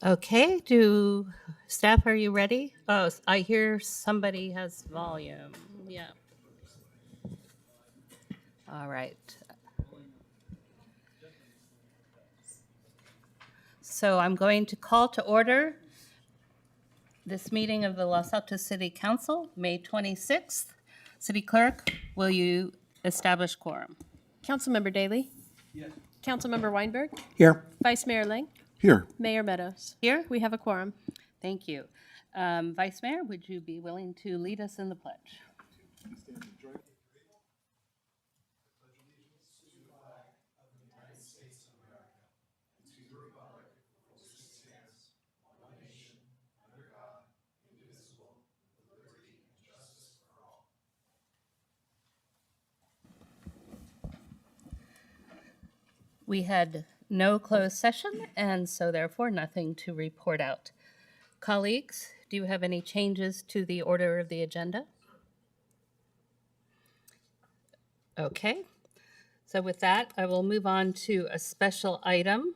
Okay, staff, are you ready? Oh, I hear somebody has volume. Yeah. All right. So I'm going to call to order this meeting of the Los Altos City Council, May 26th. City Clerk, will you establish quorum? Councilmember Daley. Yes. Councilmember Weinberg. Here. Vice Mayor Lang. Here. Mayor Meadows. Here. We have a quorum. Thank you. Vice Mayor, would you be willing to lead us in the pledge? We had no closed session, and so therefore nothing to report out. Colleagues, do you have any changes to the order of the agenda? Okay. So with that, I will move on to a special item.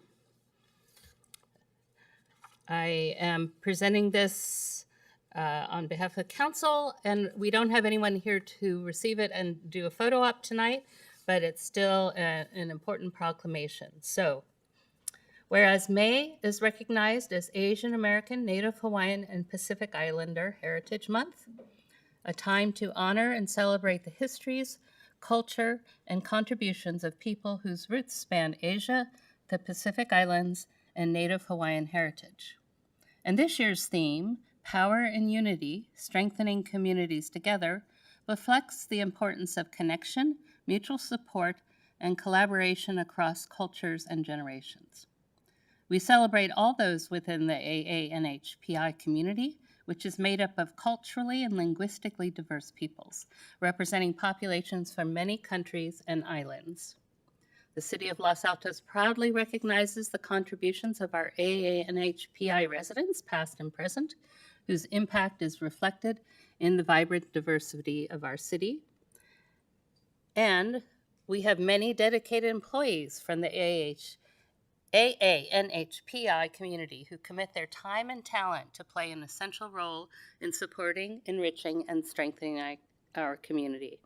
I am presenting this on behalf of council, and we don't have anyone here to receive it and do a photo op tonight, but it's still an important proclamation. So, whereas May is recognized as Asian American, Native Hawaiian, and Pacific Islander Heritage Month, a time to honor and celebrate the histories, culture, and contributions of people whose roots span Asia, the Pacific Islands, and Native Hawaiian heritage. And this year's theme, Power and Unity, Strengthening Communities Together, reflects the importance of connection, mutual support, and collaboration across cultures and generations. We celebrate all those within the AANHPI community, which is made up of culturally and linguistically diverse peoples, representing populations from many countries and islands. The City of Los Altos proudly recognizes the contributions of our AANHPI residents, past and present, whose impact is reflected in the vibrant diversity of our city. And we have many dedicated employees from the AANHPI community who commit their time and talent to play an essential role in supporting, enriching, and strengthening our community.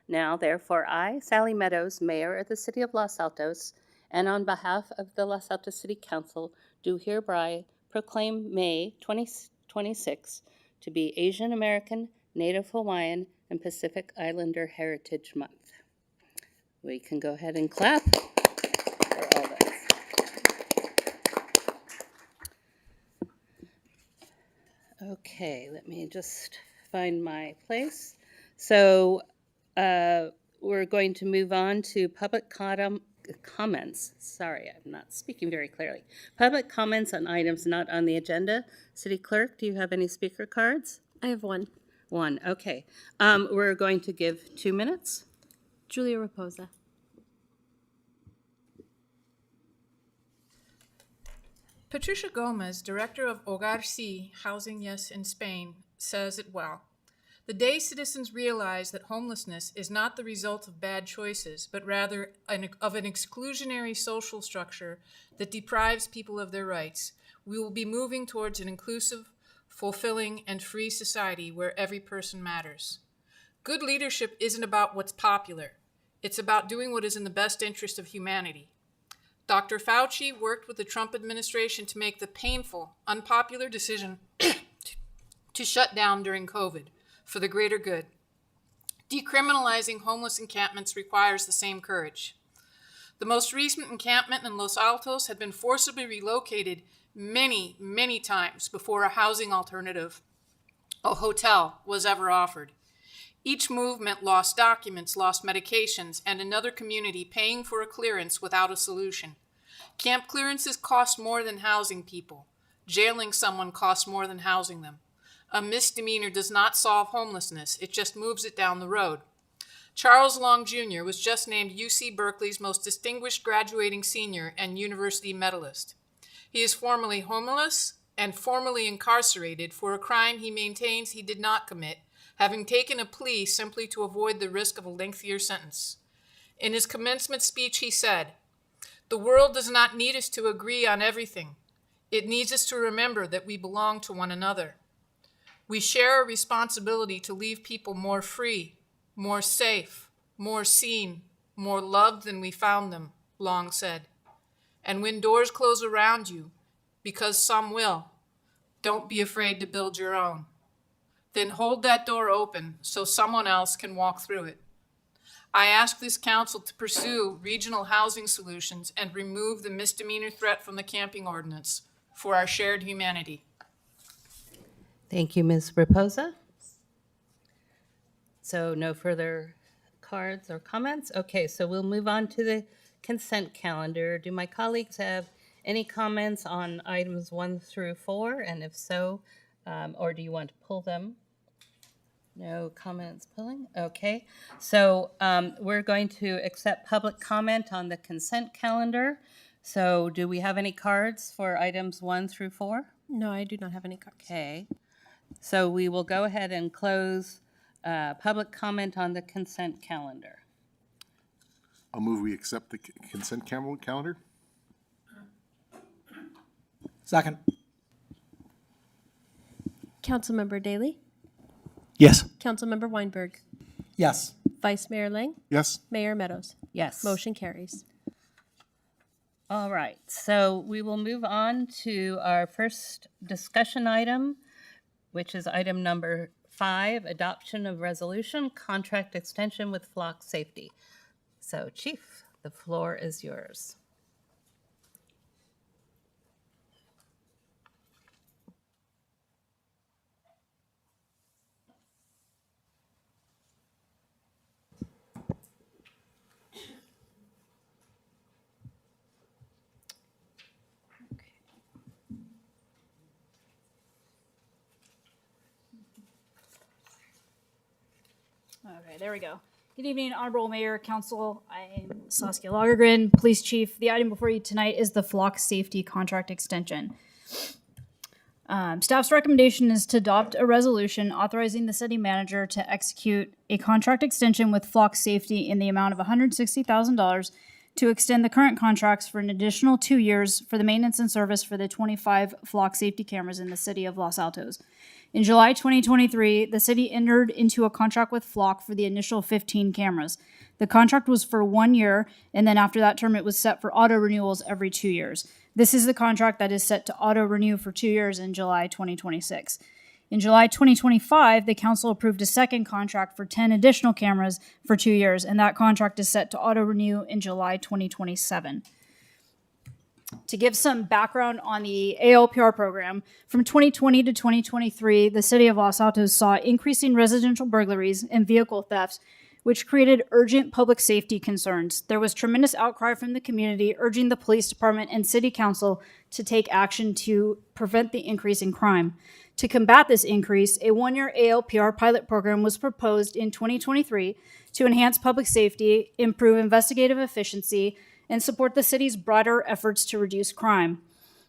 Now, therefore, I, Sally Meadows, Mayor of the City of Los Altos, and on behalf of the Los Altos City Council, do hereby proclaim May 2026 to be Asian American, Native Hawaiian, and Pacific Islander Heritage Month. We can go ahead and clap for all this. Okay, let me just find my place. So we're going to move on to public comments. Sorry, I'm not speaking very clearly. Public comments on items not on the agenda. City Clerk, do you have any speaker cards? I have one. One, okay. We're going to give 2 minutes. Julia Raposa. Patricia Gomez, director of Hogar Sí, Housing Yes in Spain, says it well. The day citizens realize that homelessness is not the result of bad choices, but rather of an exclusionary social structure that deprives people of their rights, we will be moving towards an inclusive, fulfilling, and free society where every person matters. Good leadership isn't about what's popular. It's about doing what is in the best interest of humanity. Dr. Fauci worked with the Trump administration to make the painful, unpopular decision to shut down during COVID for the greater good. Decriminalizing homeless encampments requires the same courage. The most recent encampment in Los Altos had been forcibly relocated many, many times before a housing alternative, a hotel, was ever offered. Each movement lost documents, lost medications, and another community paying for a clearance without a solution. Camp clearances cost more than housing people. Jailing someone costs more than housing them. A misdemeanor does not solve homelessness, it just moves it down the road. Charles Long Jr. was just named UC Berkeley's most distinguished graduating senior and university medalist. He is formerly homeless and formerly incarcerated for a crime he maintains he did not commit, having taken a plea simply to avoid the risk of a lengthier sentence. In his commencement speech, he said, "The world does not need us to agree on everything. It needs us to remember that we belong to one another. We share a responsibility to leave people more free, more safe, more seen, more loved than we found them, Long said. And when doors close around you, because some will, don't be afraid to build your own. Then hold that door open so someone else can walk through it. I ask this council to pursue regional housing solutions and remove the misdemeanor threat from the camping ordinance for our shared humanity. Thank you, Ms. Raposa. So no further cards or comments? Okay, so we'll move on to the consent calendar. Do my colleagues have any comments on items 1 through 4? And if so, or do you want to pull them? No comments pulling? Okay. So we're going to accept public comment on the consent calendar. So do we have any cards for items 1 through 4? No, I do not have any cards. Okay. So we will go ahead and close public comment on the consent calendar. I'll move we accept the consent calendar. Second. Councilmember Daley? Yes. Councilmember Weinberg? Yes. Vice Mayor Lang? Yes. Mayor Meadows? Yes. Motion carries. All right. So we will move on to our first discussion item, which is item number 5, adoption of resolution, contract extension with Flock Safety. So, Chief, the floor is yours. Okay, there we go. Good evening, Honorable Mayor, Council. I'm Saskia Lagergren, Police Chief. The item before you tonight is the Flock Safety Contract Extension. Staff's recommendation is to adopt a resolution authorizing the city manager to execute a contract extension with Flock Safety in the amount of $160,000 to extend the current contracts for an additional 2 years for the maintenance and service for the 25 Flock Safety cameras in the city of Los Altos. In July 2023, the city entered into a contract with Flock for the initial 15 cameras. The contract was for 1 year, and then after that term, it was set for auto renewals every 2 years. This is the contract that is set to auto renew for 2 years in July 2026. In July 2025, the council approved a second contract for 10 additional cameras for 2 years, and that contract is set to auto renew in July 2027. To give some background on the ALPR program, from 2020 to 2023, the city of Los Altos saw increasing residential burglaries and vehicle thefts, which created urgent public safety concerns. There was tremendous outcry from the community urging the police department and city council to take action to prevent the increase in crime. To combat this increase, a 1-year ALPR pilot program was proposed in 2023 to enhance public safety, improve investigative efficiency, and support the city's broader efforts to reduce crime.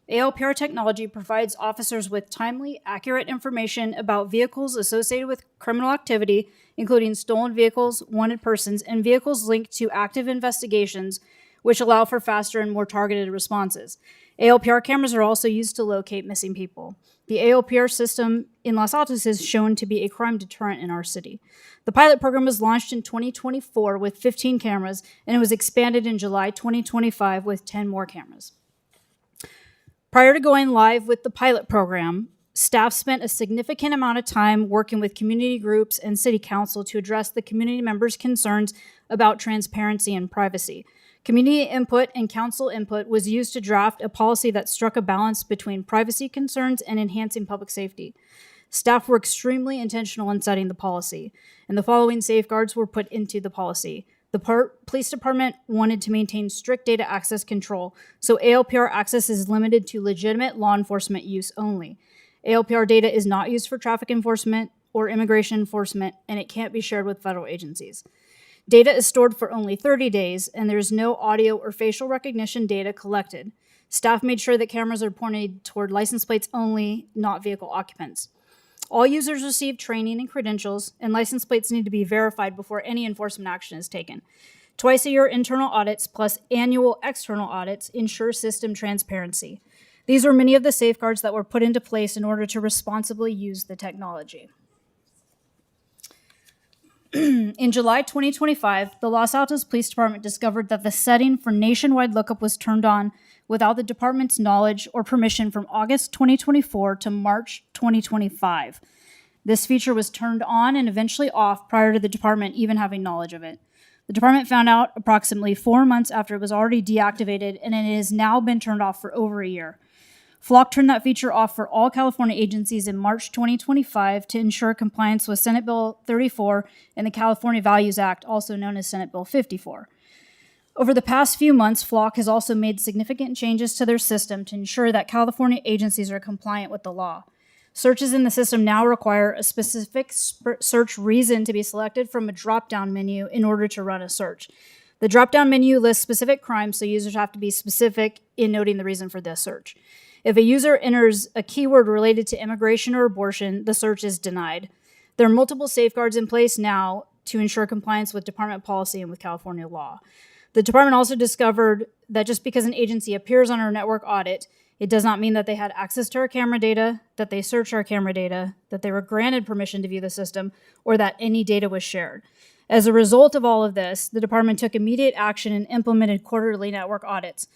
ALPR technology provides officers with timely, accurate information about vehicles associated with criminal activity, including stolen vehicles, wanted persons, and vehicles linked to active investigations, which allow for faster and more targeted responses. ALPR cameras are also used to locate missing people. The ALPR system in Los Altos is shown to be a crime deterrent in our city. The pilot program was launched in 2024 with 15 cameras, and it was expanded in July 2025 with 10 more cameras. Prior to going live with the pilot program, staff spent a significant amount of time working with community groups and city council to address the community members' concerns about transparency and privacy. Community input and council input was used to draft a policy that struck a balance between privacy concerns and enhancing public safety. Staff were extremely intentional in setting the policy, and the following safeguards were put into the policy. The police department wanted to maintain strict data access control, so ALPR access is limited to legitimate law enforcement use only. ALPR data is not used for traffic enforcement or immigration enforcement, and it can't be shared with federal agencies. Data is stored for only 30 days, and there is no audio or facial recognition data collected. Staff made sure that cameras are pointed toward license plates only, not vehicle occupants. All users receive training and credentials, and license plates need to be verified before any enforcement action is taken. Twice a year internal audits plus annual external audits ensure system transparency. These were many of the safeguards that were put into place in order to responsibly use the technology. In July 2025, the Los Altos Police Department discovered that the setting for nationwide lookup was turned on without the department's knowledge or permission from August 2024 to March 2025. This feature was turned on and eventually off prior to the department even having knowledge of it. The department found out approximately 4 months after it was already deactivated, and it has now been turned off for over a year. Flock turned that feature off for all California agencies in March 2025 to ensure compliance with Senate Bill 34 and the California Values Act, also known as Senate Bill 54. Over the past few months, Flock has also made significant changes to their system to ensure that California agencies are compliant with the law. Searches in the system now require a specific search reason to be selected from a drop-down menu in order to run a search. The drop-down menu lists specific crimes, so users have to be specific in noting the reason for this search. If a user enters a keyword related to immigration or abortion, the search is denied. There are multiple safeguards in place now to ensure compliance with department policy and with California law. The department also discovered that just because an agency appears on our network audit, it does not mean that they had access to our camera data, that they searched our camera data, that they were granted permission to view the system, or that any data was shared. As a result of all of this, the department took immediate action and implemented quarterly network audits,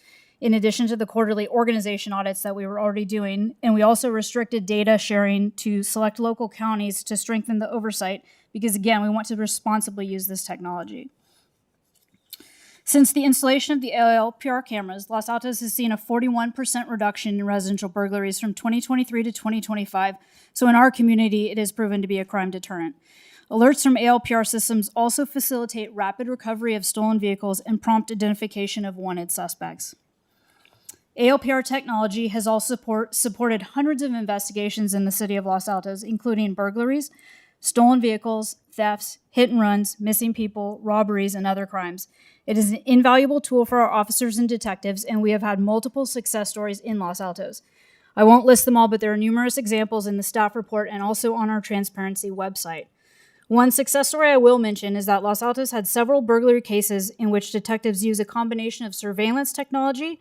in addition to the quarterly organization audits that we were already doing, and we also restricted data sharing to select local counties to strengthen the oversight because, again, we want to responsibly use this technology. Since the installation of the ALPR cameras, Los Altos has seen a 41% reduction in residential burglaries from 2023 to 2025, so in our community, it has proven to be a crime deterrent. Alerts from ALPR systems also facilitate rapid recovery of stolen vehicles and prompt identification of wanted suspects. ALPR technology has also supported hundreds of investigations in the city of Los Altos, including burglaries, stolen vehicles, thefts, hit and runs, missing people, robberies, and other crimes. It is an invaluable tool for our officers and detectives, and we have had multiple success stories in Los Altos. I won't list them all, but there are numerous examples in the staff report and also on our transparency website. One success story I will mention is that Los Altos had several burglary cases in which detectives use a combination of surveillance technology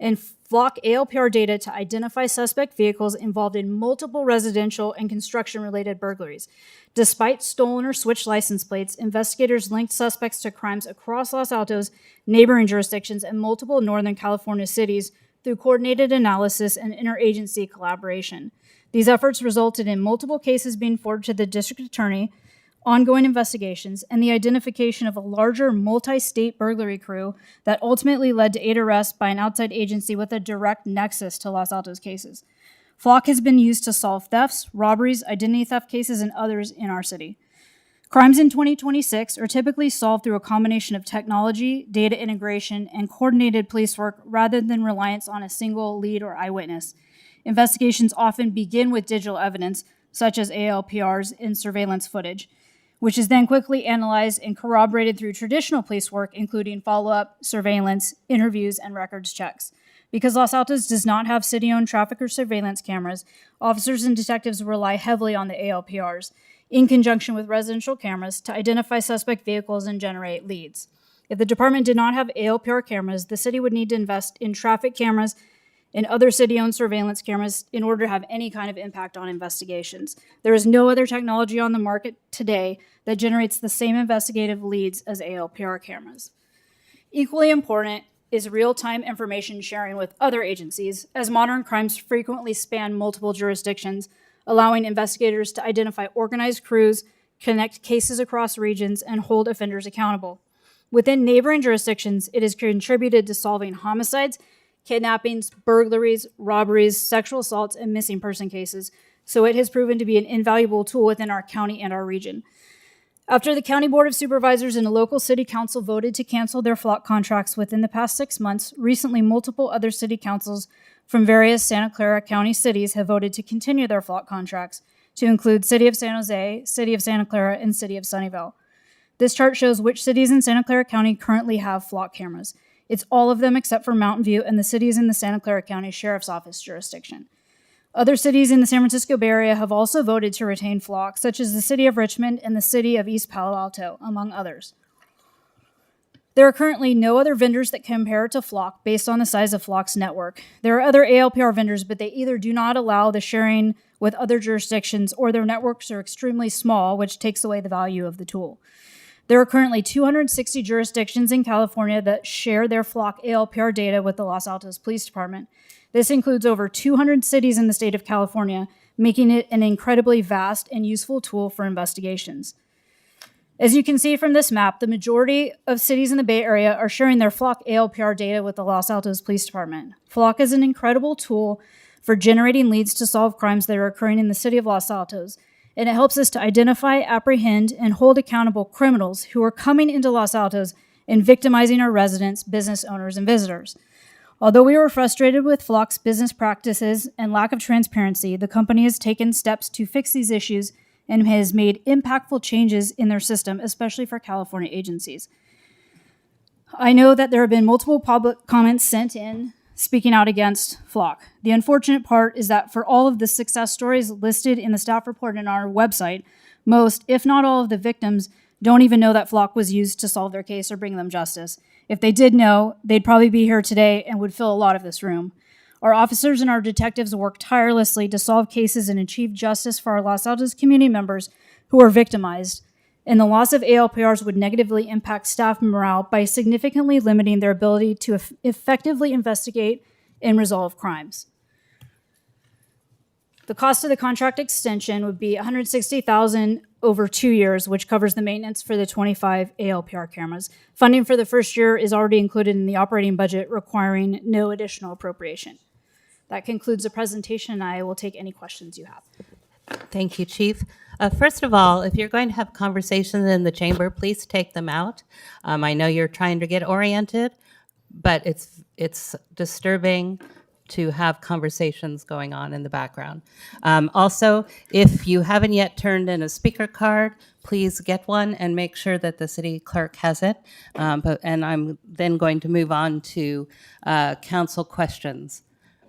and Flock ALPR data to identify suspect vehicles involved in multiple residential and construction-related burglaries. Despite stolen or switched license plates, investigators linked suspects to crimes across Los Altos, neighboring jurisdictions, and multiple Northern California cities through coordinated analysis and interagency collaboration. These efforts resulted in multiple cases being forwarded to the district attorney, ongoing investigations, and the identification of a larger multi-state burglary crew that ultimately led to 8 arrests by an outside agency with a direct nexus to Los Altos cases. Flock has been used to solve thefts, robberies, identity theft cases, and others in our city. Crimes in 2026 are typically solved through a combination of technology, data integration, and coordinated police work rather than reliance on a single lead or eyewitness. Investigations often begin with digital evidence, such as ALPRs and surveillance footage, which is then quickly analyzed and corroborated through traditional police work, including follow-up, surveillance, interviews, and records checks. Because Los Altos does not have city-owned traffic or surveillance cameras, officers and detectives rely heavily on the ALPRs, in conjunction with residential cameras, to identify suspect vehicles and generate leads. If the department did not have ALPR cameras, the city would need to invest in traffic cameras and other city-owned surveillance cameras in order to have any kind of impact on investigations. There is no other technology on the market today that generates the same investigative leads as ALPR cameras. Equally important is real-time information sharing with other agencies, as modern crimes frequently span multiple jurisdictions, allowing investigators to identify organized crews, connect cases across regions, and hold offenders accountable. Within neighboring jurisdictions, it has contributed to solving homicides, kidnappings, burglaries, robberies, sexual assaults, and missing person cases, so it has proven to be an invaluable tool within our county and our region. After the County Board of Supervisors and a local city council voted to cancel their Flock contracts within the past 6 months, recently multiple other city councils from various Santa Clara County cities have voted to continue their Flock contracts, to include City of San Jose, City of Santa Clara, and City of Sunnyvale. This chart shows which cities in Santa Clara County currently have Flock cameras. It's all of them except for Mountain View and the cities in the Santa Clara County Sheriff's Office jurisdiction. Other cities in the San Francisco Bay Area have also voted to retain Flock, such as the City of Richmond and the City of East Palo Alto, among others. There are currently no other vendors that compare to Flock based on the size of Flock's network. There are other ALPR vendors, but they either do not allow the sharing with other jurisdictions or their networks are extremely small, which takes away the value of the tool. There are currently 260 jurisdictions in California that share their Flock ALPR data with the Los Altos Police Department. This includes over 200 cities in the state of California, making it an incredibly vast and useful tool for investigations. As you can see from this map, the majority of cities in the Bay Area are sharing their Flock ALPR data with the Los Altos Police Department. Flock is an incredible tool for generating leads to solve crimes that are occurring in the city of Los Altos, and it helps us to identify, apprehend, and hold accountable criminals who are coming into Los Altos and victimizing our residents, business owners, and visitors. Although we were frustrated with Flock's business practices and lack of transparency, the company has taken steps to fix these issues and has made impactful changes in their system, especially for California agencies. I know that there have been multiple public comments sent in speaking out against Flock. The unfortunate part is that for all of the success stories listed in the staff report on our website, most, if not all of the victims, don't even know that Flock was used to solve their case or bring them justice. If they did know, they'd probably be here today and would fill a lot of this room. Our officers and our detectives work tirelessly to solve cases and achieve justice for our Los Altos community members who are victimized, and the loss of ALPRs would negatively impact staff morale by significantly limiting their ability to effectively investigate and resolve crimes. The cost of the contract extension would be $160,000 over 2 years, which covers the maintenance for the 25 ALPR cameras. Funding for the first year is already included in the operating budget, requiring no additional appropriation. That concludes the presentation, and I will take any questions you have. Thank you, Chief. First of all, if you're going to have conversations in the chamber, please take them out. I know you're trying to get oriented, but it's disturbing to have conversations going on in the background. Also, if you haven't yet turned in a speaker card, please get one and make sure that the city clerk has it. And I'm then going to move on to council questions.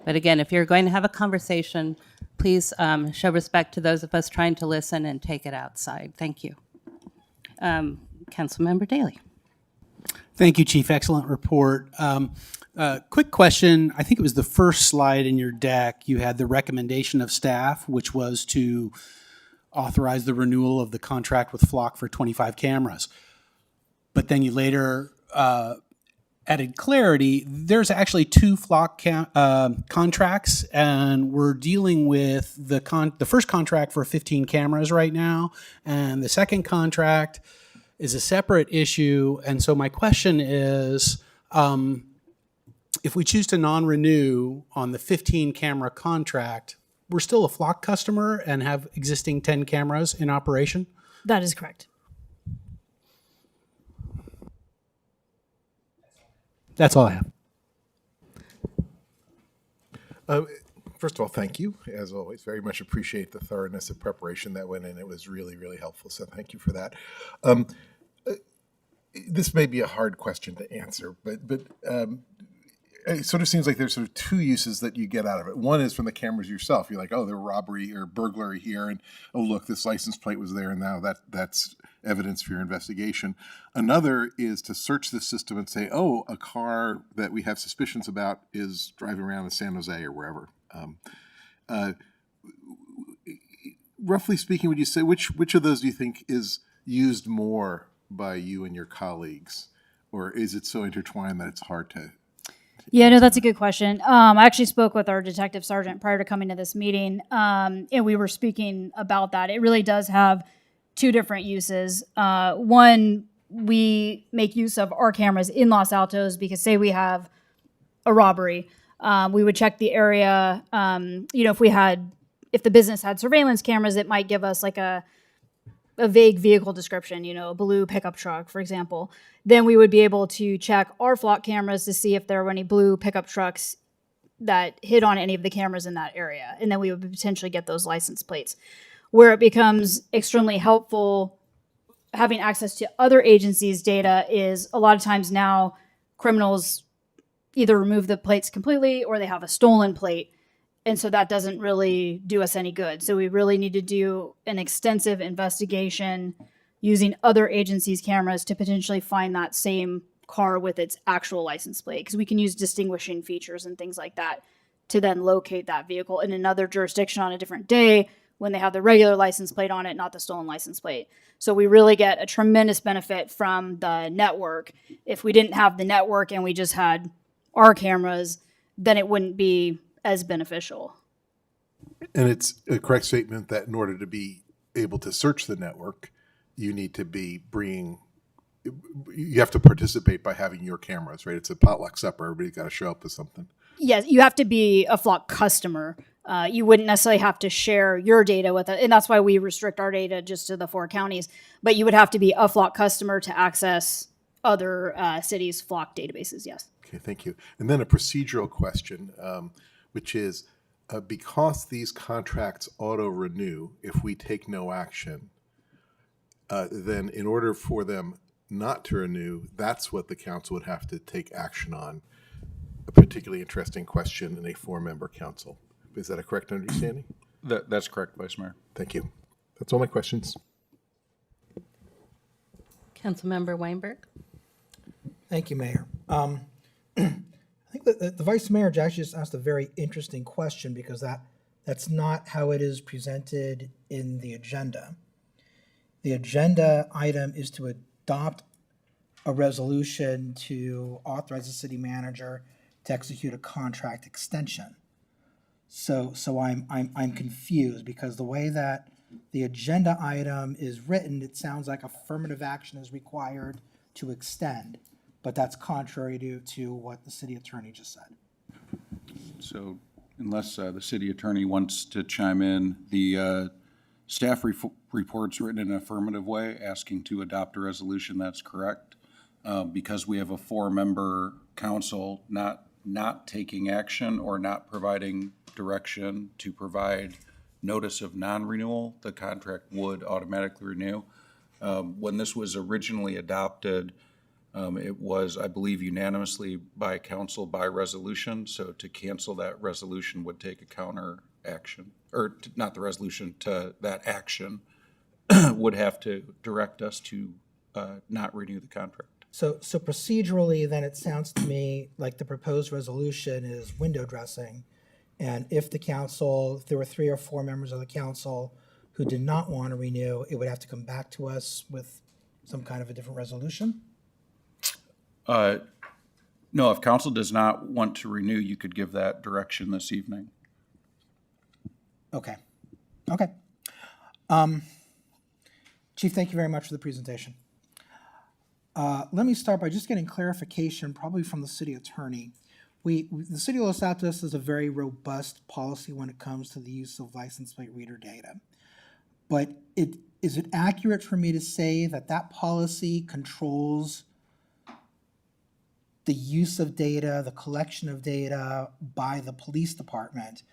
But again, if you're going to have a conversation, please show respect to those of us trying to listen and take it outside. Thank you. Councilmember Daley. Thank you, Chief. Excellent report. Quick question. I think it was the first slide in your deck. You had the recommendation of staff, which was to authorize the renewal of the contract with Flock for 25 cameras. But then you later added clarity. There's actually 2 Flock contracts, and we're dealing with the first contract for 15 cameras right now, and the second contract is a separate issue. And so my question is, if we choose to non-renew on the 15 camera contract, we're still a Flock customer and have existing 10 cameras in operation? That is correct. That's all I have. First of all, thank you. As always, very much appreciate the thoroughness of preparation that went in. It was really, really helpful. So thank you for that. This may be a hard question to answer, but it sort of seems like there's sort of 2 uses that you get out of it. One is from the cameras yourself. You're like, oh, there were robbery or burglary here, and oh, look, this license plate was there, and now that's evidence for your investigation. Another is to search the system and say, oh, a car that we have suspicions about is driving around in San Jose or wherever. Roughly speaking, would you say which of those do you think is used more by you and your colleagues, or is it so intertwined that it's hard to? Yeah, no, that's a good question. I actually spoke with our detective sergeant prior to coming to this meeting, and we were speaking about that. It really does have 2 different uses. One, we make use of our cameras in Los Altos because, say, we have a robbery, we would check the area. If the business had surveillance cameras, it might give us like a vague vehicle description, a blue pickup truck, for example. Then we would be able to check our Flock cameras to see if there were any blue pickup trucks that hit on any of the cameras in that area. And then we would potentially get those license plates. Where it becomes extremely helpful having access to other agencies' data is a lot of times now criminals either remove the plates completely or they have a stolen plate. And so that doesn't really do us any good. So we really need to do an extensive investigation using other agencies' cameras to potentially find that same car with its actual license plate, because we can use distinguishing features and things like that to then locate that vehicle in another jurisdiction on a different day when they have the regular license plate on it, not the stolen license plate. So we really get a tremendous benefit from the network. If we didn't have the network and we just had our cameras, then it wouldn't be as beneficial. And it's a correct statement that in order to be able to search the network, you need to be you have to participate by having your cameras, right? It's a potluck supper. Everybody's got to show up with something. Yes, you have to be a Flock customer. You wouldn't necessarily have to share your data with it, and that's why we restrict our data just to the 4 counties. But you would have to be a Flock customer to access other cities' Flock databases. Yes. Okay, thank you. And then a procedural question, which is because these contracts auto-renew if we take no action, then in order for them not to renew, that's what the council would have to take action on. A particularly interesting question in a 4-member council. Is that a correct understanding? That's correct, Vice Mayor. Thank you. That's all my questions. Councilmember Weinberg. Thank you, Mayor. I think that the Vice Mayor actually just asked a very interesting question, because that's not how it is presented in the agenda. The agenda item is to adopt a resolution to authorize the city manager to execute a contract extension. So I'm confused, because the way that the agenda item is written, it sounds like affirmative action is required to extend, but that's contrary to what the city attorney just said. So unless the city attorney wants to chime in, the staff report's written in an affirmative way, asking to adopt a resolution. That's correct. Because we have a 4-member council not taking action or not providing direction to provide notice of non-renewal, the contract would automatically renew. When this was originally adopted, it was, I believe, unanimously by council by resolution. So to cancel that resolution would take a counter action, or not the resolution, to that action would have to direct us to not renew the contract. So procedurally, then it sounds to me like the proposed resolution is window dressing. And if there were 3 or 4 members of the council who did not want to renew, it would have to come back to us with some kind of a different resolution? No, if council does not want to renew, you could give that direction this evening. Okay. Chief, thank you very much for the presentation. Let me start by just getting clarification, probably from the city attorney. The city of Los Altos has a very robust policy when it comes to the use of license plate reader data. But is it accurate for me to say that policy controls the use of data, the collection of data by the police department,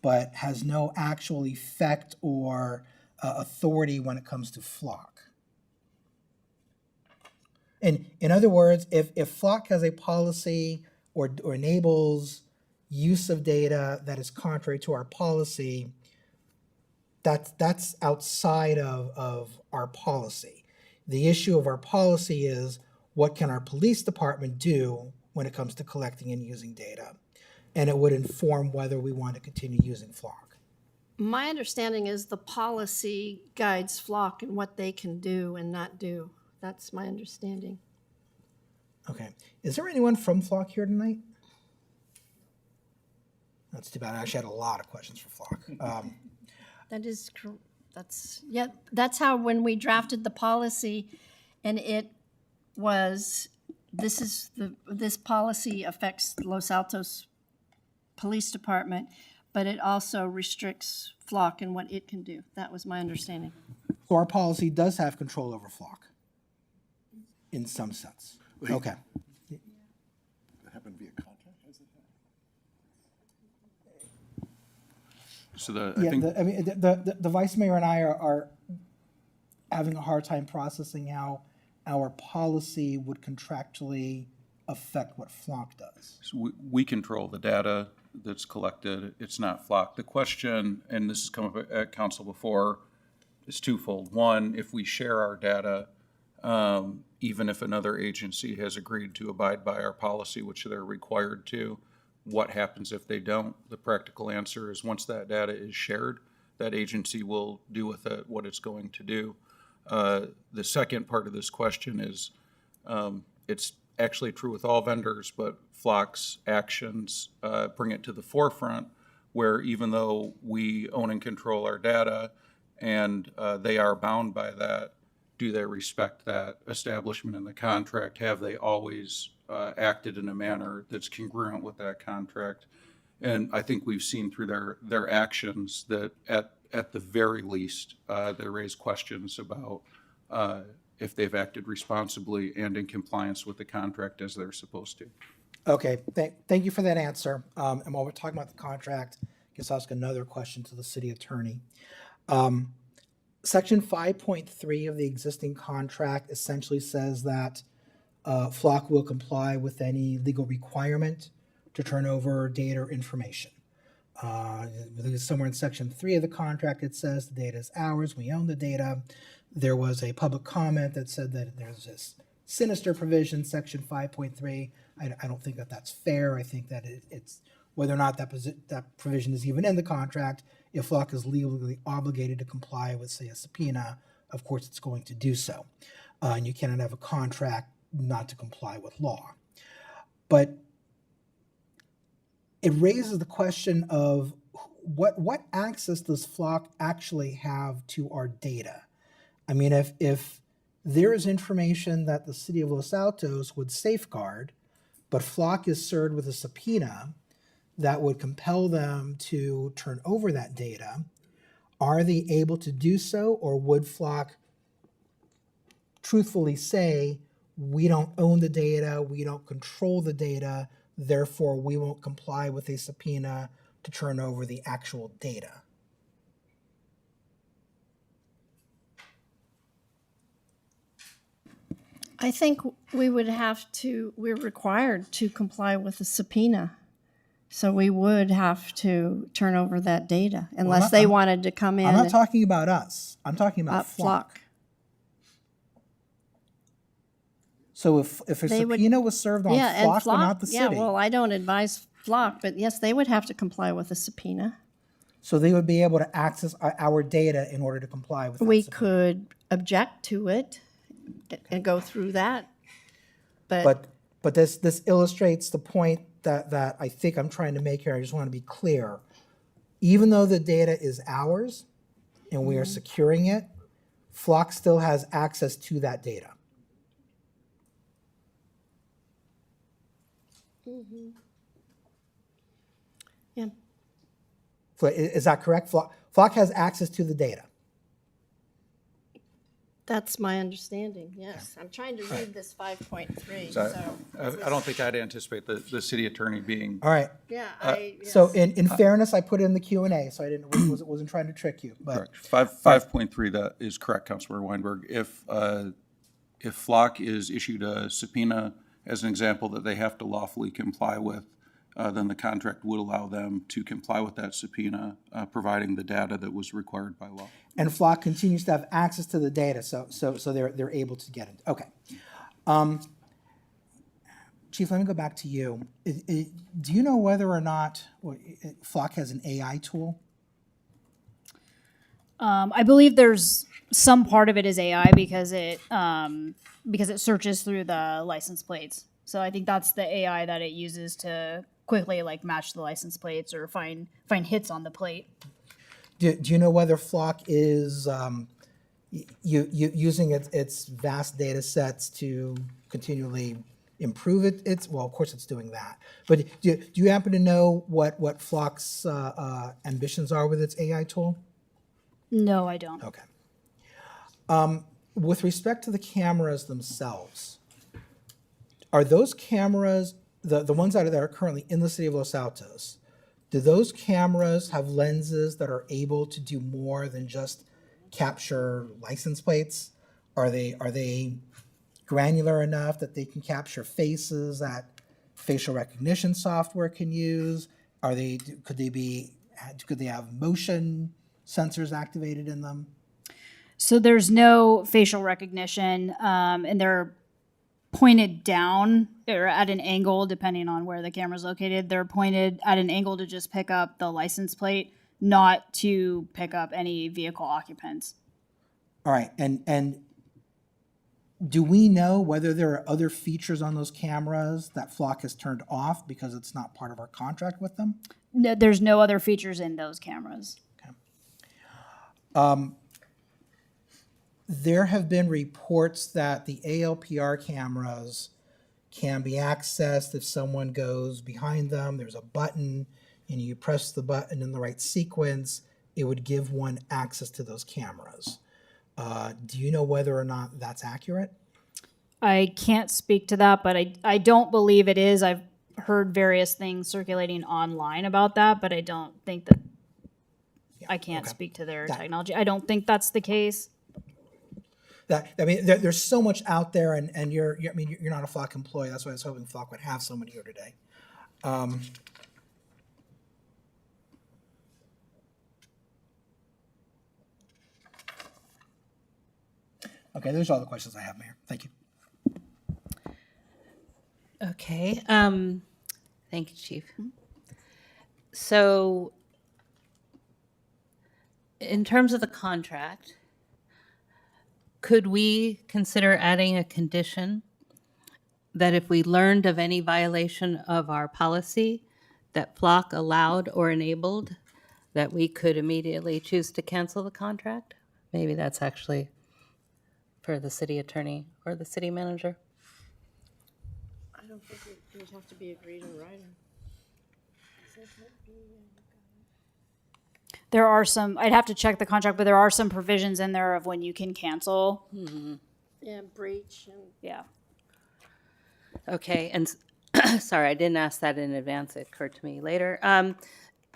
but has no actual effect or authority when it comes to Flock? And in other words, if Flock has a policy or enables use of data that is contrary to our policy, that's outside of our policy. The issue of our policy is, what can our police department do when it comes to collecting and using data? And it would inform whether we want to continue using Flock. My understanding is the policy guides Flock and what they can do and not do. That's my understanding. Okay. Is there anyone from Flock here tonight? That's too bad. I actually had a lot of questions for Flock. That is, that's how, when we drafted the policy, and it was, this policy affects Los Altos Police Department, but it also restricts Flock and what it can do. That was my understanding. So our policy does have control over Flock, in some sense. Okay. That happened via contract? So I Yeah, think the vice mayor and I are having a hard time processing how our policy would contractually affect what Flock does. so we control the data that's collected. It's not Flock. The question, and this has come up at council before, is twofold. One, if we share our data, even if another agency has agreed to abide by our policy, which they're required to. What happens if they don't? The practical answer is once that data is shared, that agency will do with it what it's going to do. The second part of this question is, it's actually true with all vendors, but Flock's actions bring it to the forefront, where even though we own and control our data and they are bound by that, do they respect that establishment in the contract? Have they always acted in a manner that's congruent with that contract? And I think we've seen through their actions that at the very least, they raise questions about if they've acted responsibly and in compliance with the contract as they're supposed to. Okay, thank you for that answer. And while we're talking about the contract, I guess I'll ask another question to the city attorney. Section 5.3 of the existing contract essentially says that Flock will comply with any legal requirement to turn over data or information. Somewhere in Section 3 of the contract, it says the data is ours, we own the data. There was a public comment that said that there's this sinister provision, Section 5.3. I don't think that that's fair. I think that it's whether or not that provision is even in the contract. If Flock is legally obligated to comply with, say, a subpoena, of course it's going to do so. And you cannot have a contract not to comply with law. But it raises the question of what access does Flock actually have to our data? I mean, if there is information that the city of Los Altos would safeguard, but Flock is served with a subpoena that would compel them to turn over that data, are they able to do so, or would Flock truthfully say, we don't own the data, we don't control the data, therefore we won't comply with a subpoena to turn over the actual data? I think we're required to comply with the subpoena. So we would have to turn over that data unless they wanted to come in. I'm not talking about us. I'm talking about Flock. So if a subpoena was served on Flock, but not the city. Yeah, well, I don't advise Flock, but yes, they would have to comply with the subpoena. So they would be able to access our data in order to comply with that We subpoena. could object to it and go through that. But this illustrates the point that I think I'm trying to make here. I just want to be clear. Even though the data is ours and we are securing it, Flock still has access to that data. Yeah. Is that correct? Flock has access to the data. That's my understanding, yes. I'm trying to read this 5.3, So so. I don't think I'd anticipate the city attorney being. All right. Yeah, So in fairness, I put it in the Q&A, so I wasn't trying to trick you. But Correct. 5.3, that is correct, Councilmember Weinberg. If Flock is issued a subpoena, as an example, that they have to lawfully comply with, then the contract would allow them to comply with that subpoena, providing the data that was required by law. and Flock continues to have access to the data, so they're able to get it. Okay. Chief, let me go back to you. Do you know whether or not Flock has an AI tool? I believe there's some part of it is AI because it searches through the license plates. So I think that's the AI that it uses to quickly match the license plates or find hits on the plate. Do you know whether Flock is using its vast data sets to continually improve it? Well, of course it's doing that. But do you happen to know what Flock's ambitions are with its AI tool? No, I don't. Okay. With respect to the cameras themselves, are those cameras, the ones that are currently in the city of Los Altos, do those cameras have lenses that are able to do more than just capture license plates? Are they granular enough that they can capture faces that facial recognition software can use? Could they have motion sensors activated in them? So there's no facial recognition, and they're pointed down or at an angle, depending on where the camera's located. They're pointed at an angle to just pick up the license plate, not to pick up any vehicle occupants. All right, and do we know whether there are other features on those cameras that Flock has turned off because it's not part of our contract with them? No, there's no other features in those cameras. There have been reports that the ALPR cameras can be accessed if someone goes behind them. There's a button, and you press the button in the right sequence, it would give one access to those cameras. Do you know whether or not that's accurate? I can't speak to that, but I don't believe it is. I've heard various things circulating online about that, but I don't think that, I can't okay. speak to their That- technology. I don't think that's the case. There's so much out there, and you're not a Flock employee. That's why I was hoping Flock would have someone here today. Okay, those are all the questions I have, Mayor. Thank you. Okay, thank you, Chief. So, in terms of the contract, could we consider adding a condition that if we learned of any violation of our policy that Flock allowed or enabled, that we could immediately choose to cancel the contract? Maybe that's actually for the city attorney or the city manager. I don't think it would have to be agreed in writing. There are some, I'd have to check the contract, but there are some provisions in there of when you can cancel. Yeah, breach and. Yeah. Okay, and sorry, I didn't ask that in advance. It occurred to me later.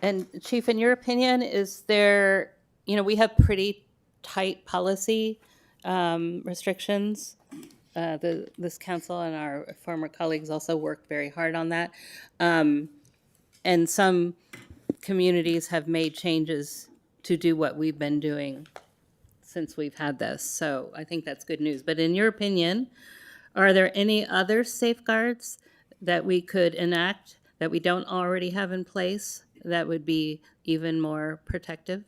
And Chief, in your opinion, is there, we have pretty tight policy restrictions. This council and our former colleagues also worked very hard on that. And some communities have made changes to do what we've been doing since we've had this. So I think that's good news. But in your opinion, are there any other safeguards that we could enact that we don't already have in place that would be even more protective?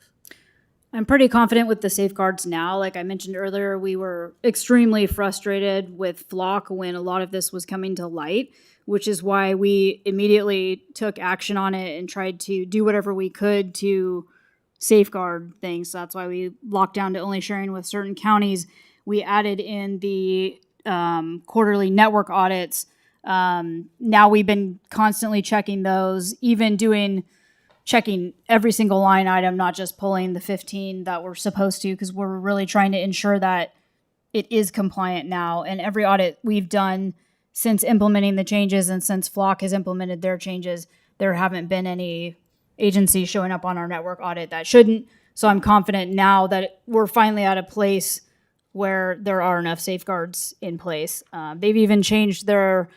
I'm pretty confident with the safeguards now. Like I mentioned earlier, we were extremely frustrated with Flock when a lot of this was coming to light, which is why we immediately took action on it and tried to do whatever we could to safeguard things. So that's why we locked down to only sharing with certain counties. We added in the quarterly network audits. Now we've been constantly checking those, even checking every single line item, not just pulling the 15 that we're supposed to, because we're really trying to ensure that it is compliant now. And every audit we've done since implementing the changes and since Flock has implemented their changes, there haven't been any agencies showing up on our network audit that shouldn't. So I'm confident now that we're finally at a place where there are enough safeguards in place. They've even changed the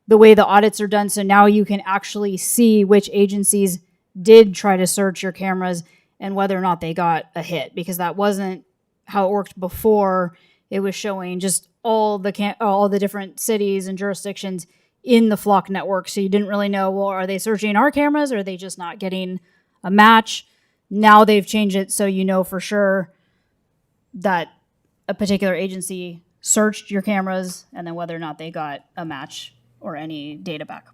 way the audits are done, so now you can actually see which agencies did try to search your cameras and whether or not they got a hit, because that wasn't how it worked before. It was showing just all the different cities and jurisdictions in the Flock network, so you didn't really know, well, are they searching our cameras or are they just not getting a match? Now they've changed it so you know for sure that a particular agency searched your cameras and then whether or not they got a match or any data back.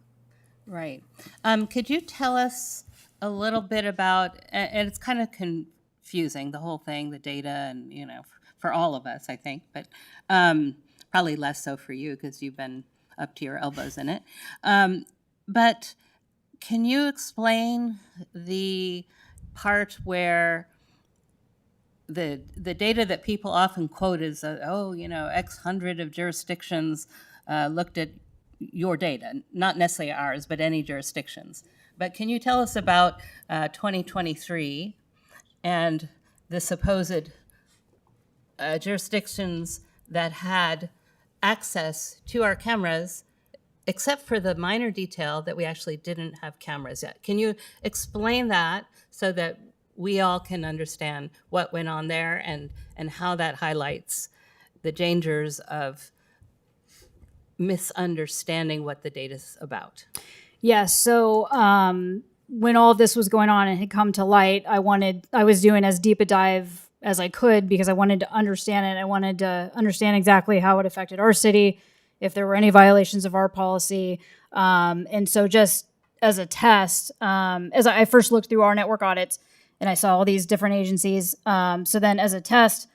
Right. Could you tell us a little bit about, and it's kind of confusing, the whole thing, the data, and, for all of us, I think, but probably less so for you because you've been up to your elbows in it. But can you explain the part where the data that people often quote is, X hundred of jurisdictions looked at your data, not necessarily ours, but any jurisdictions. But can you tell us about 2023 and the supposed jurisdictions that had access to our cameras, except for the minor detail that we actually didn't have cameras yet? Can you explain that so that we all can understand what went on there and how that highlights the dangers of misunderstanding what the data's about. Yes. So when all of this was going on and had come to light, I was doing as deep a dive as I could because I wanted to understand it. I wanted to understand exactly how it affected our city, if there were any violations of our policy. And so just as a test, as I first looked through our network audits and I saw all these different agencies. So then as a test,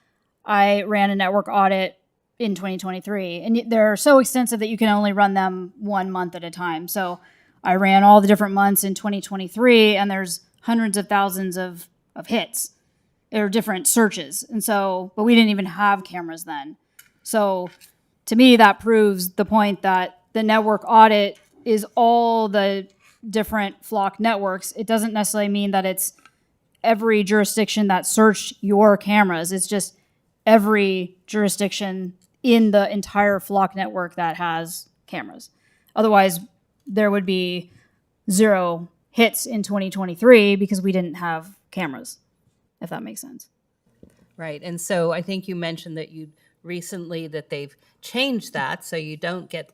I ran a network audit in 2023. And they're so extensive that you can only run them 1 month at a time. So I ran all the different months in 2023, and there's hundreds of thousands of hits or different searches. And so, but we didn't even have cameras then. So to me, that proves the point that the network audit is all the different flock networks. It doesn't necessarily mean that it's every jurisdiction that searched your cameras. It's just every jurisdiction in the entire flock network that has cameras. Otherwise, there would be 0 hits in 2023 because we didn't have cameras, if that makes sense. Right. And so I think you mentioned that that they've changed that so you don't get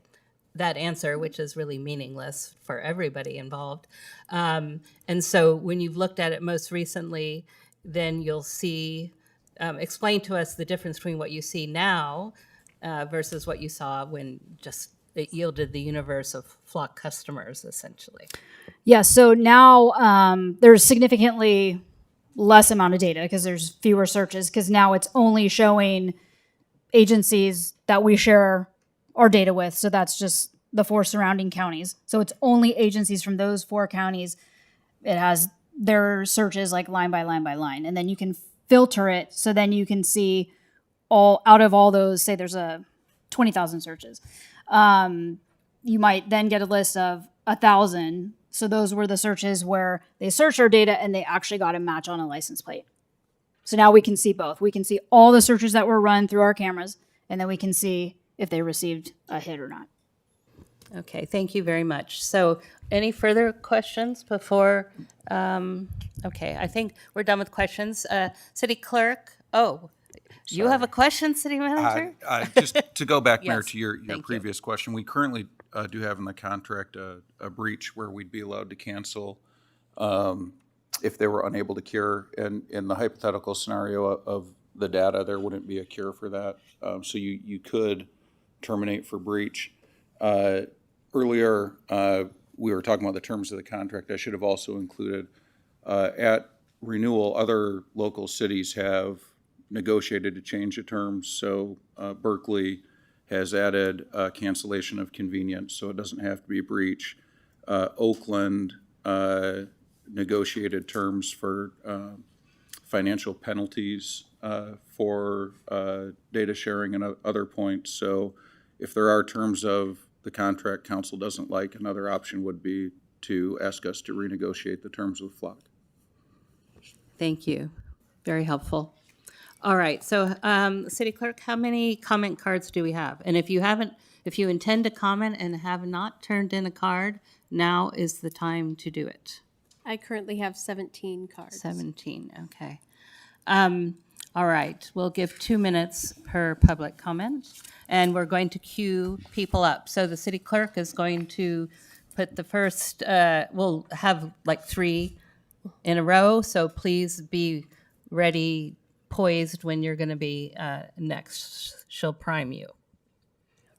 that answer, which is really meaningless for everybody involved. And so when you've looked at it most recently, then you'll see, explain to us the difference between what you see now versus what you saw when just it yielded the universe of flock customers, essentially. Yeah, so now there's significantly less amount of data because there's fewer searches because now it's only showing agencies that we share our data with. So that's just the 4 surrounding counties. So it's only agencies from those 4 counties. It has their searches like line by line by line. And then you can filter it so then you can see all out of all those, say there's 20,000 searches. You might then get a list of 1,000. So those were the searches where they searched our data and they actually got a match on a license plate. So now we can see both. We can see all the searches that were run through our cameras, and then we can see if they received a hit or not. Okay, thank you very much. So any further questions before? Okay, I think we're done with questions. City Clerk, you have a question, City Manager? Just to go back, Mayor, Yes, to your thank you. previous question, we currently do have in the contract a breach where we'd be allowed to cancel if they were unable to cure. And in the hypothetical scenario of the data, there wouldn't be a cure for that. So you could terminate for breach. Earlier, we were talking about the terms of the contract. I should have also included at renewal, other local cities have negotiated to change the terms. So Berkeley has added cancellation of convenience, so it doesn't have to be a breach. Oakland negotiated terms for financial penalties for data sharing and other points. So if there are terms of the contract council doesn't like, another option would be to ask us to renegotiate the terms with Flock. Thank you. Very helpful. All right, so City Clerk, how many comment cards do we have? And if you intend to comment and have not turned in a card, now is the time to do it. I currently have 17 cards. 17, okay. All right, we'll give 2 minutes per public comment, and we're going to queue people up. So the City Clerk is going to put the first, we'll have like 3 in a row, so please be ready, poised when you're going to be next. She'll prime you.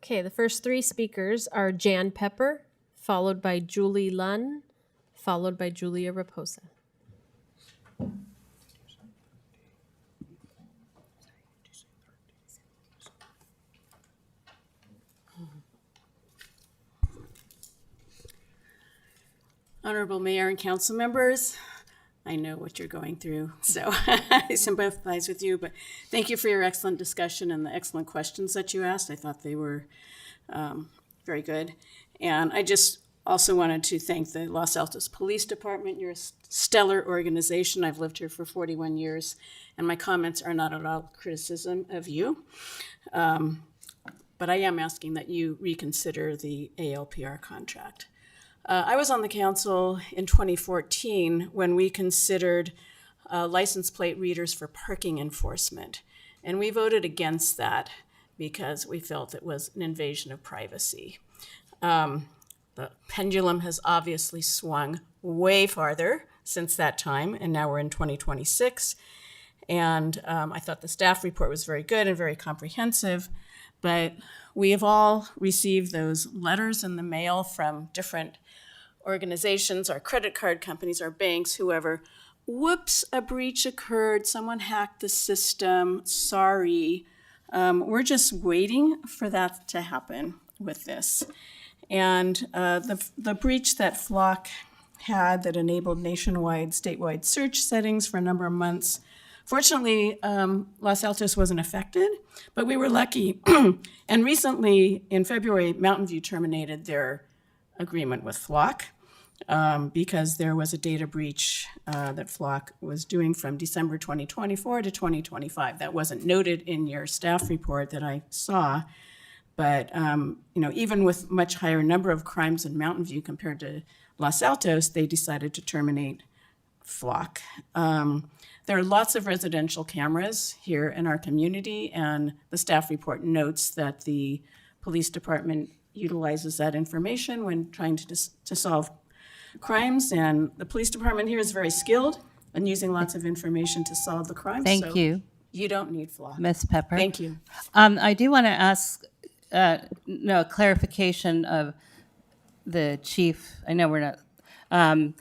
Okay, the first 3 speakers are Jan Pepper, followed by Julie Lunn, followed by Julia Raposa. Honorable Mayor and council members, I know what you're going through, so I sympathize with you, but thank you for your excellent discussion and the excellent questions that you asked. I thought they were very good. And I just also wanted to thank the Los Altos Police Department. You're a stellar organization. I've lived here for 41 years, and my comments are not at all criticism of you. But I am asking that you reconsider the ALPR contract. I was on the council in 2014 when we considered license plate readers for parking enforcement. And we voted against that because we felt it was an invasion of privacy. The pendulum has obviously swung way farther since that time, and now we're in 2026. And I thought the staff report was very good and very comprehensive, but we have all received those letters in the mail from different organizations, our credit card companies, our banks, whoever. Whoops, a breach occurred, someone hacked the system, sorry. We're just waiting for that to happen with this. And the breach that Flock had that enabled nationwide, statewide search settings for a number of months. Fortunately, Los Altos wasn't affected, but we were lucky. And recently, in February, Mountain View terminated their agreement with Flock because there was a data breach that Flock was doing from December 2024 to 2025. That wasn't noted in your staff report that I saw. But even with much higher number of crimes in Mountain View compared to Los Altos, they decided to terminate Flock. There are lots of residential cameras here in our community, and the staff report notes that the police department utilizes that information when trying to solve crimes. And the police department here is very skilled in using lots of information to solve the crimes. Thank you. You don't need Flock. Ms. Pepper. Thank you. I do want to ask clarification of the chief. I know we're not.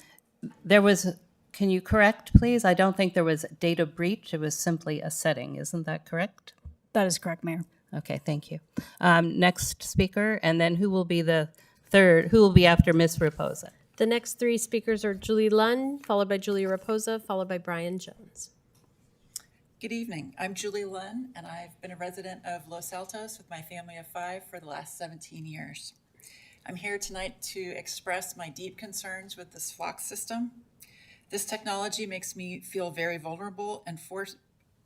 Can you correct, please? I don't think there was a data breach. It was simply a setting. Isn't that correct? That is correct, Mayor. Okay, thank you. Next speaker, and then who will be the third? Who will be after Ms. Raposa? The next three speakers are Julie Lunn, followed by Julia Raposa, followed by Brian Jones. Good evening. I'm Julie Lunn, and I've been a resident of Los Altos with my family of 5 for the last 17 years. I'm here tonight to express my deep concerns with this Flock system. This technology makes me feel very vulnerable, and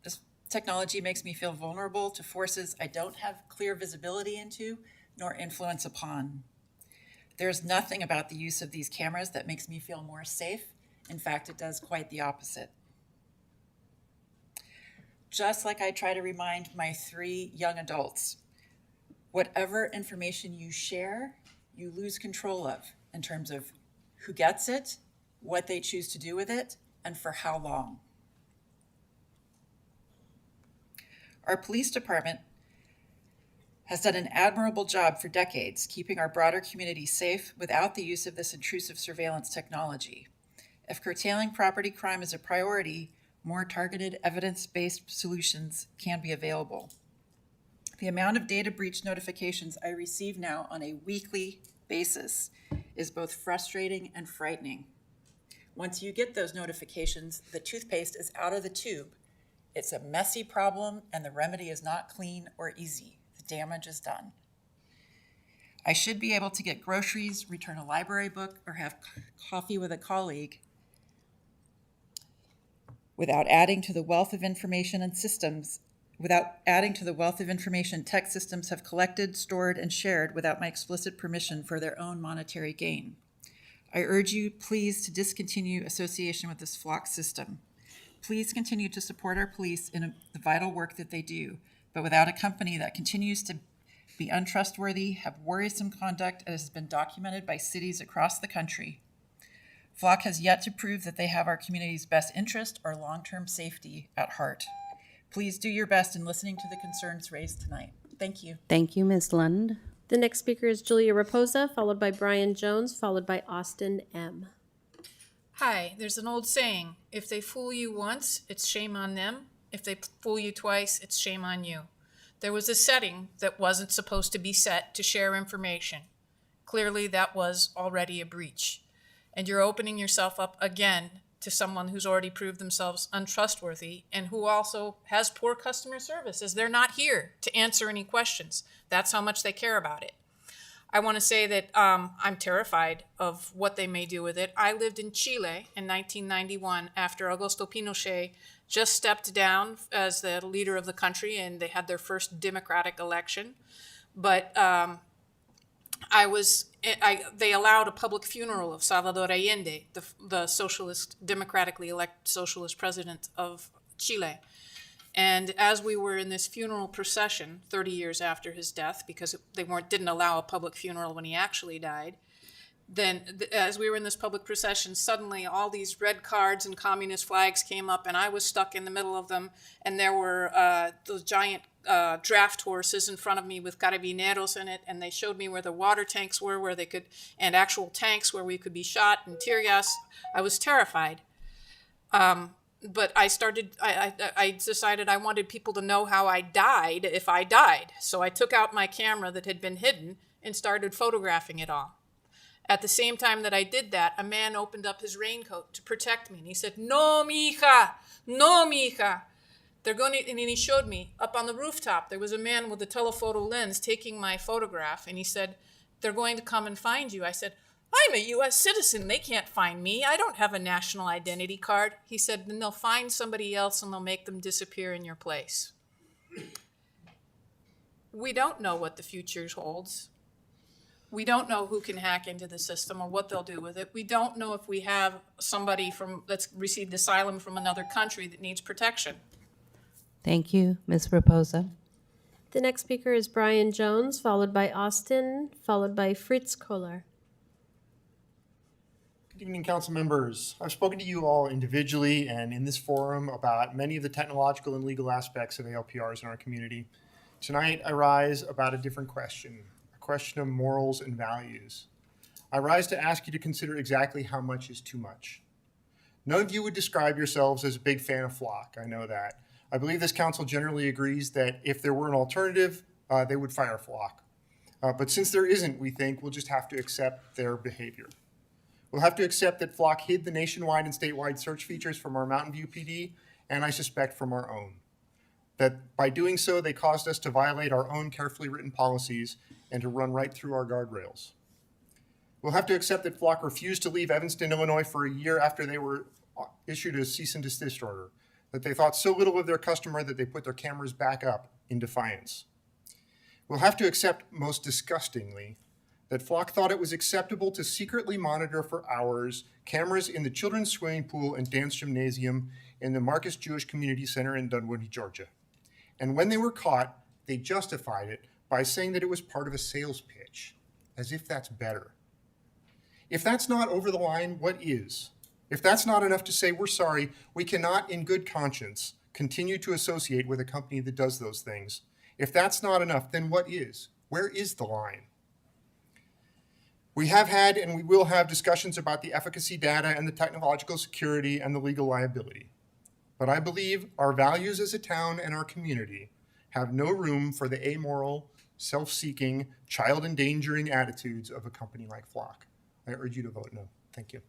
this technology makes me feel vulnerable to forces I don't have clear visibility into nor influence upon. There's nothing about the use of these cameras that makes me feel more safe. In fact, it does quite the opposite. Just like I try to remind my 3 young adults, whatever information you share, you lose control of in terms of who gets it, what they choose to do with it, and for how long. Our police department has done an admirable job for decades keeping our broader community safe without the use of this intrusive surveillance technology. If curtailing property crime is a priority, more targeted evidence-based solutions can be available. The amount of data breach notifications I receive now on a weekly basis is both frustrating and frightening. Once you get those notifications, the toothpaste is out of the tube. It's a messy problem, and the remedy is not clean or easy. The damage is done. I should be able to get groceries, return a library book, or have coffee with a colleague without adding to the wealth of information tech systems have collected, stored, and shared without my explicit permission for their own monetary gain. I urge you, please, to discontinue association with this Flock system. Please continue to support our police in the vital work that they do, but without a company that continues to be untrustworthy, have worrisome conduct, as has been documented by cities across the country. Flock has yet to prove that they have our community's best interest or long-term safety at heart. Please do your best in listening to the concerns raised tonight. Thank you. Thank you, Ms. Lund. The next speaker is Julia Raposa, followed by Brian Jones, followed by Austin M. Hi, there's an old saying, if they fool you once, it's shame on them. If they fool you twice, it's shame on you. There was a setting that wasn't supposed to be set to share information. Clearly, that was already a breach. And you're opening yourself up again to someone who's already proved themselves untrustworthy and who also has poor customer service, as they're not here to answer any questions. That's how much they care about it. I want to say that I'm terrified of what they may do with it. I lived in Chile in 1991 after Augusto Pinochet just stepped down as the leader of the country, and they had their first democratic election. But they allowed a public funeral of Salvador Allende, the socialist, democratically elected socialist president of Chile. And as we were in this funeral procession 30 years after his death, because they didn't allow a public funeral when he actually died, then as we were in this public procession, suddenly all these red cards and communist flags came up, and I was stuck in the middle of them, and there were those giant draft horses in front of me with carabineros in it, and they showed me where the water tanks were, and actual tanks where we could be shot, and tear gas. I was terrified. But I decided I wanted people to know how I died if I died. So I took out my camera that had been hidden and started photographing it all. At the same time that I did that, a man opened up his raincoat to protect me. And he said, "No, mija, no, mija." And he showed me up on the rooftop, there was a man with a telephoto lens taking my photograph. And he said, "They're going to come and find you." I said, "I'm a U.S. citizen. They can't find me. I don't have a national identity card." He said, "Then they'll find somebody else and they'll make them disappear in your place." We don't know what the future holds. We don't know who can hack into the system or what they'll do with it. We don't know if we have somebody that's received asylum from another country that needs protection. Thank you, Ms. Raposa. The next speaker is Brian Jones, followed by Austin, followed by Fritz Kohler. Good evening, council members. I've spoken to you all individually and in this forum about many of the technological and legal aspects of ALPRs in our community. Tonight, I rise about a different question, a question of morals and values. I rise to ask you to consider exactly how much is too much. None of you would describe yourselves as a big fan of Flock, I know that. I believe this council generally agrees that if there were an alternative, they would fire Flock. But since there isn't, we think we'll just have to accept their behavior. We'll have to accept that Flock hid the nationwide and statewide search features from our Mountain View PD, and I suspect from our own. That by doing so, they caused us to violate our own carefully written policies and to run right through our guardrails. We'll have to accept that Flock refused to leave Evanston, Illinois for a year after they were issued a cease and desist order, that they thought so little of their customer that they put their cameras back up in defiance. We'll have to accept, most disgustingly, that Flock thought it was acceptable to secretly monitor for hours cameras in the children's swimming pool and dance gymnasium in the Marcus Jewish Community Center in Dunwoody, Georgia. And when they were caught, they justified it by saying that it was part of a sales pitch, as if that's better. If that's not over the line, what is? If that's not enough to say, we're sorry, we cannot in good conscience continue to associate with a company that does those things. If that's not enough, then what is? Where is the line? We have had and we will have discussions about the efficacy data and the technological security and the legal liability. But I believe our values as a town and our community have no room for the amoral, self-seeking, child-endangering attitudes of a company like Flock. I urge you to vote no. Thank you.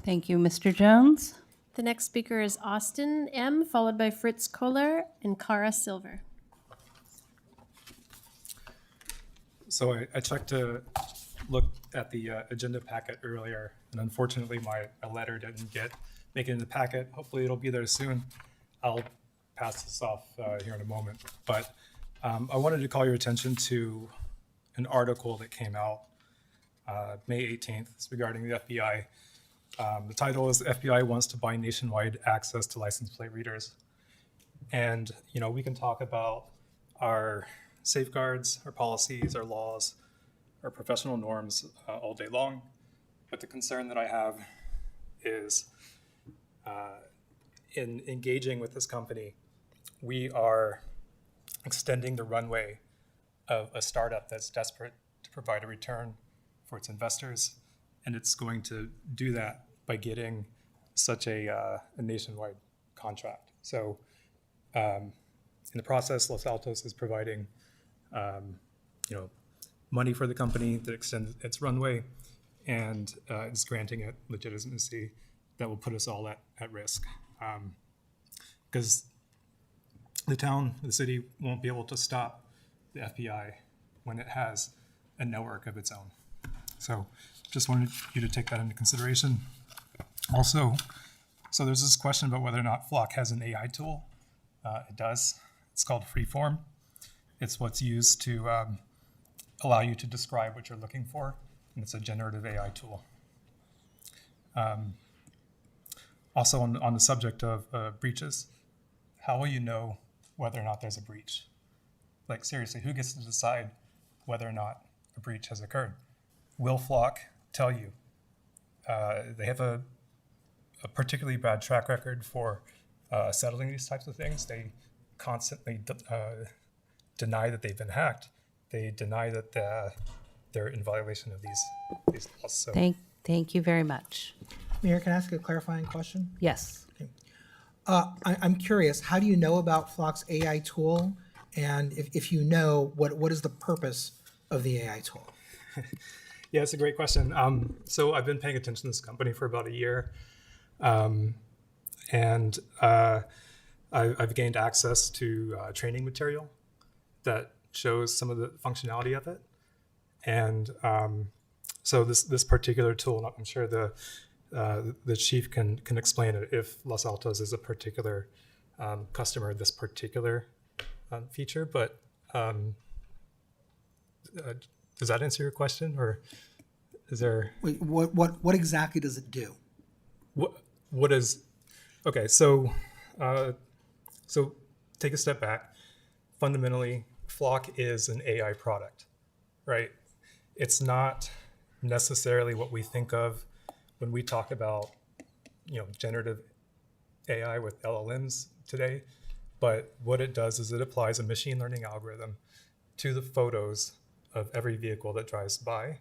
Thank you, Mr. Jones. The next speaker is Austin M., followed by Fritz Kohler and Cara Silver. So I checked to look at the agenda packet earlier, and unfortunately my letter didn't make it in the packet. Hopefully it'll be there soon. I'll pass this off here in a moment. But I wanted to call your attention to an article that came out May 18th. It's regarding the FBI. The title is "FBI Wants to Buy Nationwide Access to License Plate Readers." And, we can talk about our safeguards, our policies, our laws, our professional norms all day long. But the concern that I have is in engaging with this company, we are extending the runway of a startup that's desperate to provide a return for its investors. And it's going to do that by getting such a nationwide contract. So in the process, Los Altos is providing money for the company that extends its runway, and is granting it legitimacy that will put us all at risk. Because the city won't be able to stop the FBI when it has a network of its own. So just wanted you to take that into consideration. Also, so there's this question about whether or not Flock has an AI tool. It does. It's called Freeform. It's what's used to allow you to describe what you're looking for, and it's a generative AI tool. Also on the subject of breaches, how will you know whether or not there's a breach? Like seriously, who gets to decide whether or not a breach has occurred? Will Flock tell you? They have a particularly bad track record for settling these types of things. They constantly deny that they've been hacked. They deny that they're in violation of these laws. So Thank you very much. Mayor, can I ask a clarifying question? Yes. I'm curious, how do you know about Flock's AI tool? And if you know, what is the purpose of the AI tool? Yeah, it's a great question. So I've been paying attention to this company for about a year. And I've gained access to training material that shows some of the functionality of it. And so this particular tool, I'm sure the chief can explain it if Los Altos is a particular customer, this particular feature. But does that answer your question, or is there? Wait, what exactly does it do? What is? Okay, so take a step back. Fundamentally, Flock is an AI product, right? It's not necessarily what we think of when we talk about, generative AI with LLMs today. But what it does is it applies a machine learning algorithm to the photos of every vehicle that drives by,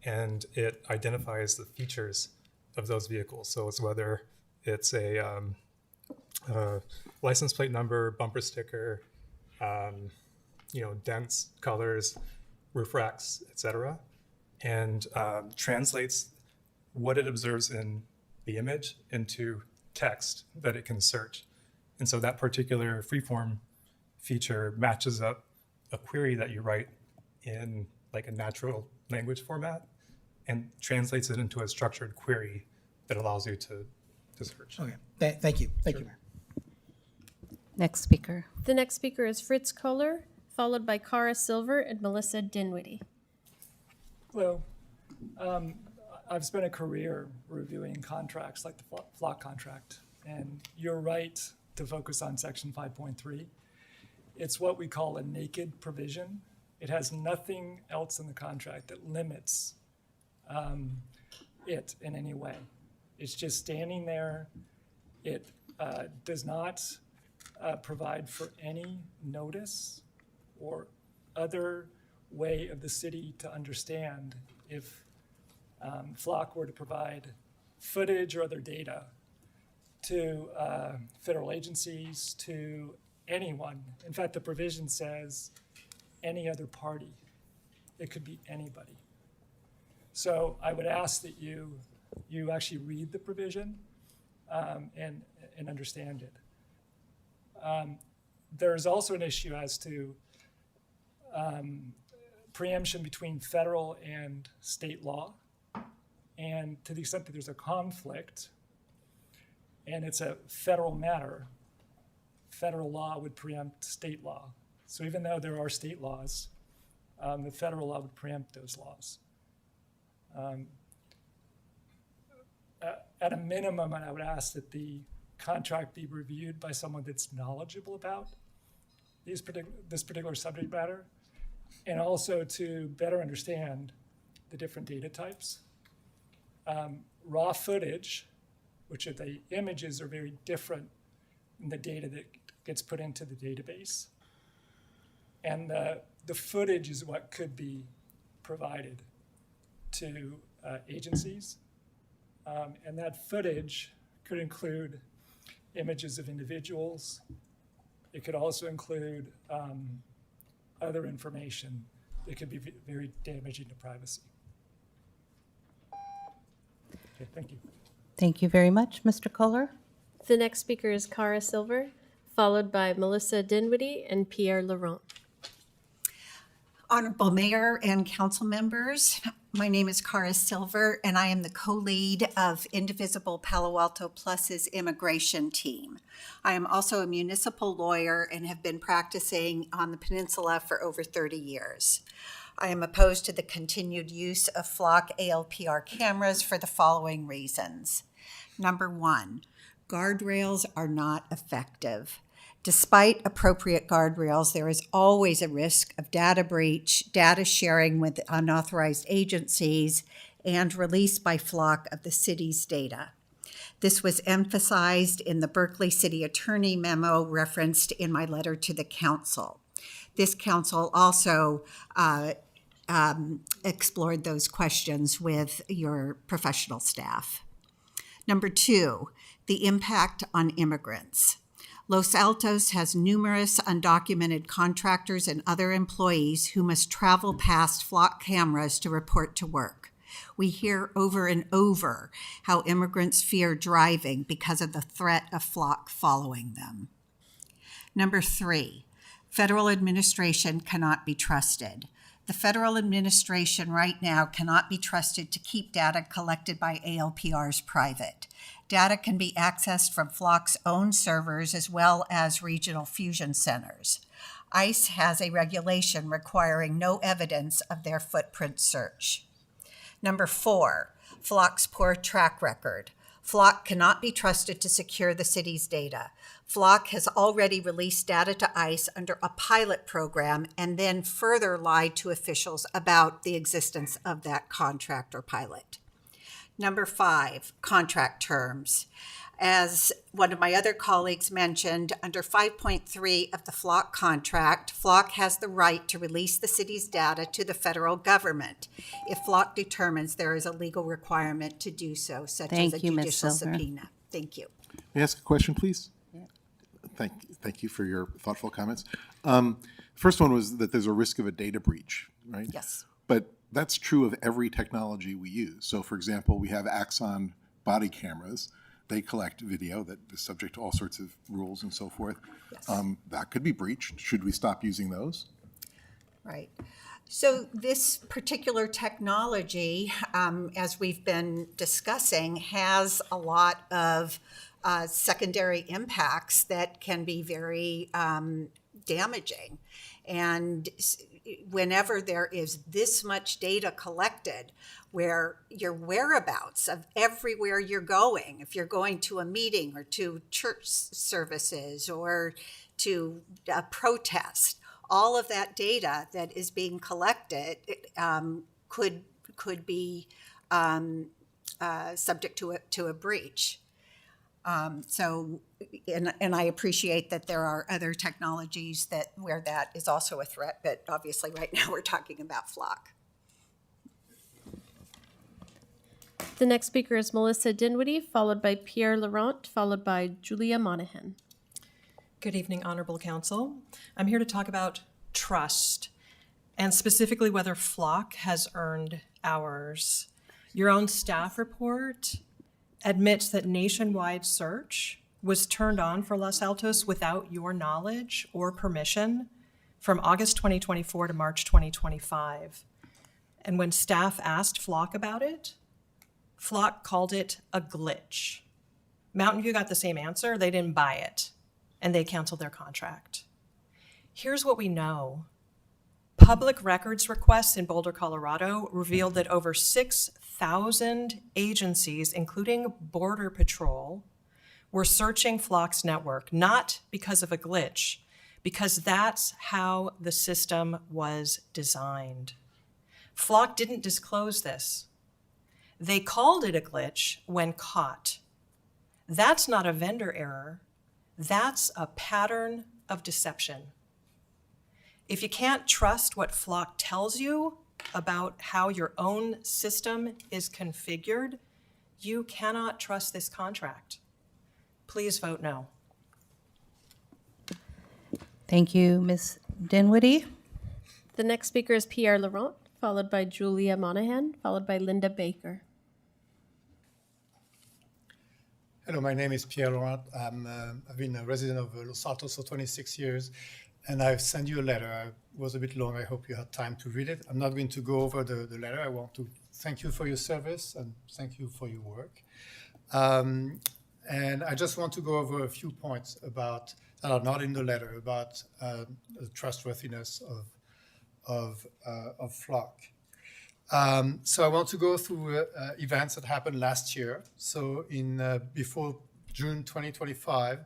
and it identifies the features of those vehicles. So it's whether it's a license plate number, bumper sticker, dents, colors, roof racks, etc., and translates what it observes in the image into text that it can search. And so that particular freeform feature matches up a query that you write in like a natural language format and translates it into a structured query that allows you to search. Okay, thank you. Thank you, Mayor. Next speaker. The next speaker is Fritz Kohler, followed by Cara Silver and Melissa Dinwiddie. Hello. I've spent a career reviewing contracts like the Flock contract, and you're right to focus on Section 5.3. It's what we call a naked provision. It has nothing else in the contract that limits it in any way. It's just standing there. It does not provide for any notice or other way of the city to understand if Flock were to provide footage or other data to federal agencies, to anyone. In fact, the provision says any other party. It could be anybody. So I would ask that you actually read the provision and understand it. There's also an issue as to preemption between federal and state law. And to the extent that there's a conflict and it's a federal matter, federal law would preempt state law. So even though there are state laws, the federal law would preempt those laws. At a minimum, I would ask that the contract be reviewed by someone that's knowledgeable about this particular subject matter, and also to better understand the different data types. Raw footage, which are the images, are very different than the data that gets put into the database. And the footage is what could be provided to agencies. And that footage could include images of individuals. It could also include other information that could be very damaging to privacy. Okay, thank you. Thank you very much, Mr. Kohler. The next speaker is Cara Silver, followed by Melissa Dinwiddie and Pierre Laurent. Honorable Mayor and council members, my name is Cara Silver, and I am the co-lead of Indivisible Palo Alto Plus's immigration team. I am also a municipal lawyer and have been practicing on the peninsula for over 30 years. I am opposed to the continued use of flock ALPR cameras for the following reasons. Number one, guardrails are not effective. Despite appropriate guardrails, there is always a risk of data breach, data sharing with unauthorized agencies, and release by flock of the city's data. This was emphasized in the Berkeley City Attorney memo referenced in my letter to the council. This council also explored those questions with your professional staff. Number two, the impact on immigrants. Los Altos has numerous undocumented contractors and other employees who must travel past flock cameras to report to work. We hear over and over how immigrants fear driving because of the threat of flock following them. Number three, federal administration cannot be trusted. The federal administration right now cannot be trusted to keep data collected by ALPRs private. Data can be accessed from Flock's own servers as well as regional fusion centers. ICE has a regulation requiring no evidence of their footprint search. Number four, Flock's poor track record. Flock cannot be trusted to secure the city's data. Flock has already released data to ICE under a pilot program and then further lied to officials about the existence of that contract or pilot. Number five, contract terms. As one of my other colleagues mentioned, under 5.3 of the Flock contract, Flock has the right to release the city's data to the federal government if Flock determines there is a legal requirement to do so, such as a judicial subpoena. Thank you. May I ask a question, please? Yeah. Thank you for your thoughtful comments. First one was that there's a risk of a data breach, right? Yes. But that's true of every technology we use. So, for example, we have Axon body cameras. They collect video that is subject to all sorts of rules and so forth. Yes. That could be breached. Should we stop using those? Right. So this particular technology, as we've been discussing, has a lot of secondary impacts that can be very damaging. And whenever there is this much data collected, where your whereabouts of everywhere you're going, if you're going to a meeting or to church services or to a protest, all of that data that is being collected could be subject to a breach. And I appreciate that there are other technologies where that is also a threat, but obviously right now we're talking about Flock. The next speaker is Melissa Dinwiddie, followed by Pierre Laurent, followed by Julia Monahan. Good evening, Honorable Council. I'm here to talk about trust, and specifically whether Flock has earned ours. Your own staff report admits that nationwide search was turned on for Los Altos without your knowledge or permission from August 2024 to March 2025. And when staff asked Flock about it, Flock called it a glitch. Mountain View got the same answer. They didn't buy it, and they canceled their contract. Here's what we know. Public records requests in Boulder, Colorado revealed that over 6,000 agencies, including Border Patrol, were searching Flock's network, not because of a glitch, because that's how the system was designed. Flock didn't disclose this. They called it a glitch when caught. That's not a vendor error. That's a pattern of deception. If you can't trust what Flock tells you about how your own system is configured, you cannot trust this contract. Please vote no. Thank you, Ms. Dinwiddie. The next speaker is Pierre Laurent, followed by Julia Monahan, followed by Linda Baker. Hello, my name is Pierre Laurent. I've been a resident of Los Altos for 26 years, and I've sent you a letter. It was a bit long. I hope you had time to read it. I'm not going to go over the letter. I want to thank you for your service and thank you for your work. And I just want to go over a few points that are not in the letter about the trustworthiness of Flock. So I want to go through events that happened last year. So before June 2025,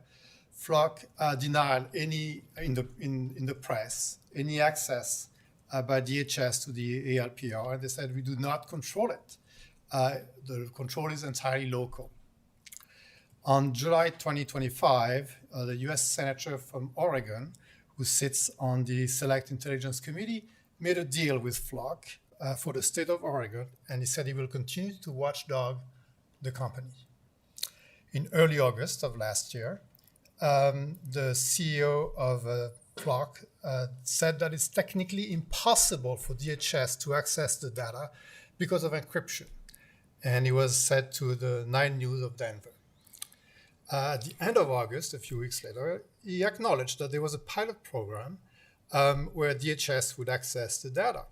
Flock denied any in the press any access by DHS to the ALPR. They said we do not control it. The control is entirely local. On July 2025, the U.S. Senator from Oregon, who sits on the Select Intelligence Committee, made a deal with Flock for the state of Oregon, and he said he will continue to watchdog the company. In early August of last year, the CEO of Flock said that it's technically impossible for DHS to access the data because of encryption, and he was said to the 9 News of Denver. At the end of August, a few weeks later, he acknowledged that there was a pilot program where DHS would access the data,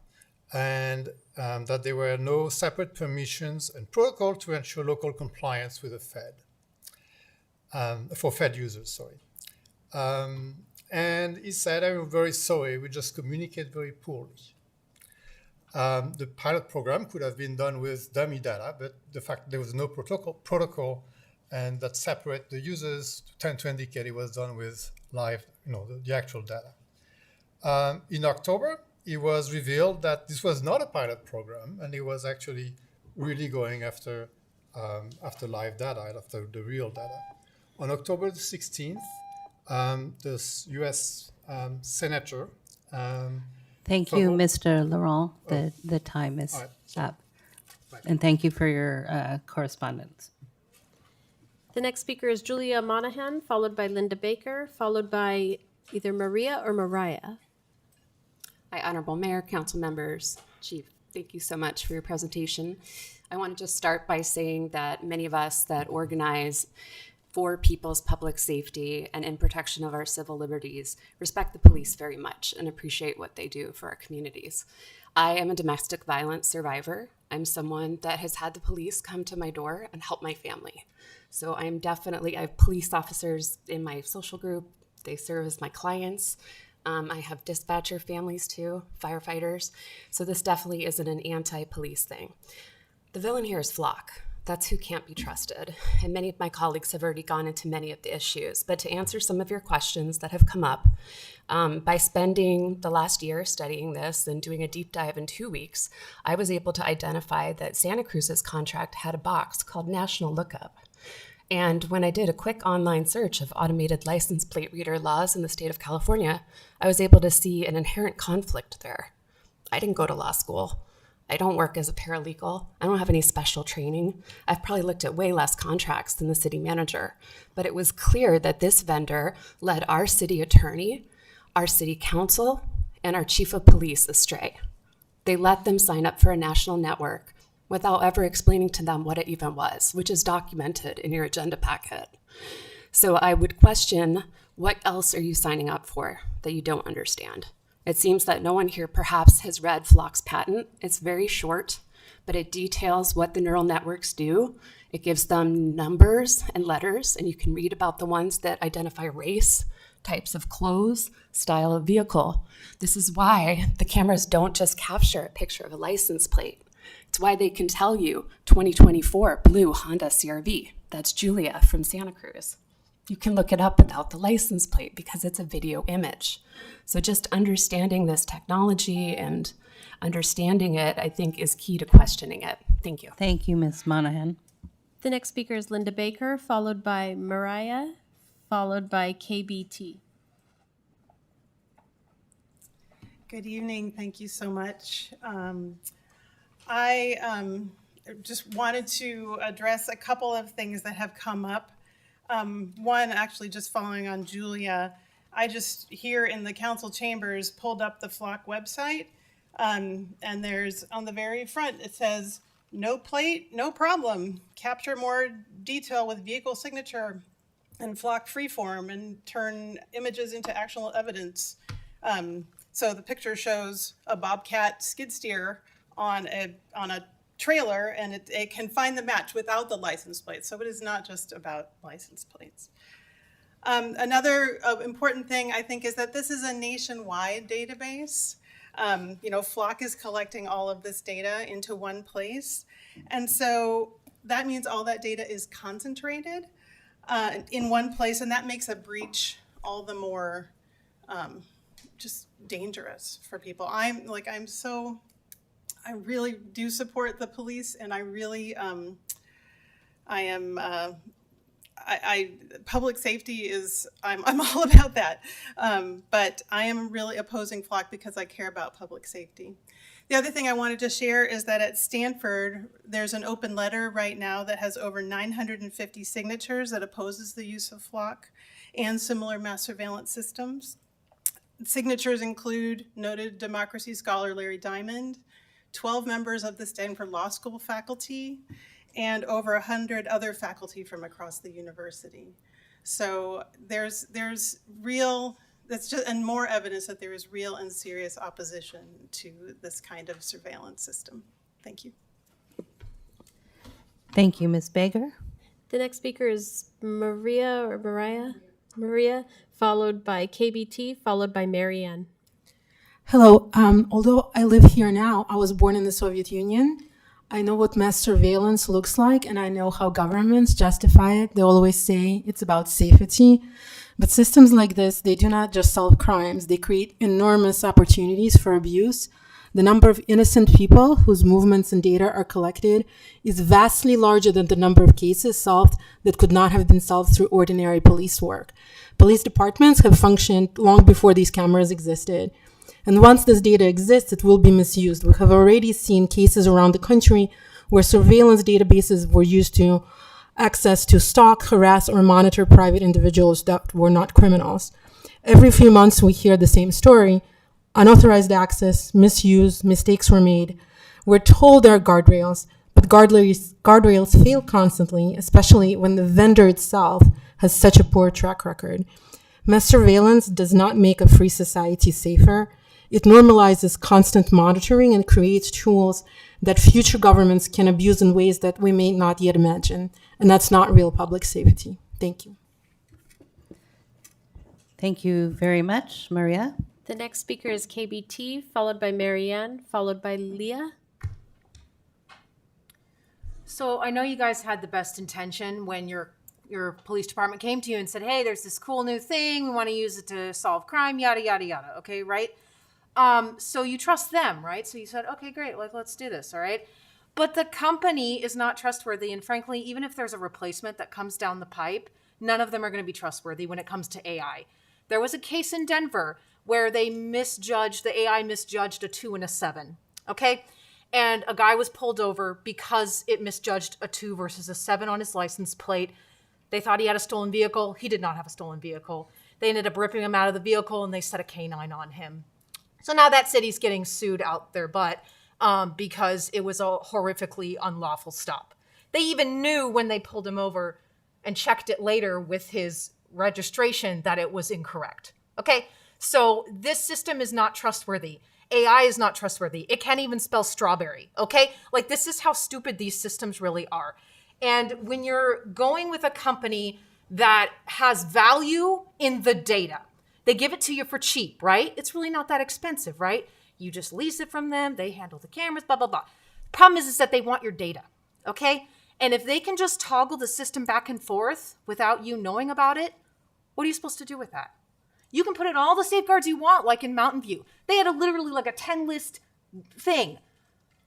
and that there were no separate permissions and protocol to ensure local compliance with the Fed, for Fed users, and he said, I'm very sorry, we just communicate very poorly. The pilot program could have been done with dummy data, but the fact there was no protocol and that separate the users tend to indicate it was done with live, the actual data. In October, it was revealed that this was not a pilot program, and it was actually really going after live data, after the real data. On October the 16th, the U.S. Senator. Thank you, Mr. Laurent. The time is up. And thank you for your correspondence. The next speaker is Julia Monahan, followed by Linda Baker, followed by either Maria or Mariah. Hi, Honorable Mayor, Council members, Chief, thank you so much for your presentation. I want to just start by saying that many of us that organize for people's public safety and in protection of our civil liberties respect the police very much and appreciate what they do for our communities. I am a domestic violence survivor. I'm someone that has had the police come to my door and help my family. So I have police officers in my social group. They serve as my clients. I have dispatcher families too, firefighters. So this definitely isn't an anti-police thing. The villain here is Flock. That's who can't be trusted. And many of my colleagues have already gone into many of the issues. But to answer some of your questions that have come up, by spending the last year studying this and doing a deep dive in 2 weeks, I was able to identify that Santa Cruz's contract had a box called National Lookup. And when I did a quick online search of automated license plate reader laws in the state of California, I was able to see an inherent conflict there. I didn't go to law school. I don't work as a paralegal. I don't have any special training. I've probably looked at way less contracts than the city manager. But it was clear that this vendor led our city attorney, our city council, and our chief of police astray. They let them sign up for a national network without ever explaining to them what it even was, which is documented in your agenda packet. So I would question, what else are you signing up for that you don't understand? It seems that no one here perhaps has read Flock's patent. It's very short, but it details what the neural networks do. It gives them numbers and letters, and you can read about the ones that identify race, types of clothes, style of vehicle. This is why the cameras don't just capture a picture of a license plate. It's why they can tell you 2024 blue Honda CR-V. That's Julia from Santa Cruz. You can look it up without the license plate because it's a video image. So just understanding this technology and understanding it, I think, is key to questioning it. Thank you. Thank you, Ms. Monahan. The next speaker is Linda Baker, followed by Mariah, followed by KBT. Good evening. Thank you so much. I just wanted to address a couple of things that have come up. One, actually just following on Julia, I just here in the council chambers pulled up the Flock website, and there's on the very front, it says, no plate, no problem. Capture more detail with vehicle signature and Flock freeform and turn images into actual evidence. So the picture shows a Bobcat skid steer on a trailer, and it can find the match without the license plate. So it is not just about license plates. Another important thing I think is that this is a nationwide database. Flock is collecting all of this data into one place. And so that means all that data is concentrated in one place, and that makes a breach all the more just dangerous for people. I really do support the police, and public safety is, I'm all about that. But I am really opposing Flock because I care about public safety. The other thing I wanted to share is that at Stanford, there's an open letter right now that has over 950 signatures that opposes the use of Flock and similar mass surveillance systems. Signatures include noted democracy scholar Larry Diamond, 12 members of the Stanford Law School faculty, and over 100 other faculty from across the university. So there's real, that's just, and more evidence that there is real and serious opposition to this kind of surveillance system. Thank you. Thank you, Ms. Baker. The next speaker is Maria, followed by KBT, followed by Marianne. Hello. Although I live here now, I was born in the Soviet Union. I know what mass surveillance looks like, and I know how governments justify it. They always say it's about safety. But systems like this, they do not just solve crimes. They create enormous opportunities for abuse. The number of innocent people whose movements and data are collected is vastly larger than the number of cases solved that could not have been solved through ordinary police work. Police departments have functioned long before these cameras existed. And once this data exists, it will be misused. We have already seen cases around the country where surveillance databases were used to access to stalk, harass, or monitor private individuals that were not criminals. Every few months, we hear the same story. Unauthorized access, misuse, mistakes were made. We're told there are guardrails, but guardrails fail constantly, especially when the vendor itself has such a poor track record. Mass surveillance does not make a free society safer. It normalizes constant monitoring and creates tools that future governments can abuse in ways that we may not yet imagine. And that's not real public safety. Thank you. Thank you very much, Maria. The next speaker is KBT, followed by Marianne, followed by Leah. So I know you guys had the best intention when your police department came to you and said, hey, there's this cool new thing. We want to use it to solve crime, yada, yada, yada. Okay, right? So you trust them, right? So you said, okay, great, let's do this, all right? But the company is not trustworthy. And frankly, even if there's a replacement that comes down the pipe, none of them are going to be trustworthy when it comes to AI. There was a case in Denver where the AI misjudged a 2 and a 7, okay? And a guy was pulled over because it misjudged a 2 versus a 7 on his license plate. They thought he had a stolen vehicle. He did not have a stolen vehicle. They ended up ripping him out of the vehicle and they set a canine on him. So now that city's getting sued out their butt because it was a horrifically unlawful stop. They even knew when they pulled him over and checked it later with his registration that it was incorrect. Okay, so this system is not trustworthy. AI is not trustworthy. It can't even spell strawberry, okay? Like, this is how stupid these systems really are. And when you're going with a company that has value in the data, they give it to you for cheap, right? It's really not that expensive, right? You just lease it from them. They handle the cameras, blah, blah, blah. Problem is that they want your data, okay? And if they can just toggle the system back and forth without you knowing about it, what are you supposed to do with that? You can put in all the safeguards you want, like in Mountain View. They had literally like a 10-list thing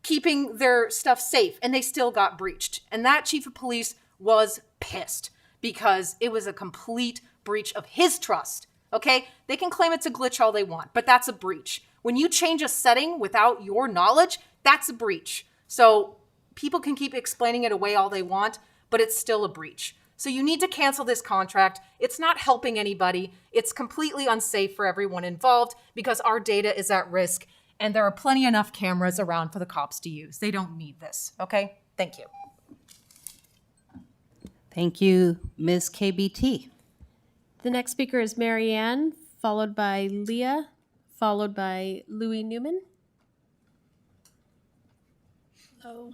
keeping their stuff safe, and they still got breached. And that chief of police was pissed because it was a complete breach of his trust, okay? They can claim it's a glitch all they want, but that's a breach. When you change a setting without your knowledge, that's a breach. So people can keep explaining it away all they want, but it's still a breach. So you need to cancel this contract. It's not helping anybody. It's completely unsafe for everyone involved because our data is at risk and there are plenty enough cameras around for the cops to use. They don't need this, okay? Thank you. Thank you, Ms. KBT. The next speaker is Marianne, followed by Leah, followed by Louis Newman. Hello.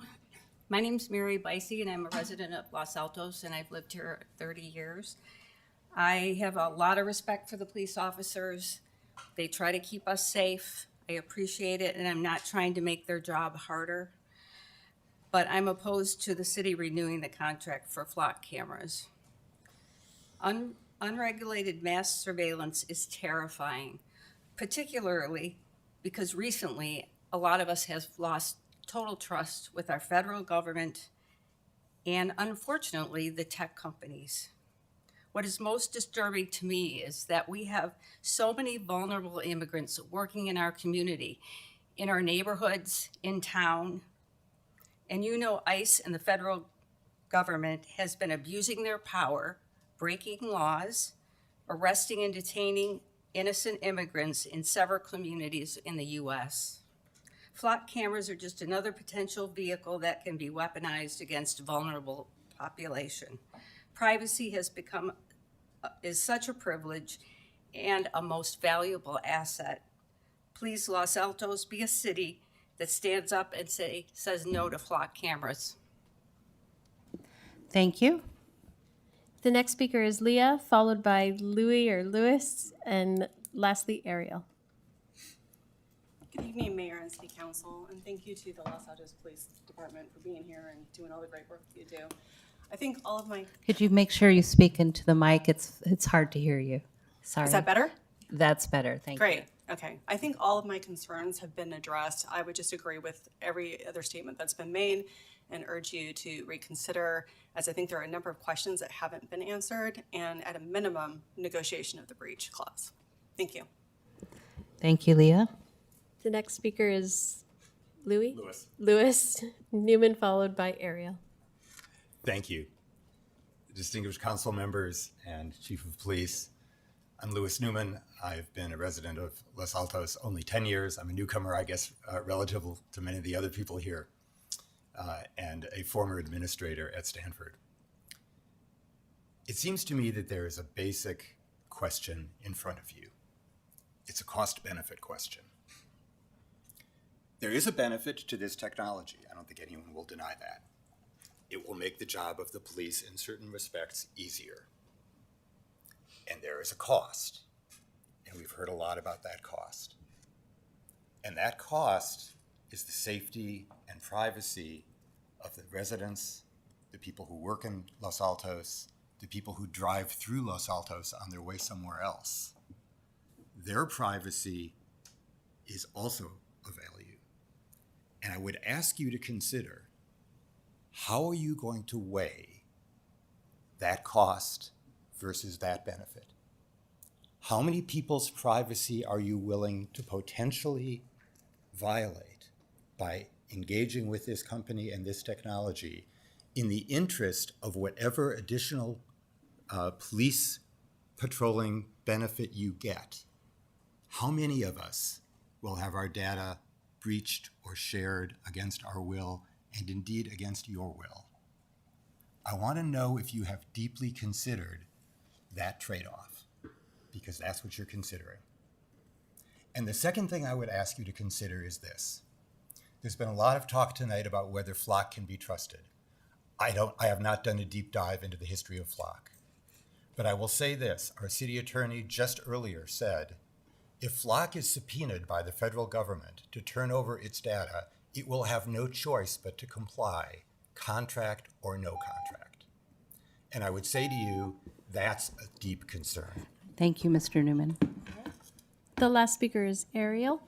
My name's Mary Bicey, and I'm a resident of Los Altos, and I've lived here 30 years. I have a lot of respect for the police officers. They try to keep us safe. I appreciate it, and I'm not trying to make their job harder. But I'm opposed to the city renewing the contract for flock cameras. Unregulated mass surveillance is terrifying, particularly because recently a lot of us have lost total trust with our federal government and, unfortunately, the tech companies. What is most disturbing to me is that we have so many vulnerable immigrants working in our community, in our neighborhoods, in town. And you know, ICE and the federal government has been abusing their power, breaking laws, arresting and detaining innocent immigrants in several communities in the U.S. Flock cameras are just another potential vehicle that can be weaponized against a vulnerable population. Privacy is such a privilege and a most valuable asset. Please, Los Altos, be a city that stands up and says no to flock cameras. Thank you. The next speaker is Leah, followed by Louis or Louis, and lastly Ariel. Good evening, Mayor and City Council, and thank you to the Los Altos Police Department for being here and doing all the great work you do. I think all of my... Could you make sure you speak into the mic? It's hard to hear you. Sorry. Is that better? That's better. Thank you. Great. Okay. I think all of my concerns have been addressed. I would just agree with every other statement that's been made and urge you to reconsider, as I think there are a number of questions that haven't been answered, and at a minimum, negotiation of the breach clause. Thank you. Thank you, Leah. The next speaker is Louis. Louis. Louis Newman, followed by Ariel. Thank you. Distinguished council members and Chief of Police, I'm Louis Newman. I've been a resident of Los Altos only 10 years. I'm a newcomer, I guess, relative to many of the other people here, and a former administrator at Stanford. It seems to me that there is a basic question in front of you. It's a cost-benefit question. There is a benefit to this technology. I don't think anyone will deny that. It will make the job of the police in certain respects easier. And there is a cost. And we've heard a lot about that cost. And that cost is the safety and privacy of the residents, the people who work in Los Altos, the people who drive through Los Altos on their way somewhere else. Their privacy is also a value. And I would ask you to consider, how are you going to weigh that cost versus that benefit? How many people's privacy are you willing to potentially violate by engaging with this company and this technology in the interest of whatever additional police patrolling benefit you get? How many of us will have our data breached or shared against our will, and indeed against your will? I want to know if you have deeply considered that trade-off, because that's what you're considering. And the second thing I would ask you to consider is this. There's been a lot of talk tonight about whether Flock can be trusted. I have not done a deep dive into the history of Flock. But I will say this, our city attorney just earlier said, if Flock is subpoenaed by the federal government to turn over its data, it will have no choice but to comply, contract or no contract. And I would say to you, that's a deep concern. Thank you, Mr. Newman. The last speaker is Ariel.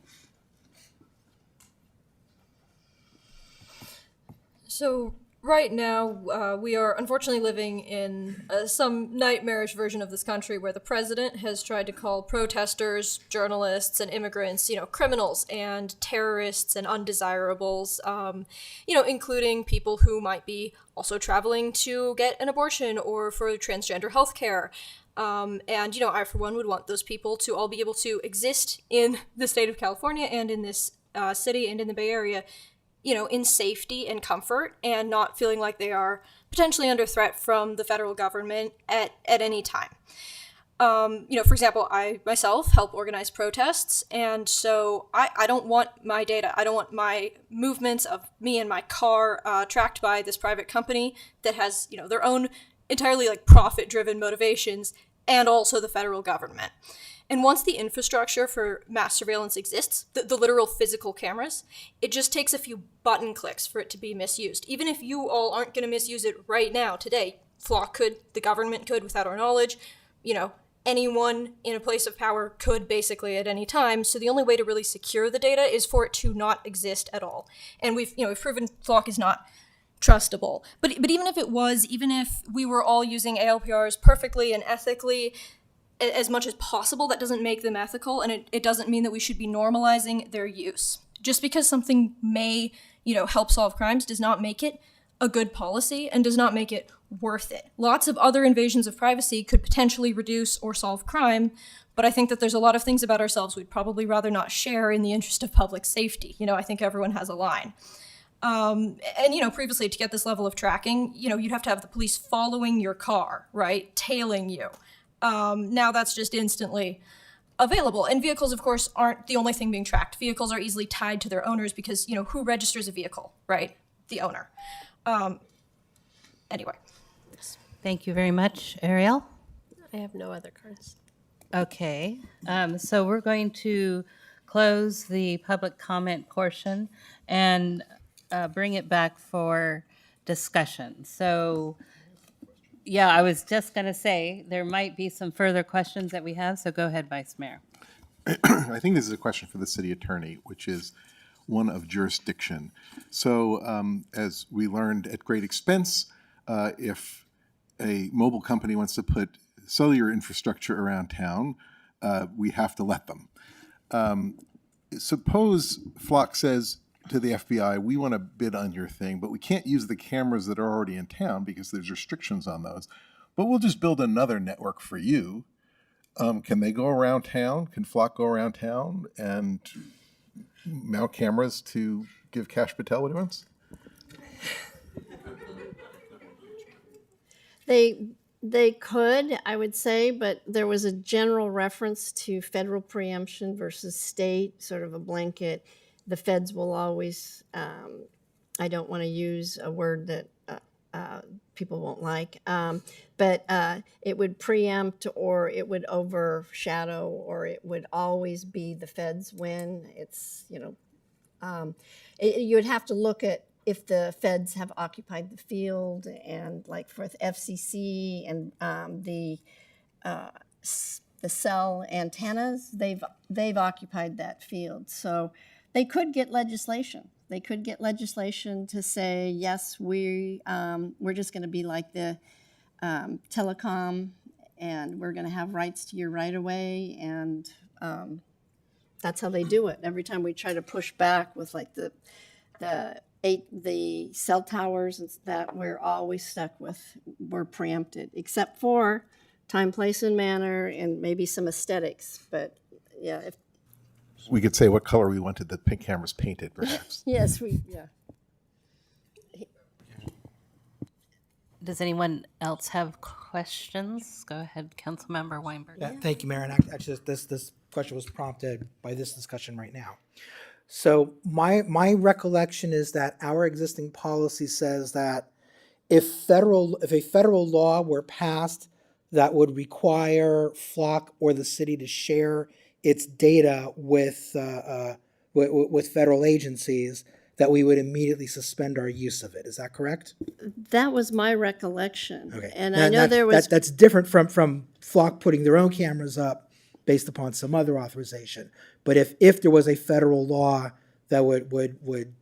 So right now, we are unfortunately living in some nightmarish version of this country where the president has tried to call protesters, journalists, and immigrants, criminals and terrorists and undesirables, including people who might be also traveling to get an abortion or for transgender health care. I, for one, would want those people to all be able to exist in the state of California and in this city and in the Bay Area, in safety and comfort and not feeling like they are potentially under threat from the federal government at any time. For example, I myself help organize protests, and so I don't want my data, I don't want my movements of me and my car tracked by this private company that has, their own entirely profit-driven motivations, and also the federal government. And once the infrastructure for mass surveillance exists, the literal physical cameras, it just takes a few button clicks for it to be misused. Even if you all aren't going to misuse it right now, today, Flock could, the government could without our knowledge, anyone in a place of power could basically at any time. So the only way to really secure the data is for it to not exist at all. And we've proven Flock is not trustable. But even if it was, even if we were all using ALPRs perfectly and ethically as much as possible, that doesn't make them ethical, and it doesn't mean that we should be normalizing their use. Just because something may, help solve crimes does not make it a good policy and does not make it worth it. Lots of other invasions of privacy could potentially reduce or solve crime, but I think that there's a lot of things about ourselves we'd probably rather not share in the interest of public safety. I think everyone has a line. Previously to get this level of tracking, you'd have to have the police following your car, right? Tailing you. Now that's just instantly available. And vehicles, of course, aren't the only thing being tracked. Vehicles are easily tied to their owners because, who registers a vehicle, right? The owner. Anyway. Thank you very much, Ariel. I have no other cards. Okay, so we're going to close the public comment portion and bring it back for discussion. So, yeah, I was just going to say there might be some further questions that we have, so go ahead, Vice Mayor. I think this is a question for the city attorney, which is one of jurisdiction. So as we learned at great expense, if a mobile company wants to put cellular infrastructure around town, we have to let them. Suppose Flock says to the FBI, we want to bid on your thing, but we can't use the cameras that are already in town because there's restrictions on those. But we'll just build another network for you. Can they go around town? Can Flock go around town and mount cameras to give Kash Patel what he wants? They could, I would say, but there was a general reference to federal preemption versus state, sort of a blanket. The feds will always, I don't want to use a word that people won't like, but it would preempt or it would overshadow or it would always be the feds win. It's, you would have to look at if the feds have occupied the field, and like for the FCC and the cell antennas, they've occupied that field. So they could get legislation. They could get legislation to say, yes, we're just going to be like the telecom, and we're going to have rights to your right of way, and that's how they do it. Every time we try to push back with like the cell towers and that, we're always stuck with, we're preempted, except for time, place, and manner, and maybe some aesthetics. But yeah, if we could say what color we wanted the pink cameras painted, perhaps. yes, Does anyone else have questions? Go ahead, Councilmember Weinberg. Yeah, thank you, Mayor. And actually, this question was prompted by this discussion right now. So my recollection is that our existing policy says that if a federal law were passed that would require Flock or the city to share its data with federal agencies, that we would immediately suspend our use of it. Is that correct? that was my recollection. Okay. And Now, I know there was that's different from Flock putting their own cameras up based upon some other authorization. But if there was a federal law that would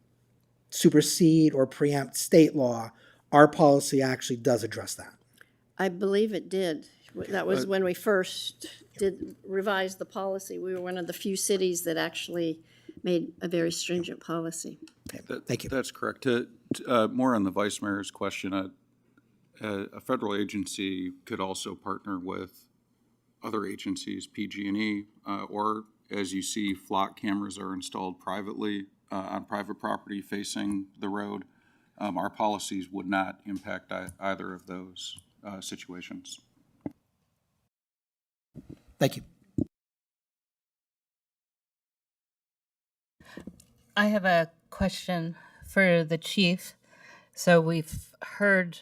supersede or preempt state law, our policy actually does address that. I believe it did. That was when we first did revise the policy. We were one of the few cities that actually made a very stringent policy. Thank you. That's correct. More on the Vice Mayor's question, a federal agency could also partner with other agencies, PG&E, or as you see, Flock cameras are installed privately on private property facing the road. Our policies would not impact either of those situations. Thank you. I have a question for the chief. So we've heard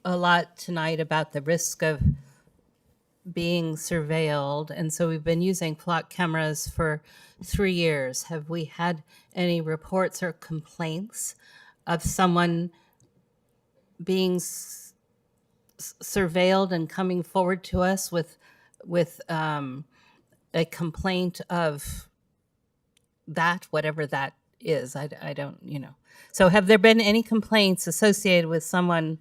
a lot tonight about the risk of being surveilled, and so we've been using flock cameras for 3 years. Have we had any reports or complaints of someone being surveilled and coming forward to us with a complaint of that, whatever that is? I don't, So have there been any complaints associated with someone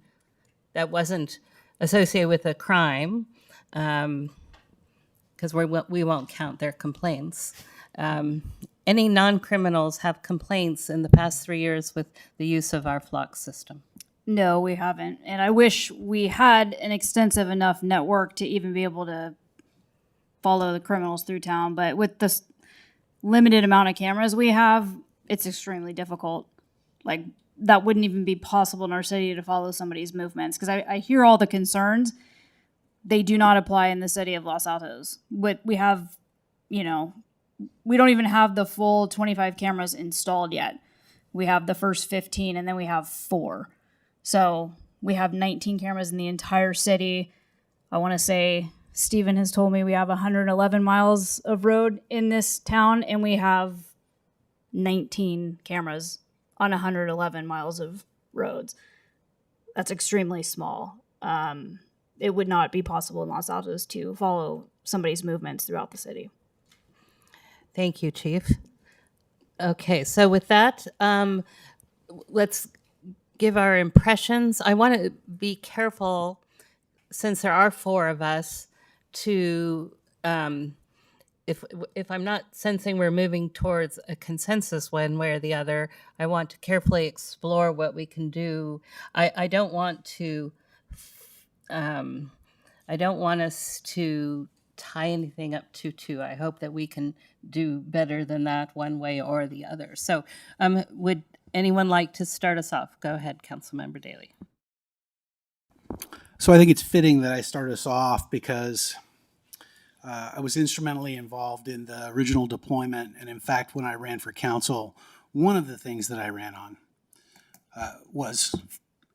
that wasn't associated with a crime? Because we won't count their complaints. Any non-criminals have complaints in the past 3 years with the use of our flock system? No, we haven't. And I wish we had an extensive enough network to even be able to follow the criminals through town. But with the limited amount of cameras we have, it's extremely difficult. Like, that wouldn't even be possible in our city to follow somebody's movements. Because I hear all the concerns. They do not apply in the city of Los Altos. We have, we don't even have the full 25 cameras installed yet. We have the first 15, and then we have 4. So we have 19 cameras in the entire city. I want to say Stephen has told me we have 111 miles of road in this town, and we have 19 cameras on 111 miles of roads. That's extremely small. It would not be possible in Los Altos to follow somebody's movements throughout the city. Thank you, Chief. Okay, so with that, let's give our impressions. I want to be careful, since there are 4 of us, to if I'm not sensing we're moving towards a consensus one way or the other, I want to carefully explore what we can do. I don't want to. I don't want us to tie anything up too. I hope that we can do better than that one way or the other. So, would anyone like to start us off? Go ahead, Councilmember Daley. So I think it's fitting that I start us off because I was instrumentally involved in the original deployment. And in fact, when I ran for council, one of the things that I ran on was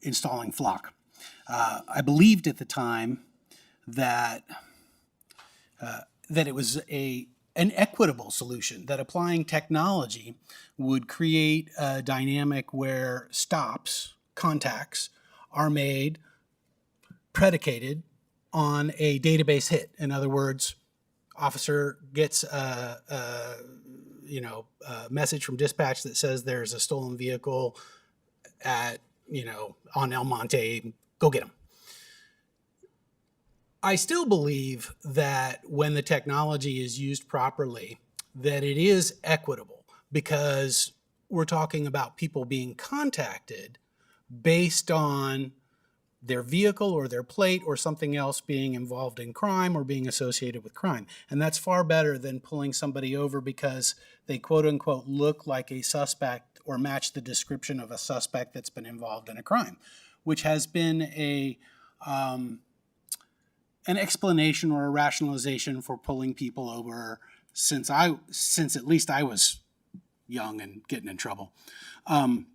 installing flock. I believed at the time that it was an equitable solution, that applying technology would create a dynamic where stops, contacts, are made predicated on a database hit. In other words, officer gets a message from dispatch that says there's a stolen vehicle on El Monte, go get him. I still believe that when the technology is used properly, that it is equitable, because we're talking about people being contacted based on their vehicle or their plate or something else being involved in crime or being associated with crime. And that's far better than pulling somebody over because they quote unquote look like a suspect or match the description of a suspect that's been involved in a crime, which has been an explanation or a rationalization for pulling people over since at least I was young and getting in trouble. And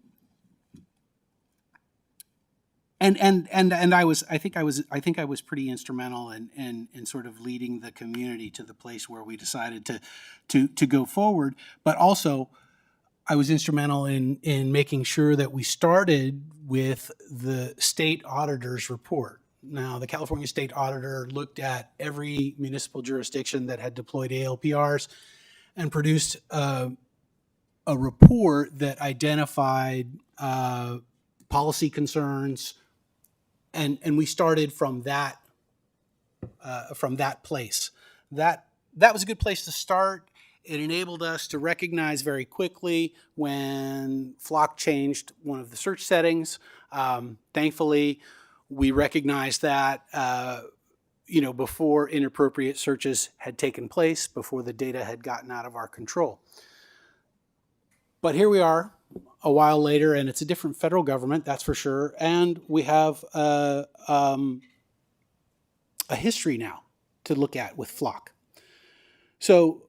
I think I was pretty instrumental in sort of leading the community to the place where we decided to go forward. But also, I was instrumental in making sure that we started with the state auditor's report. Now, the California State Auditor looked at every municipal jurisdiction that had deployed ALPRs and produced a report that identified policy concerns, and we started from that place. That was a good place to start. It enabled us to recognize very quickly when Flock changed one of the search settings. Thankfully, we recognized that before inappropriate searches had taken place, before the data had gotten out of our control. But here we are a while later, and it's a different federal government, that's for sure. And we have a history now to look at with Flock. So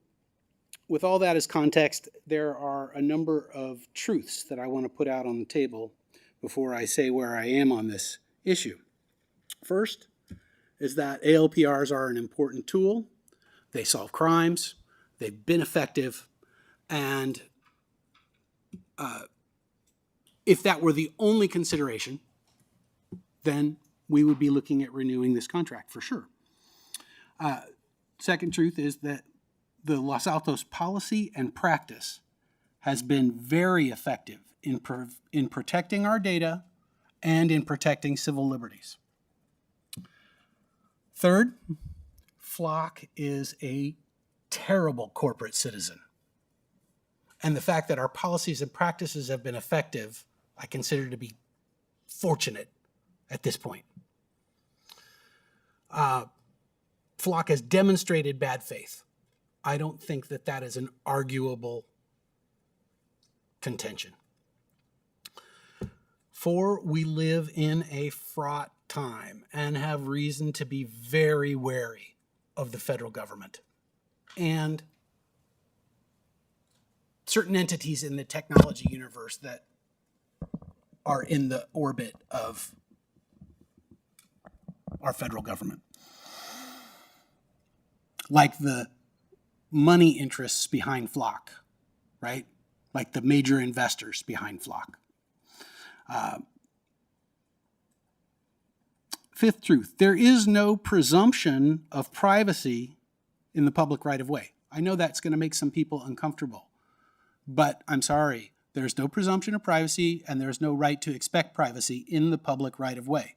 with all that as context, there are a number of truths that I want to put out on the table before I say where I am on this issue. First, is that ALPRs are an important tool. They solve crimes. They've been effective. And if that were the only consideration, then we would be looking at renewing this contract for sure. Second truth is that the Los Altos policy and practice has been very effective in protecting our data and in protecting civil liberties. Third, Flock is a terrible corporate citizen. And the fact that our policies and practices have been effective, I consider to be fortunate at this point. Flock has demonstrated bad faith. I don't think that that is an arguable contention. 4, we live in a fraught time and have reason to be very wary of the federal government and certain entities in the technology universe that are in the orbit of our federal government. Like the money interests behind Flock, right? Like the major investors behind Flock. Fifth truth, there is no presumption of privacy in the public right-of-way. I know that's going to make some people uncomfortable, but I'm sorry, there's no presumption of privacy and there's no right to expect privacy in the public right-of-way.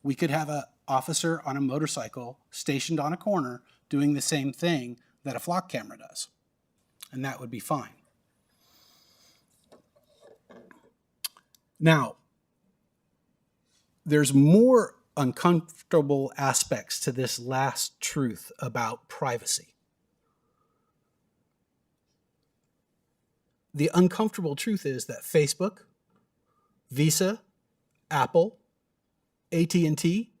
We could have an officer on a motorcycle stationed on a corner doing the same thing that a Flock camera does, and that would be fine. Now, there's more uncomfortable aspects to this last truth about privacy. The uncomfortable truth is that Facebook, Visa, Apple, AT&T,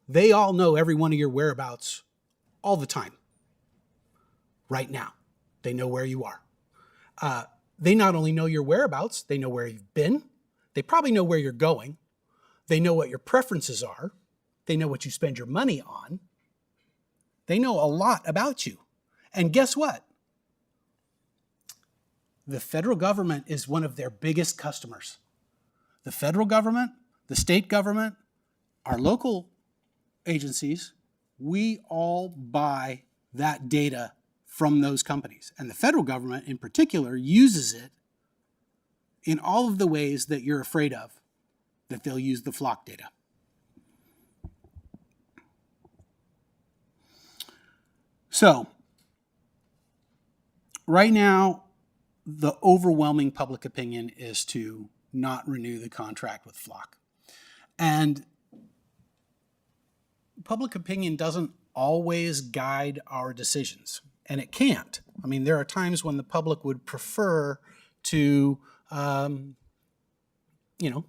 they all know every one of your whereabouts all the time. Right now, they know where you are. They not only know your whereabouts, they know where you've been. They probably know where you're going. They know what your preferences are. They know what you spend your money on. They know a lot about you. And guess what? The federal government is one of their biggest customers. The federal government, the state government, our local agencies, we all buy that data from those companies. And the federal government in particular uses it in all of the ways that you're afraid of, that they'll use the Flock data. So, right now, the overwhelming public opinion is to not renew the contract with Flock. And public opinion doesn't always guide our decisions, and it can't. I mean, there are times when the public would prefer to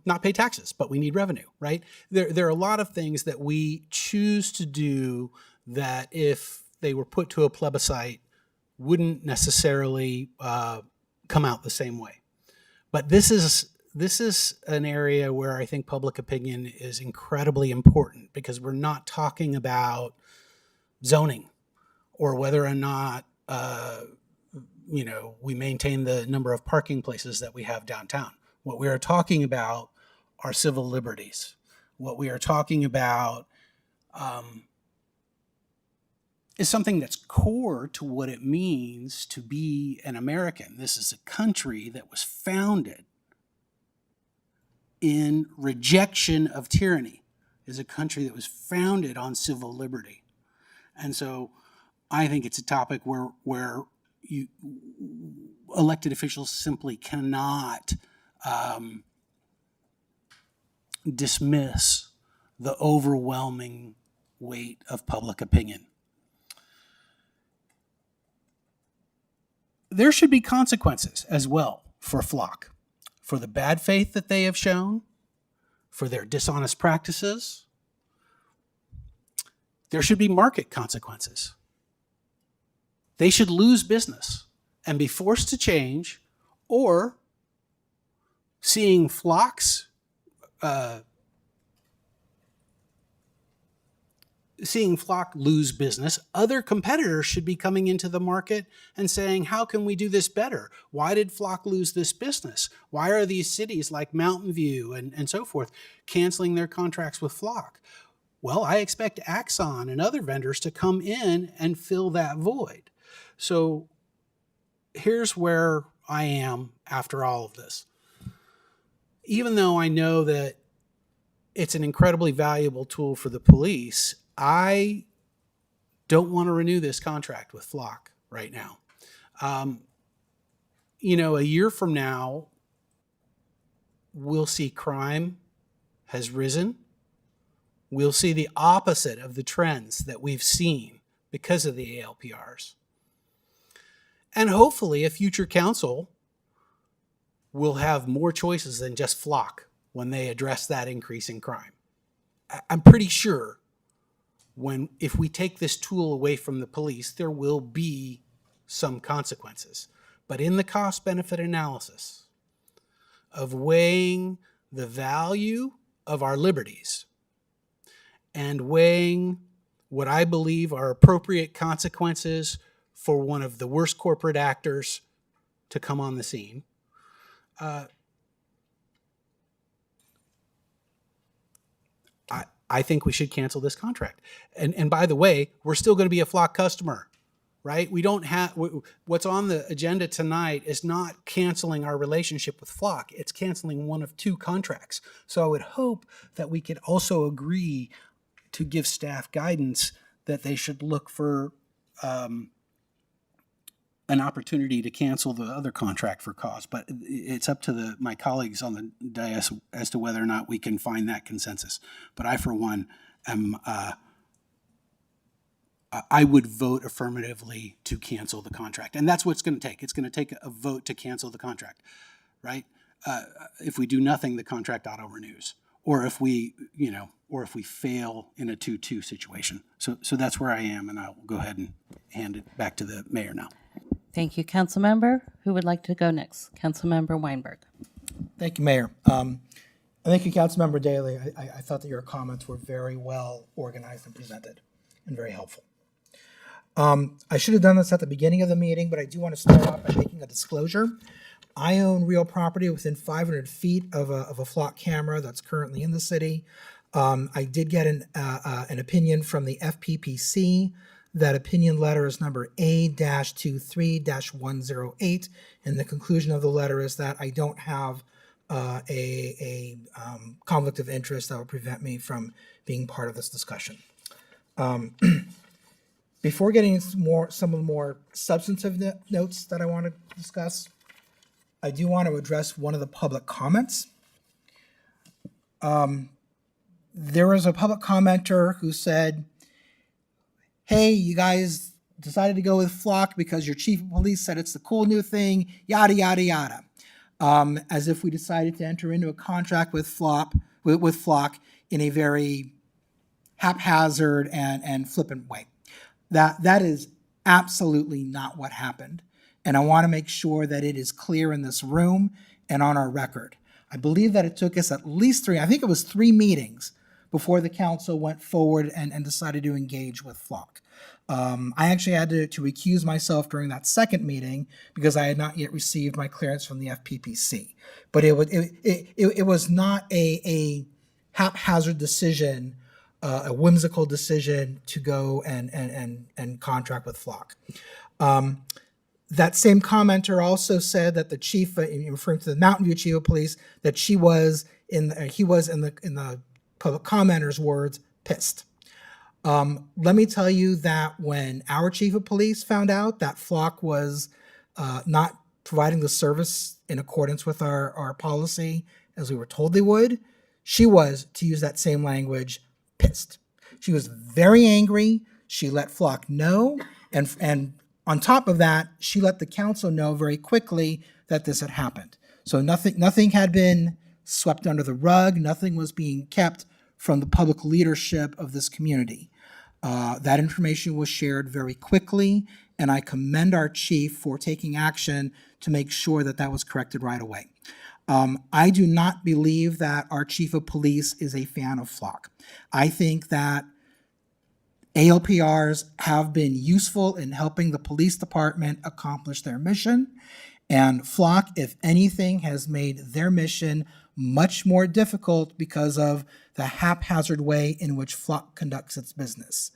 not pay taxes, but we need revenue, right? There are a lot of things that we choose to do that if they were put to a plebiscite wouldn't necessarily come out the same way. But this is an area where I think public opinion is incredibly important because we're not talking about zoning or whether or not we maintain the number of parking places that we have downtown. What we are talking about are civil liberties. What we are talking about is something that's core to what it means to be an American. This is a country that was founded in rejection of tyranny. It is a country that was founded on civil liberty. And so I think it's a topic where elected officials simply cannot dismiss the overwhelming weight of public opinion. There should be consequences as well for Flock, for the bad faith that they have shown, for their dishonest practices. There should be market consequences. They should lose business and be forced to change, or seeing Flock's seeing Flock lose business, other competitors should be coming into the market and saying, how can we do this better? Why did Flock lose this business? Why are these cities like Mountain View and so forth canceling their contracts with Flock? Well, I expect Axon and other vendors to come in and fill that void. So here's where I am after all of this. Even though I know that it's an incredibly valuable tool for the police, I don't want to renew this contract with Flock right now. A year from now, we'll see crime has risen. We'll see the opposite of the trends that we've seen because of the ALPRs. And hopefully a future council will have more choices than just Flock when they address that increase in crime. I'm pretty sure if we take this tool away from the police, there will be some consequences. But in the cost-benefit analysis of weighing the value of our liberties and weighing what I believe are appropriate consequences for one of the worst corporate actors to come on the scene, I think we should cancel this contract. And by the way, we're still going to be a Flock customer, right? We don't have, what's on the agenda tonight is not canceling our relationship with Flock. It's canceling one of two contracts. So I would hope that we could also agree to give staff guidance that they should look for an opportunity to cancel the other contract for cause. But it's up to my colleagues on the dais as to whether or not we can find that consensus. But I, for one, I would vote affirmatively to cancel the contract. And that's what it's going to take. It's going to take a vote to cancel the contract, right? If we do nothing, the contract auto-renews. Or if we fail in a 2-2 situation. So that's where I am, and I'll go ahead and hand it back to the mayor now. Thank you, Councilmember. Who would like to go next? Councilmember Weinberg. Thank you, Mayor. Thank you, Councilmember Daley. I thought that your comments were very well organized and presented and very helpful. I should have done this at the beginning of the meeting, but I do want to start off by making a disclosure. I own real property within 500 feet of a Flock camera that's currently in the city. I did get an opinion from the FPPC. That opinion letter is number A-23-108, and the conclusion of the letter is that I don't have a conflict of interest that would prevent me from being part of this discussion. Before getting into some of the more substantive notes that I want to discuss, I do want to address one of the public comments. There was a public commenter who said, hey, you guys decided to go with Flock because your chief of police said it's the cool new thing, yada, yada, yada. As if we decided to enter into a contract with Flock in a very haphazard and flippant way. That is absolutely not what happened. And I want to make sure that it is clear in this room and on our record. I believe that it took us at least three meetings before the council went forward and decided to engage with Flock. I actually had to recuse myself during that second meeting because I had not yet received my clearance from the FPPC. But it was not a haphazard decision, a whimsical decision to go and contract with Flock. That same commenter also said that the chief, referring to the Mountain View chief of police, that he was in the public commenter's words, pissed. Let me tell you that when our chief of police found out that Flock was not providing the service in accordance with our policy as we were told they would, she was, to use that same language, pissed. She was very angry. She let Flock know, and on top of that, she let the council know very quickly that this had happened. So nothing had been swept under the rug. Nothing was being kept from the public leadership of this community. That information was shared very quickly, and I commend our chief for taking action to make sure that that was corrected right away. I do not believe that our chief of police is a fan of Flock. I think that ALPRs have been useful in helping the police department accomplish their mission, and Flock, if anything, has made their mission much more difficult because of the haphazard way in which Flock conducts its business.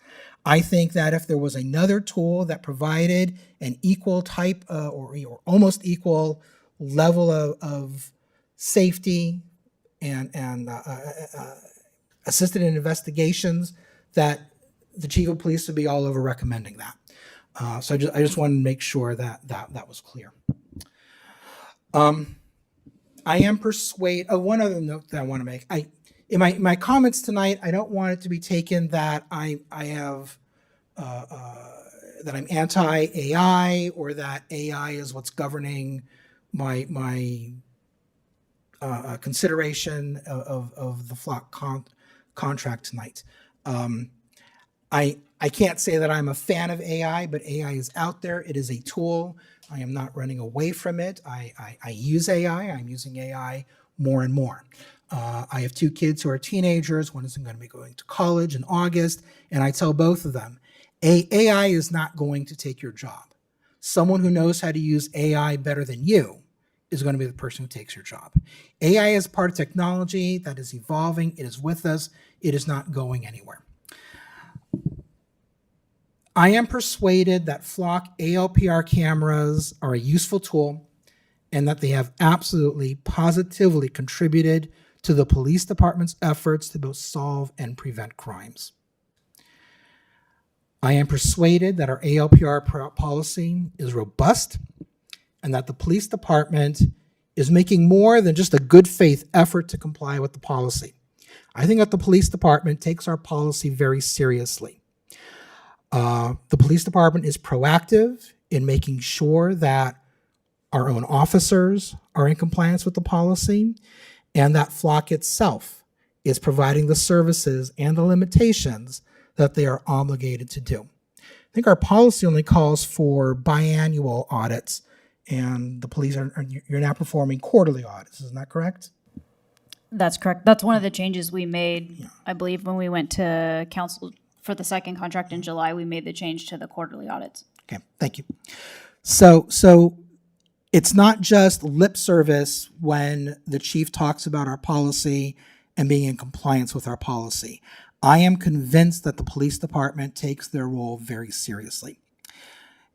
I think that if there was another tool that provided an equal type or almost equal level of safety and assisted in investigations, that the chief of police would be all over recommending that. So I just wanted to make sure that was clear. I am persuaded. Oh, one other note that I want to make. In my comments tonight, I don't want it to be taken that I have that I'm anti-AI or that AI is what's governing my consideration of the Flock contract tonight. I can't say that I'm a fan of AI, but AI is out there. It is a tool. I am not running away from it. I use AI. I'm using AI more and more. I have 2 kids who are teenagers. One is going to be going to college in August, and I tell both of them, AI is not going to take your job. Someone who knows how to use AI better than you is going to be the person who takes your job. AI is part of technology that is evolving. It is with us. It is not going anywhere. I am persuaded that Flock ALPR cameras are a useful tool and that they have absolutely, positively contributed to the police department's efforts to both solve and prevent crimes. I am persuaded that our ALPR policy is robust and that the police department is making more than just a good faith effort to comply with the policy. I think that the police department takes our policy very seriously. The police department is proactive in making sure that our own officers are in compliance with the policy and that Flock itself is providing the services and the limitations that they are obligated to do. I think our policy only calls for biannual audits, and the police you're now performing quarterly audits. Isn't that correct? That's correct. That's one of the changes we made, I believe, when we went to council for the second contract in July. We made the change to the quarterly audits. Okay, thank you. So it's not just lip service when the chief talks about our policy and being in compliance with our policy. I am convinced that the police department takes their role very seriously.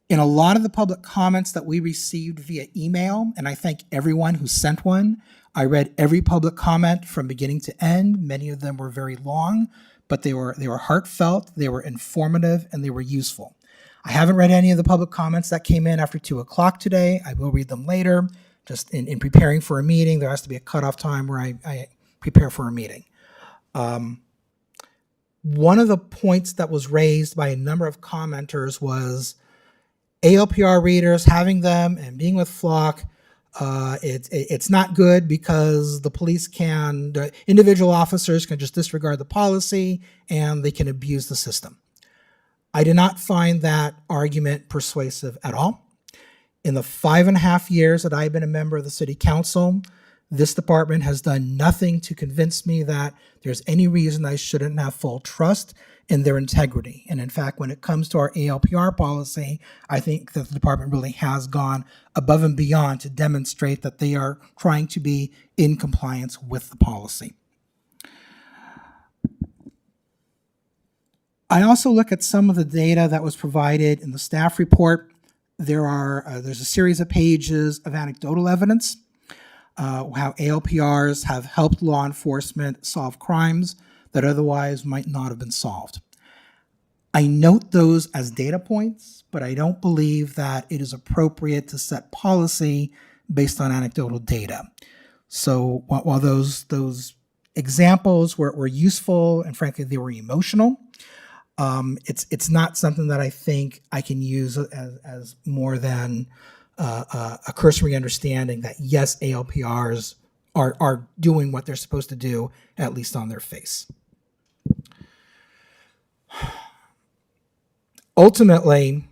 In a lot of the public comments that we received via email, and I thank everyone who sent one, I read every public comment from beginning to end. Many of them were very long, but they were heartfelt, they were informative, and they were useful. I haven't read any of the public comments that came in after 2 o'clock today. I will read them later. Just in preparing for a meeting, there has to be a cutoff time where I prepare for a meeting. One of the points that was raised by a number of commenters was ALPR readers, having them and being with Flock, it's not good because the individual officers can just disregard the policy and they can abuse the system. I did not find that argument persuasive at all. In the 5.5 years that I've been a member of the city council, this department has done nothing to convince me that there's any reason I shouldn't have full trust in their integrity. And in fact, when it comes to our ALPR policy, I think that the department really has gone above and beyond to demonstrate that they are trying to be in compliance with the policy. I also look at some of the data that was provided in the staff report. There's a series of pages of anecdotal evidence, how ALPRs have helped law enforcement solve crimes that otherwise might not have been solved. I note those as data points, but I don't believe that it is appropriate to set policy based on anecdotal data. So while those examples were useful and frankly they were emotional, it's not something that I think I can use as more than a cursory understanding that yes, ALPRs are doing what they're supposed to do, at least on their face. Ultimately,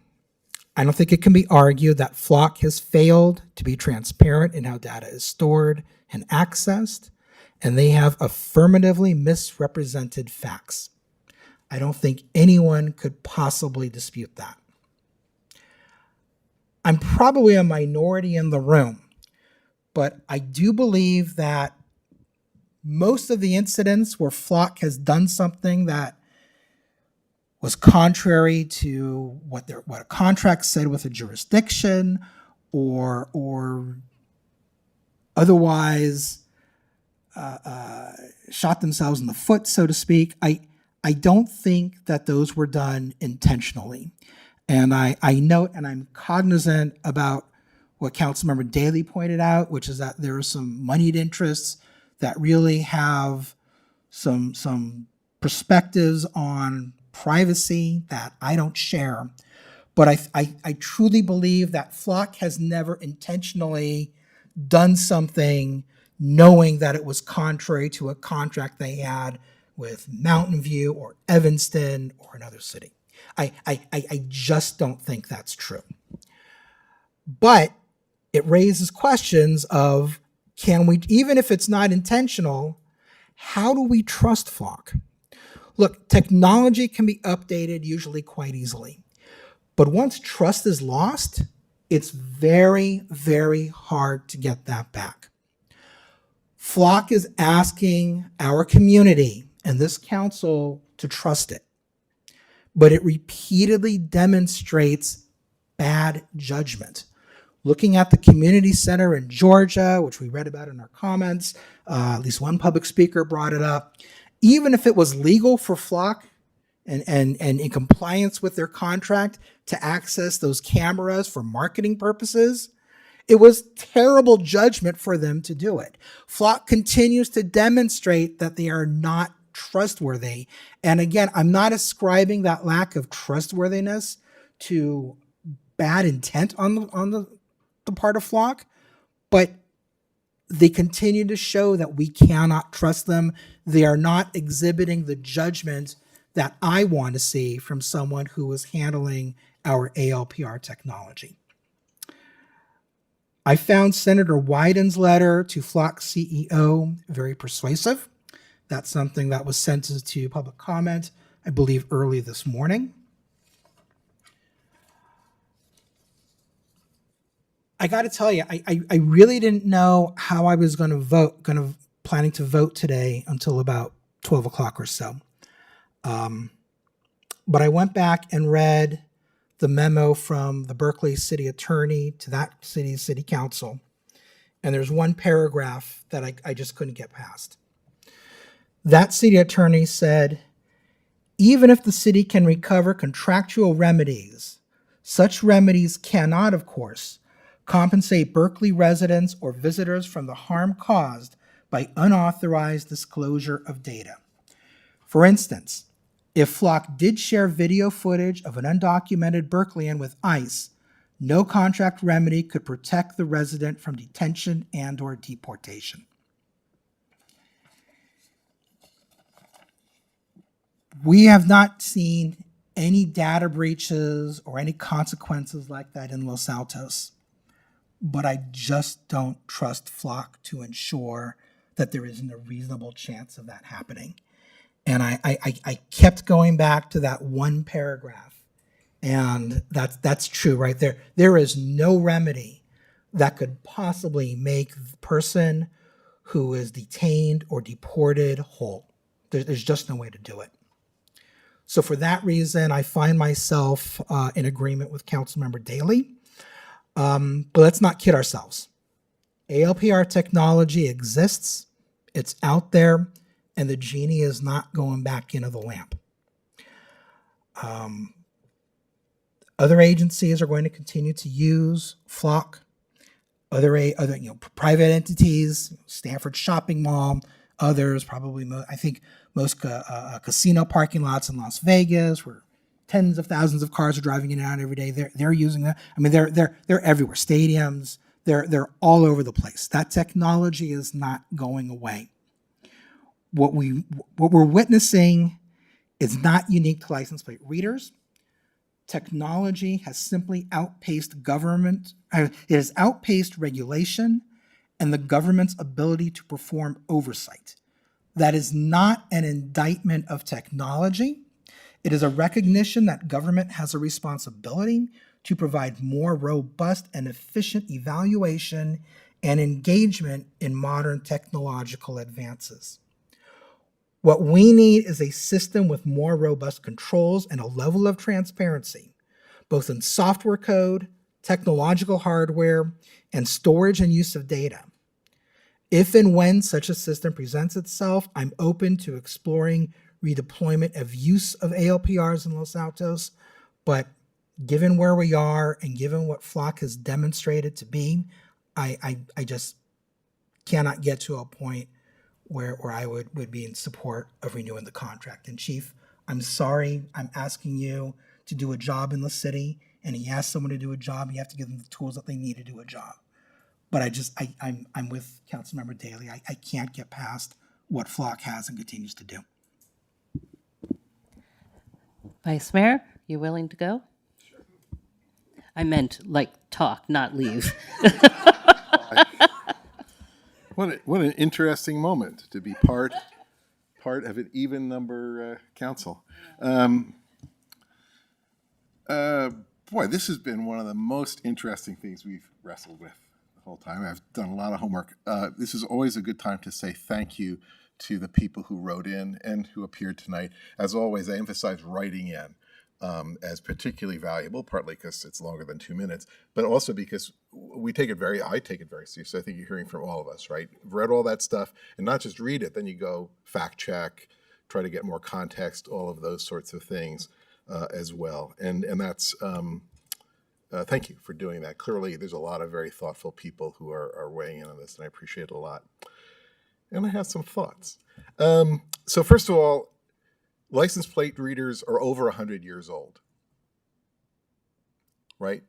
I don't think it can be argued that Flock has failed to be transparent in how data is stored and accessed, and they have affirmatively misrepresented facts. I don't think anyone could possibly dispute that. I'm probably a minority in the room, but I do believe that most of the incidents where Flock has done something that was contrary to what a contract said with a jurisdiction, or otherwise shot themselves in the foot, so to speak. I don't think that those were done intentionally. And I note and I'm cognizant about what Councilmember Daley pointed out, which is that there are some moneyed interests that really have some perspectives on privacy that I don't share. But I truly believe that Flock has never intentionally done something knowing that it was contrary to a contract they had with Mountain View or Evanston or another city. I just don't think that's true. But it raises questions of, can we, even if it's not intentional, how do we trust Flock? Look, technology can be updated usually quite easily. But once trust is lost, it's very, very hard to get that back. Flock is asking our community and this council to trust it, but it repeatedly demonstrates bad judgment. Looking at the community center in Georgia, which we read about in our comments, at least one public speaker brought it up. Even if it was legal for Flock and in compliance with their contract to access those cameras for marketing purposes, it was terrible judgment for them to do it. Flock continues to demonstrate that they are not trustworthy. And again, I'm not ascribing that lack of trustworthiness to bad intent on the part of Flock, but they continue to show that we cannot trust them. They are not exhibiting the judgment that I want to see from someone who is handling our ALPR technology. I found Senator Wyden's letter to Flock's CEO very persuasive. That's something that was sent to public comment, I believe, early this morning. I got to tell you, I really didn't know how I was going to vote, planning to vote today until about 12 o'clock or so. But I went back and read the memo from the Berkeley city attorney to that city's city council. And there's one paragraph that I just couldn't get past. That city attorney said, even if the city can recover contractual remedies, such remedies cannot, of course, compensate Berkeley residents or visitors from the harm caused by unauthorized disclosure of data. For instance, if Flock did share video footage of an undocumented Berkeleyan with ICE, no contract remedy could protect the resident from detention and/or deportation. We have not seen any data breaches or any consequences like that in Los Altos, but I just don't trust Flock to ensure that there isn't a reasonable chance of that happening. And I kept going back to that one paragraph, and that's true right there. There is no remedy that could possibly make the person who is detained or deported whole. There's just no way to do it. So for that reason, I find myself in agreement with Councilmember Daley. But let's not kid ourselves. ALPR technology exists, it's out there, and the genie is not going back into the lamp. Other agencies are going to continue to use Flock. Other private entities, Stanford Shopping Mall, others probably. I think most casino parking lots in Las Vegas, where tens of thousands of cars are driving in and out every day. They're using that. I mean, they're everywhere. Stadiums. They're all over the place. That technology is not going away. What we're witnessing is not unique to license plate readers. Technology has simply outpaced government. It has outpaced regulation and the government's ability to perform oversight. That is not an indictment of technology. It is a recognition that government has a responsibility to provide more robust and efficient evaluation and engagement in modern technological advances. What we need is a system with more robust controls and a level of transparency, both in software code, technological hardware, and storage and use of data. If and when such a system presents itself, I'm open to exploring redeployment of use of ALPRs in Los Altos, but given where we are and given what Flock has demonstrated to be, I just cannot get to a point where I would be in support of renewing the contract. And Chief, I'm sorry, I'm asking you to do a job in the city, and he asks someone to do a job, you have to give them the tools that they need to do a job. But I'm with Councilmember Daley. I can't get past what Flock has and continues to do. Vice Mayor, you willing to go? Sure. I meant like talk, not leave. What an interesting moment to be part of an even number council. Boy, this has been one of the most interesting things we've wrestled with the whole time. I've done a lot of homework. This is always a good time to say thank you to the people who wrote in and who appeared tonight. As always, I emphasize writing in as particularly valuable, partly because it's longer than 2 minutes, but also because I take it very seriously. I think you're hearing from all of us, right? Read all that stuff, and not just read it, then you go fact check, try to get more context, all of those sorts of things as well. And that's, thank you for doing that. Clearly, there's a lot of very thoughtful people who are weighing in on this, and I appreciate it a lot. And I have some thoughts. So first of all, license plate readers are over 100 years old, right?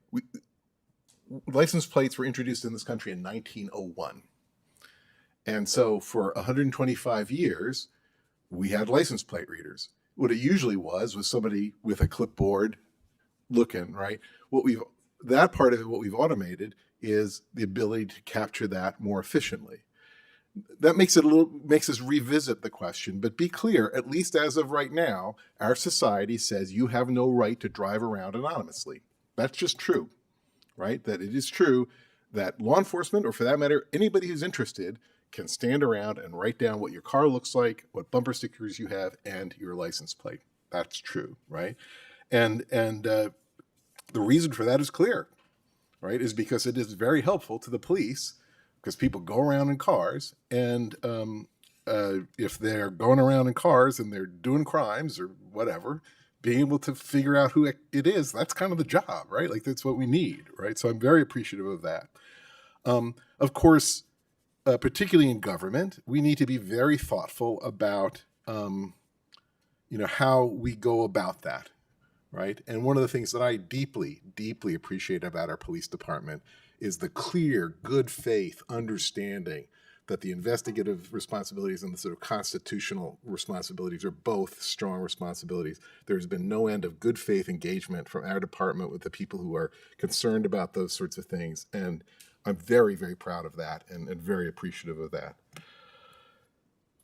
License plates were introduced in this country in 1901. And so for 125 years, we had license plate readers. What it usually was somebody with a clipboard looking, right? That part of it, what we've automated is the ability to capture that more efficiently. That makes us revisit the question, but be clear, at least as of right now, our society says you have no right to drive around anonymously. That's just true, right? That it is true that law enforcement, or for that matter, anybody who's interested, can stand around and write down what your car looks like, what bumper stickers you have, and your license plate. That's true, right? And the reason for that is clear, right? Is because it is very helpful to the police, because people go around in cars, and if they're going around in cars and they're doing crimes or whatever, being able to figure out who it is, that's kind of the job, right? Like, that's what we need, right? So I'm very appreciative of that. Of course, particularly in government, we need to be very thoughtful about, how we go about that, right? And one of the things that I deeply, deeply appreciate about our police department is the clear, good faith understanding that the investigative responsibilities and the sort of constitutional responsibilities are both strong responsibilities. There's been no end of good faith engagement from our department with the people who are concerned about those sorts of things. And I'm very, very proud of that and very appreciative of that.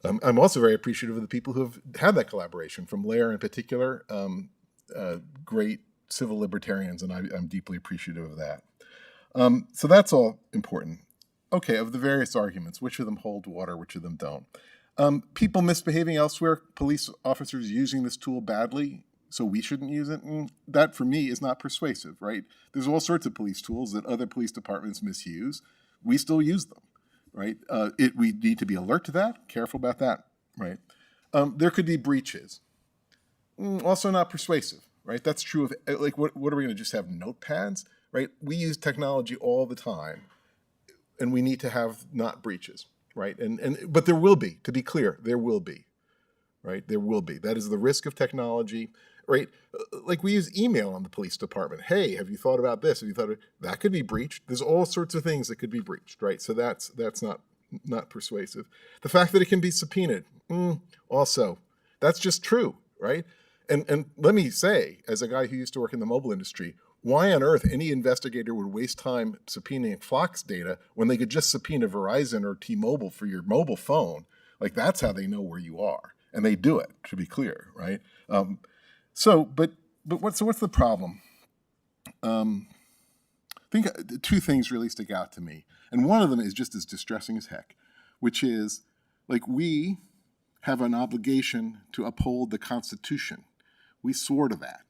I'm also very appreciative of the people who have had that collaboration, from Lair in particular, great civil libertarians, and I'm deeply appreciative of that. So that's all important. Okay, of the various arguments, which of them hold water, which of them don't? People misbehaving elsewhere, police officers using this tool badly, so we shouldn't use it. And that, for me, is not persuasive, right? There's all sorts of police tools that other police departments misuse. We still use them, right? We need to be alert to that, careful about that, right? There could be breaches. Also not persuasive, right? That's true of, like, what are we going to just have notepads, right? We use technology all the time, and we need to have not breaches, right? But there will be, to be clear, there will be, right? There will be. That is the risk of technology, right? Like, we use email on the police department. Hey, have you thought about this? Have you thought of that? Could be breached. There's all sorts of things that could be breached, right? So that's not persuasive. The fact that it can be subpoenaed, also, that's just true, right? And let me say, as a guy who used to work in the mobile industry, why on earth any investigator would waste time subpoenaing Fox data when they could just subpoena Verizon or T-Mobile for your mobile phone? Like, that's how they know where you are. And they do it, to be clear, right? What's the problem? I think two things really stick out to me. And one of them is just as distressing as heck, which is, like, we have an obligation to uphold the Constitution. We swore to that.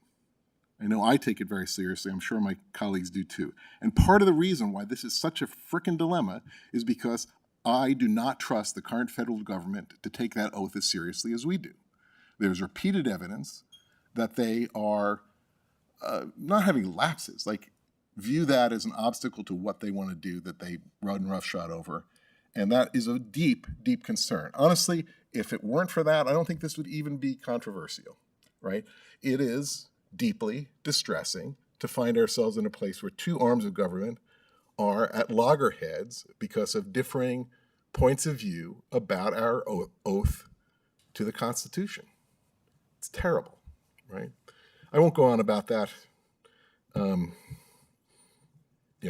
I know I take it very seriously. I'm sure my colleagues do too. And part of the reason why this is such a frickin' dilemma is because I do not trust the current federal government to take that oath as seriously as we do. There's repeated evidence that they are not having lapses, like view that as an obstacle to what they want to do, that they run roughshod over. And that is a deep, deep concern. Honestly, if it weren't for that, I don't think this would even be controversial, right? It is deeply distressing to find ourselves in a place where two arms of government are at loggerheads because of differing points of view about our oath to the Constitution. It's terrible, right? I won't go on about that. I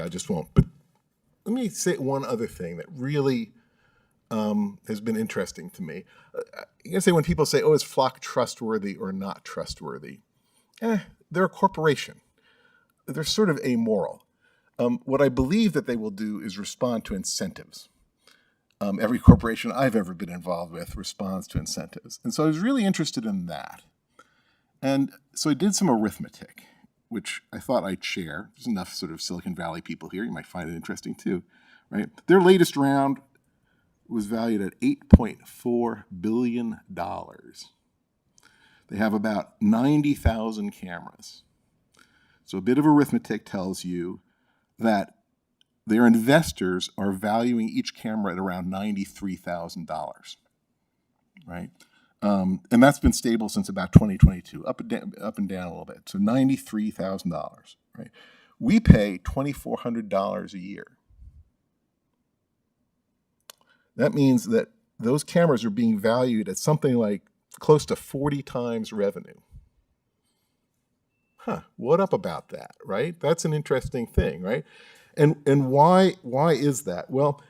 just won't. But let me say one other thing that really has been interesting to me. You can say when people say, oh, is Flock trustworthy or not trustworthy? They're a corporation. They're sort of amoral. What I believe that they will do is respond to incentives. Every corporation I've ever been involved with responds to incentives. And so I was really interested in that. And so I did some arithmetic, which I thought I'd share. There's enough sort of Silicon Valley people here. You might find it interesting too, right? Their latest round was valued at $8.4 billion. They have about 90,000 cameras. So a bit of arithmetic tells you that their investors are valuing each camera at around $93,000, right? And that's been stable since about 2022, up and down a little bit. So $93,000, right? We pay $2,400 a year. That means that those cameras are being valued at something like close to 40 times revenue. What up about that, right? That's an interesting thing, right? And why is that? Well,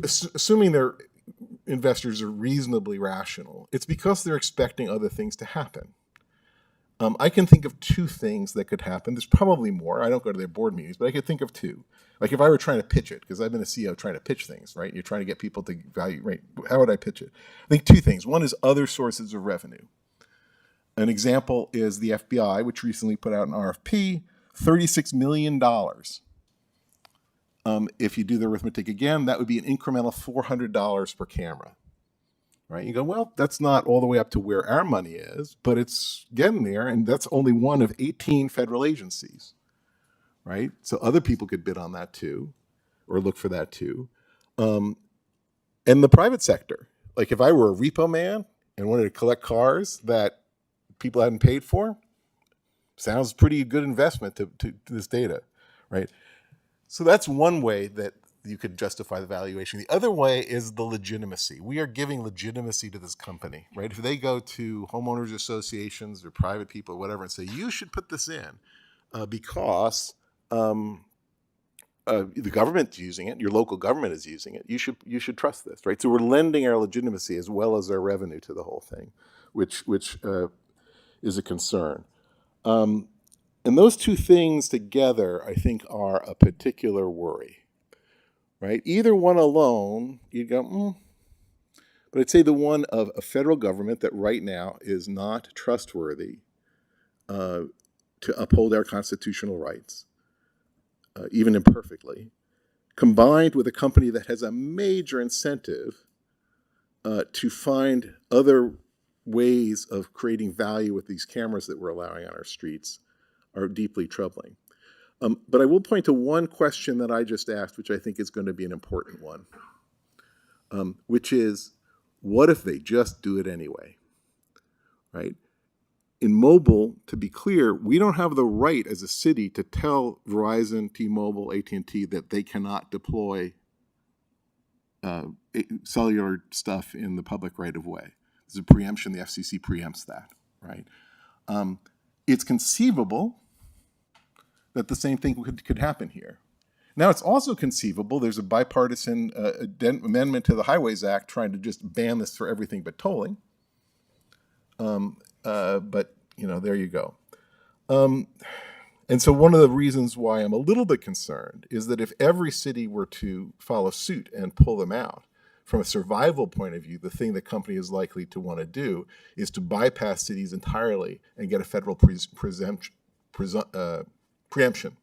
assuming their investors are reasonably rational, it's because they're expecting other things to happen. I can think of two things that could happen. There's probably more. I don't go to their board meetings, but I could think of two. Like if I were trying to pitch it, because I've been a CEO trying to pitch things, right? You're trying to get people to value, right? How would I pitch it? I think two things. One is other sources of revenue. An example is the FBI, which recently put out an RFP, $36 million. If you do the arithmetic again, that would be an incremental $400 per camera, right? You go, well, that's not all the way up to where our money is, but it's getting there, and that's only one of 18 federal agencies, right? So other people could bid on that too, or look for that too. And the private sector, like if I were a repo man and wanted to collect cars that people hadn't paid for, sounds pretty good investment to this data, right? So that's one way that you could justify the valuation. The other way is the legitimacy. We are giving legitimacy to this company, right? If they go to homeowners associations or private people or whatever and say, you should put this in because the government's using it, your local government is using it, you should trust this, right? So we're lending our legitimacy as well as our revenue to the whole thing, which is a concern. And those two things together, I think, are a particular worry, right? Either one alone, you'd go, But I'd say the one of a federal government that right now is not trustworthy to uphold our constitutional rights, even imperfectly, combined with a company that has a major incentive to find other ways of creating value with these cameras that we're allowing on our streets, are deeply troubling. But I will point to one question that I just asked, which I think is going to be an important one, which is, what if they just do it anyway, right? In mobile, to be clear, we don't have the right as a city to tell Verizon, T-Mobile, AT&T that they cannot deploy cellular stuff in the public right-of-way. There's a preemption, the FCC preempts that, right? It's conceivable that the same thing could happen here. Now, it's also conceivable, there's a bipartisan amendment to the Highways Act trying to just ban this for everything but tolling. But, there you go. And so one of the reasons why I'm a little bit concerned is that if every city were to follow suit and pull them out, from a survival point of view, the thing the company is likely to want to do is to bypass cities entirely and get a federal preemption.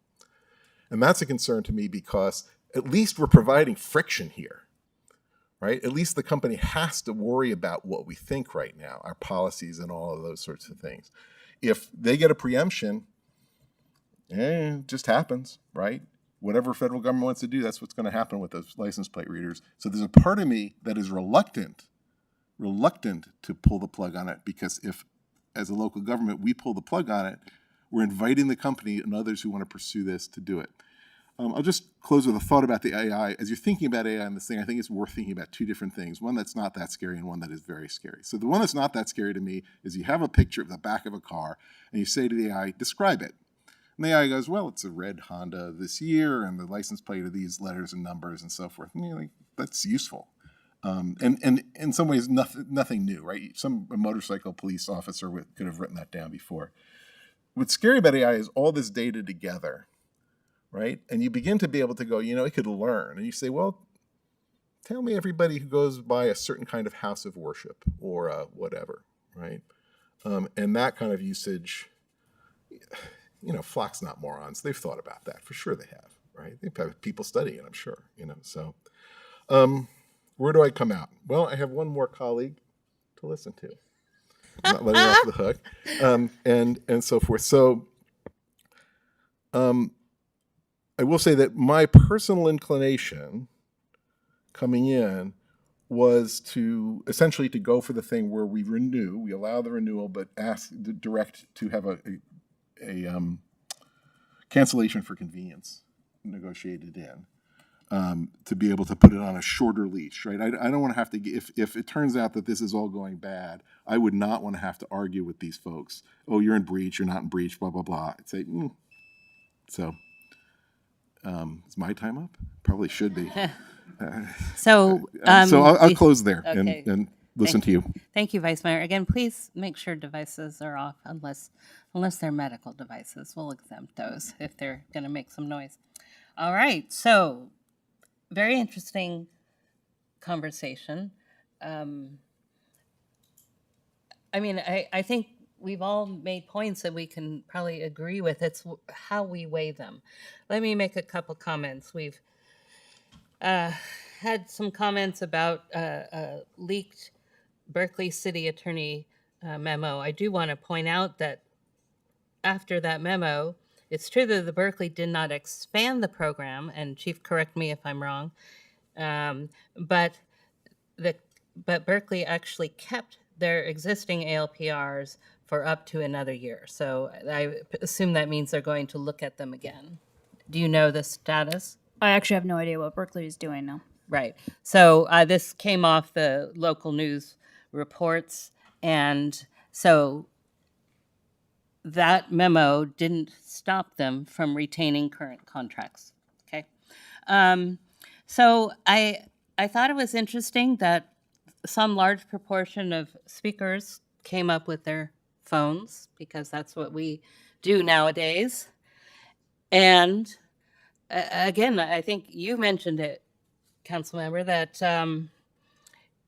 And that's a concern to me because at least we're providing friction here, right? At least the company has to worry about what we think right now, our policies and all of those sorts of things. If they get a preemption, it just happens, right? Whatever federal government wants to do, that's what's going to happen with those license plate readers. So there's a part of me that is reluctant to pull the plug on it, because if, as a local government, we pull the plug on it, we're inviting the company and others who want to pursue this to do it. I'll just close with a thought about the AI. As you're thinking about AI and this thing, I think it's worth thinking about two different things. One that's not that scary and one that is very scary. So the one that's not that scary to me is you have a picture of the back of a car and you say to the AI, describe it. And the AI goes, well, it's a red Honda this year, and the license plate are these letters and numbers and so forth. And you're like, that's useful. And in some ways, nothing new, right? A motorcycle police officer could have written that down before. What's scary about AI is all this data together, right? And you begin to be able to go, it could learn. And you say, well, tell me everybody who goes by a certain kind of house of worship or whatever, right? And that kind of usage, Flock's not morons. They've thought about that. For sure they have, right? They've had people studying it, I'm sure, So where do I come out? Well, I have one more colleague to listen to. I'm not letting her off the hook, and so forth. So I will say that my personal inclination coming in was to essentially to go for the thing where we allow the renewal, but ask the direct to have a cancellation for convenience negotiated in, to be able to put it on a shorter leash, right? I don't want to have to, if it turns out that this is all going bad, I would not want to have to argue with these folks. Oh, you're in breach, you're not in breach, blah, blah, blah. I'd say, So, is my time up? Probably should be. So I'll close there okay. and listen to you. Thank you, Vice Mayor. Again, please make sure devices are off unless they're medical devices. We'll exempt those if they're going to make some noise. All right. So very interesting conversation. I think we've all made points that we can probably agree with. It's how we weigh them. Let me make a couple comments. We've had some comments about leaked Berkeley City Attorney memo. I do want to point out that after that memo, it's true that the Berkeley did not expand the program, and Chief, correct me if I'm wrong, but Berkeley actually kept their existing ALPRs for up to another year. So I assume that means they're going to look at them again. Do you know the status? I actually have no idea what Berkeley is doing now. Right. So this came off the local news reports, and so that memo didn't stop them from retaining current contracts. Okay. So I thought it was interesting that some large proportion of speakers came up with their phones, because that's what we do nowadays. And again, I think you mentioned it, Councilmember, that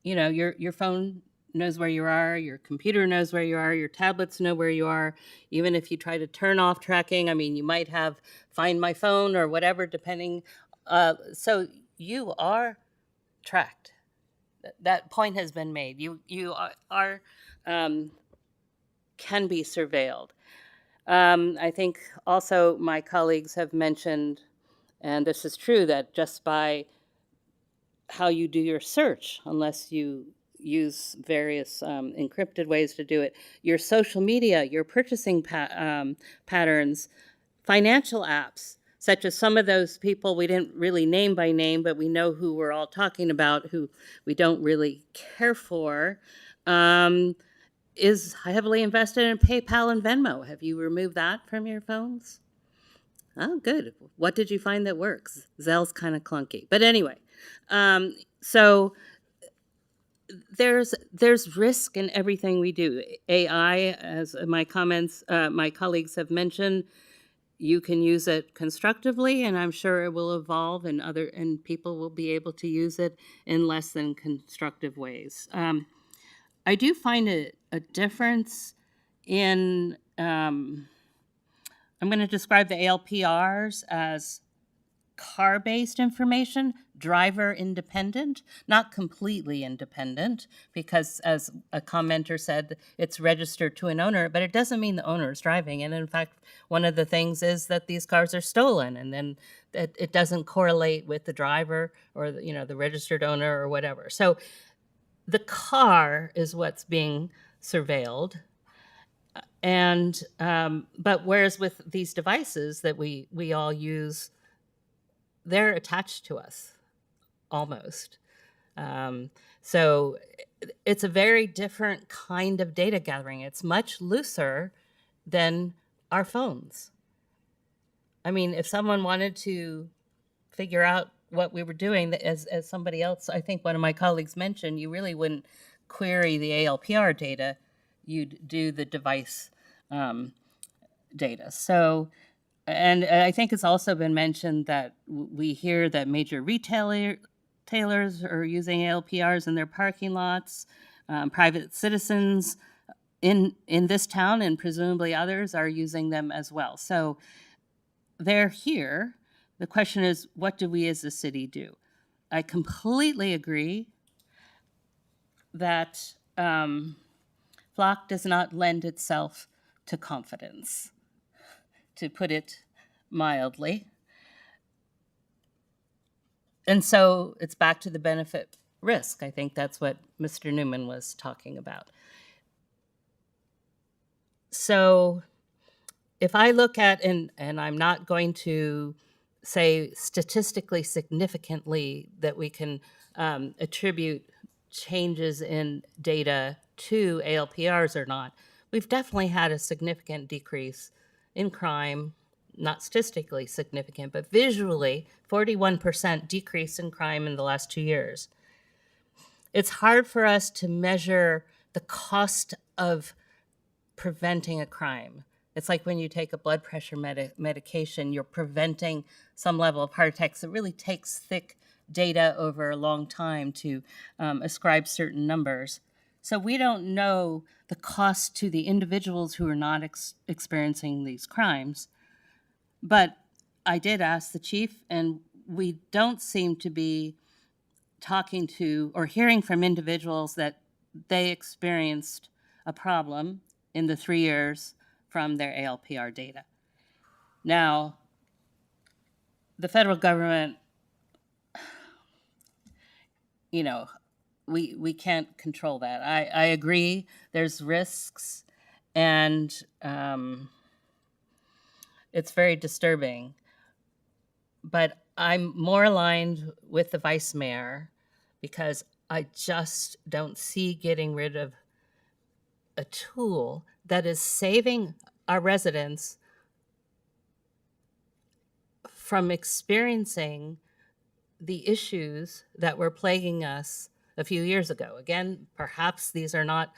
your phone knows where you are, your computer knows where you are, your tablets know where you are. Even if you try to turn off tracking, you might have Find My Phone or whatever, depending. So you are tracked. That point has been made. You are can be surveilled. I think also my colleagues have mentioned, and this is true, that just by how you do your search, unless you use various encrypted ways to do it, your social media, your purchasing patterns, financial apps, such as some of those people we didn't really name by name, but we know who we're all talking about, who we don't really care for, is heavily invested in PayPal and Venmo. Have you removed that from your phones? Oh, good. What did you find that works? Zelle's kind of clunky. But anyway, so there's risk in everything we do. AI, as my colleagues have mentioned, you can use it constructively, and I'm sure it will evolve, and people will be able to use it in less than constructive ways. I do find a difference in. I'm going to describe the ALPRs as car-based information, driver independent, not completely independent, because as a commenter said, it's registered to an owner, but it doesn't mean the owner is driving. And in fact, one of the things is that these cars are stolen, and then it doesn't correlate with the driver or the registered owner or whatever. So the car is what's being surveilled. And but whereas with these devices that we all use, they're attached to us almost. So it's a very different kind of data gathering. It's much looser than our phones. I mean, if someone wanted to figure out what we were doing, as somebody else, I think one of my colleagues mentioned, you really wouldn't query the ALPR data. You'd do the device data. So, and I think it's also been mentioned that we hear that major retailers are using ALPRs in their parking lots. Private citizens in this town and presumably others are using them as well. So they're here. The question is, what do we as a city do? I completely agree that Flock does not lend itself to confidence, to put it mildly. And so it's back to the benefit risk. I think that's what Mr. Newman was talking about. So if I look at, and I'm not going to say statistically significantly that we can attribute changes in data to ALPRs or not, we've definitely had a significant decrease in crime, not statistically significant, but visually, 41% decrease in crime in the last 2 years. It's hard for us to measure the cost of preventing a crime. It's like when you take a blood pressure medication, you're preventing some level of heart attacks. It really takes thick data over a long time to ascribe certain numbers. So we don't know the cost to the individuals who are not experiencing these crimes. But I did ask the chief, and we don't seem to be talking to or hearing from individuals that they experienced a problem in the 3 years from their ALPR data. Now, the federal government, we can't control that. I agree there's risks, and it's very disturbing. But I'm more aligned with the vice mayor because I just don't see getting rid of a tool that is saving our residents from experiencing the issues that were plaguing us a few years ago. Again, perhaps these are not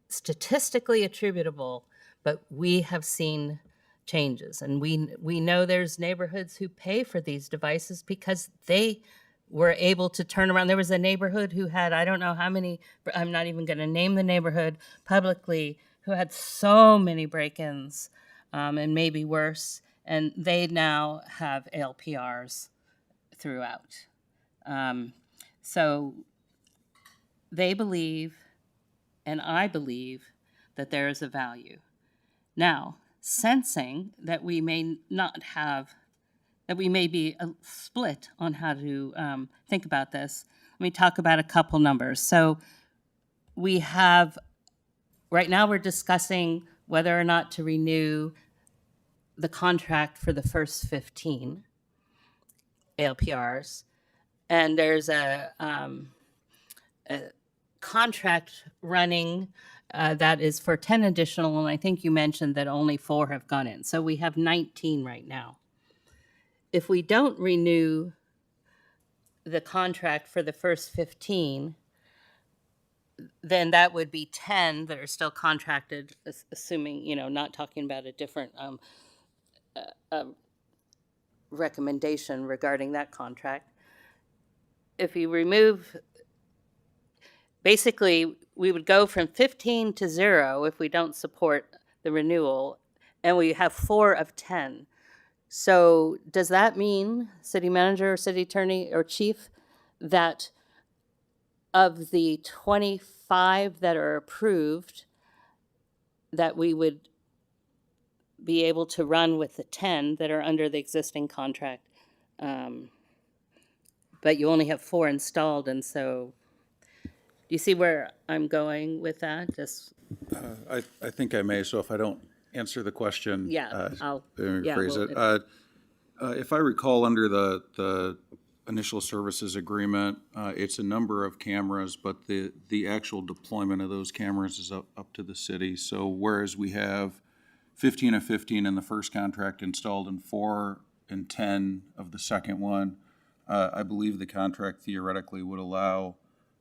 statistically attributable, but we have seen changes. And we know there's neighborhoods who pay for these devices because they were able to turn around. There was a neighborhood who had, I don't know how many, I'm not even going to name the neighborhood publicly, who had so many break-ins and maybe worse. And they now have ALPRs throughout. So they believe, and I believe, that there is a value. Now, sensing that we may not have, that we may be split on how to think about this, let me talk about a couple numbers. So we have, right now we're discussing whether or not to renew the contract for the first 15 ALPRs. And there's a contract running that is for 10 additional, and I think you mentioned that only 4 have gone in. So we have 19 right now. If we don't renew the contract for the first 15, then that would be 10 that are still contracted, assuming, not talking about a different recommendation regarding that contract. If you remove, basically, we would go from 15 to 0 if we don't support the renewal, and we have 4 of 10. So does that mean, city manager, or city attorney, or chief, that of the 25 that are approved, that we would be able to run with the 10 that are under the existing contract? But you only have 4 installed, and so, do you see where I'm going with that? Just I think I may, so if I don't answer the question. Yeah, I'll- let me yeah, rephrase well, it. If I recall, under the initial services agreement, it's a number of cameras, but the actual deployment of those cameras is up to the city. So whereas we have 15 of 15 in the first contract installed and 4 and 10 of the second one, I believe the contract theoretically would allow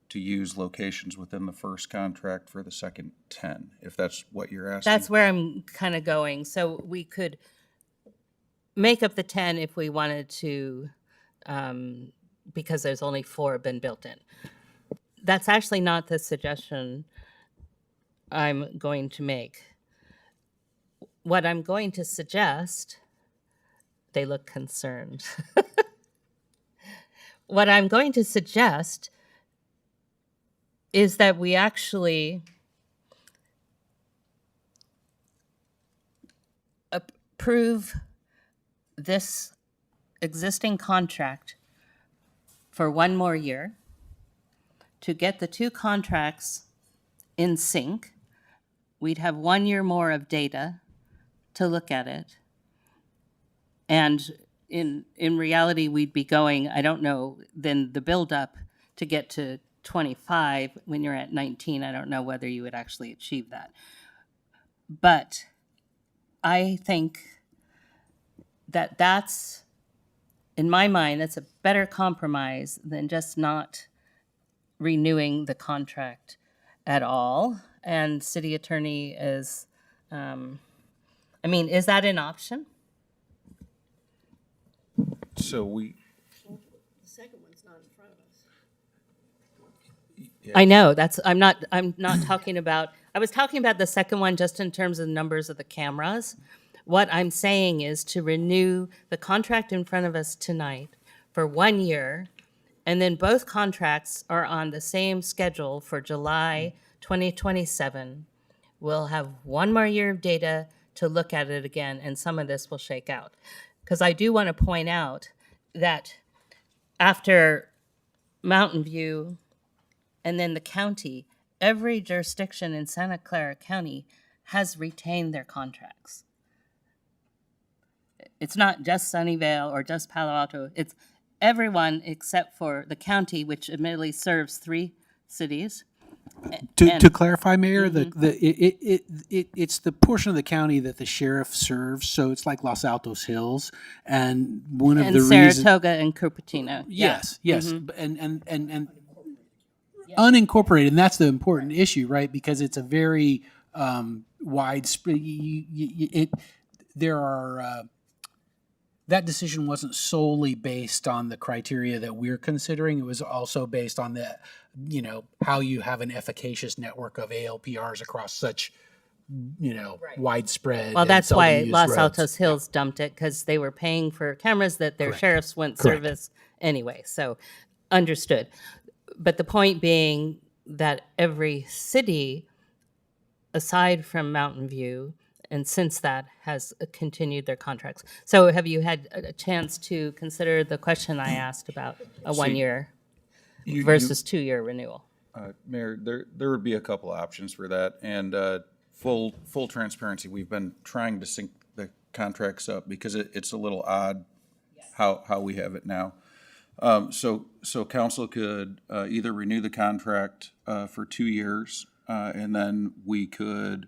to use locations within the first contract for the second 10, if that's what you're asking. that's where I'm kind of going. So we could make up the 10 if we wanted to, because there's only 4 been built in. That's actually not the suggestion I'm going to make. What I'm going to suggest, they look concerned. What I'm going to suggest is that we actually approve this existing contract for 1 more year to get the 2 contracts in sync. We'd have 1 year more of data to look at it. And in reality, we'd be going, I don't know, then the buildup to get to 25 when you're at 19, I don't know whether you would actually achieve that. But I think that that's, in my mind, that's a better compromise than just not renewing the contract at all. And city attorney is, is that an option? So we, The second one's not in front of us. I know, I'm not talking about, I was talking about the second one just in terms of numbers of the cameras. What I'm saying is to renew the contract in front of us tonight for 1 year, and then both contracts are on the same schedule for July 2027. We'll have 1 more year of data to look at it again, and some of this will shake out. Because I do want to point out that after Mountain View and then the county, every jurisdiction in Santa Clara County has retained their contracts. It's not just Sunnyvale or just Palo Alto. It's everyone except for the county, which admittedly serves 3 cities. To clarify, Mayor, it's the portion of the county that the sheriff serves, so it's like Los Altos Hills, and one of the reasons Saratoga and Cupertino. Yes, yes, and unincorporated, and that's the important issue, right? Because it's a very widespread. There are. That decision wasn't solely based on the criteria that we're considering. It was also based on the, how you have an efficacious network of ALPRs across such, widespread. Well, that's why Los roads. Altos Hills dumped it, because they were paying for cameras that their sheriffs wouldn't service anyway. So, understood. But the point being that every city, aside from Mountain View, and since that has continued their contracts. So have you had a chance to consider the question I asked about a 1 year versus 2 year renewal? Mayor, there would be a couple options for that, and full transparency, we've been trying to sync the contracts up because it's a little odd how we have it now. So council could either renew the contract for 2 years, and then we could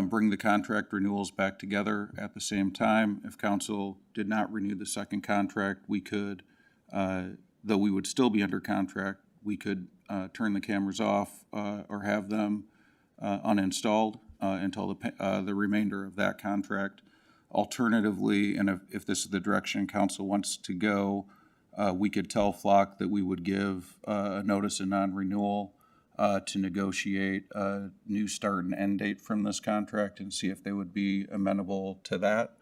bring the contract renewals back together at the same time. If council did not renew the second contract, we could, though we would still be under contract, we could turn the cameras off or have them uninstalled until the remainder of that contract. Alternatively, and if this is the direction council wants to go, we could tell Flock that we would give a notice of non-renewal to negotiate a new start and end date from this contract and see if they would be amenable to that.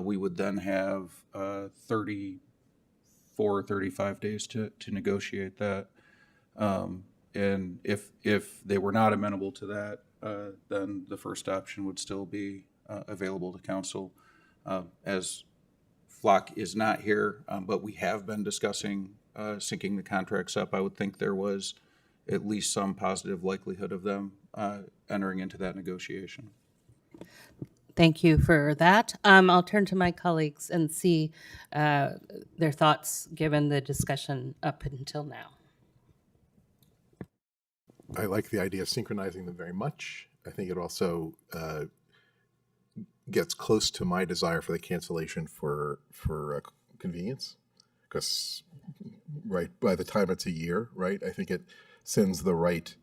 We would then have 34, 35 days to negotiate that. And if they were not amenable to that, then the first option would still be available to council. As Flock is not here, but we have been discussing syncing the contracts up. I would think there was at least some positive likelihood of them entering into that negotiation. Thank you for that. I'll turn to my colleagues and see their thoughts given the discussion up until now. I like the idea of synchronizing them very much. I think it also gets close to my desire for the cancellation for convenience, because right by the time it's a year, right, I think it sends the right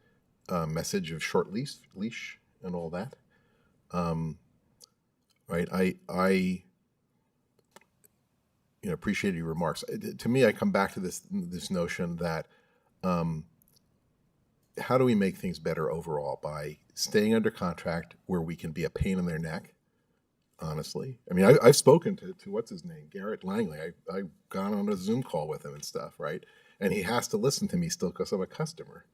message of short leash and all that. Right, I appreciate your remarks. To me, I come back to this notion that how do we make things better overall by staying under contract where we can be a pain in their neck? Honestly, I mean, I've spoken to what's his name, Garrett Langley. I've gone on a Zoom call with him and stuff, right? And he has to listen to me still because I'm a customer,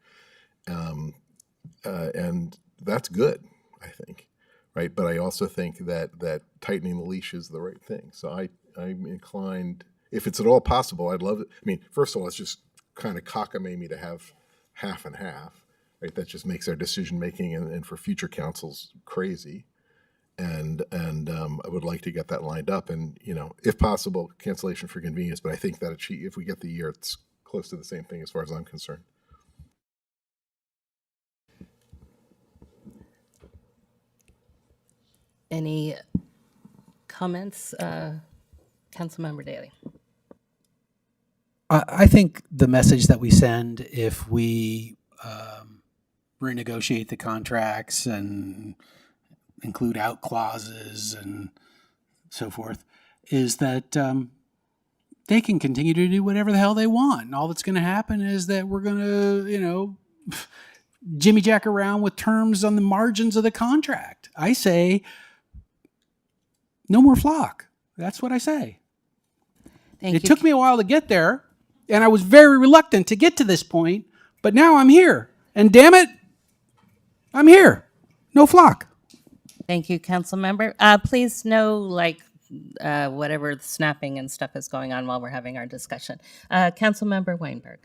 and that's good, I think, right? But I also think that tightening the leash is the right thing. So I'm inclined, if it's at all possible, I'd love it. I mean, first of all, it's just kind of cockamamie to have half and half, right? That just makes our decision making and for future councils crazy. And I would like to get that lined up, and if possible, cancellation for convenience. But I think that if we get the year, it's close to the same thing as far as I'm concerned. Any comments, Councilmember Daly? I think the message that we send if we renegotiate the contracts and include out clauses and so forth is that they can continue to do whatever the hell they want. And all that's going to happen is that we're going to, jimmy jack around with terms on the margins of the contract. I say, no more Flock. That's what I say. It took me a while to get there, and I was very reluctant to get to this point, but now I'm here. And damn it, I'm here. No Flock. Thank you, Councilmember. Please know, whatever snapping and stuff is going on while we're having our discussion. Councilmember Weinberg.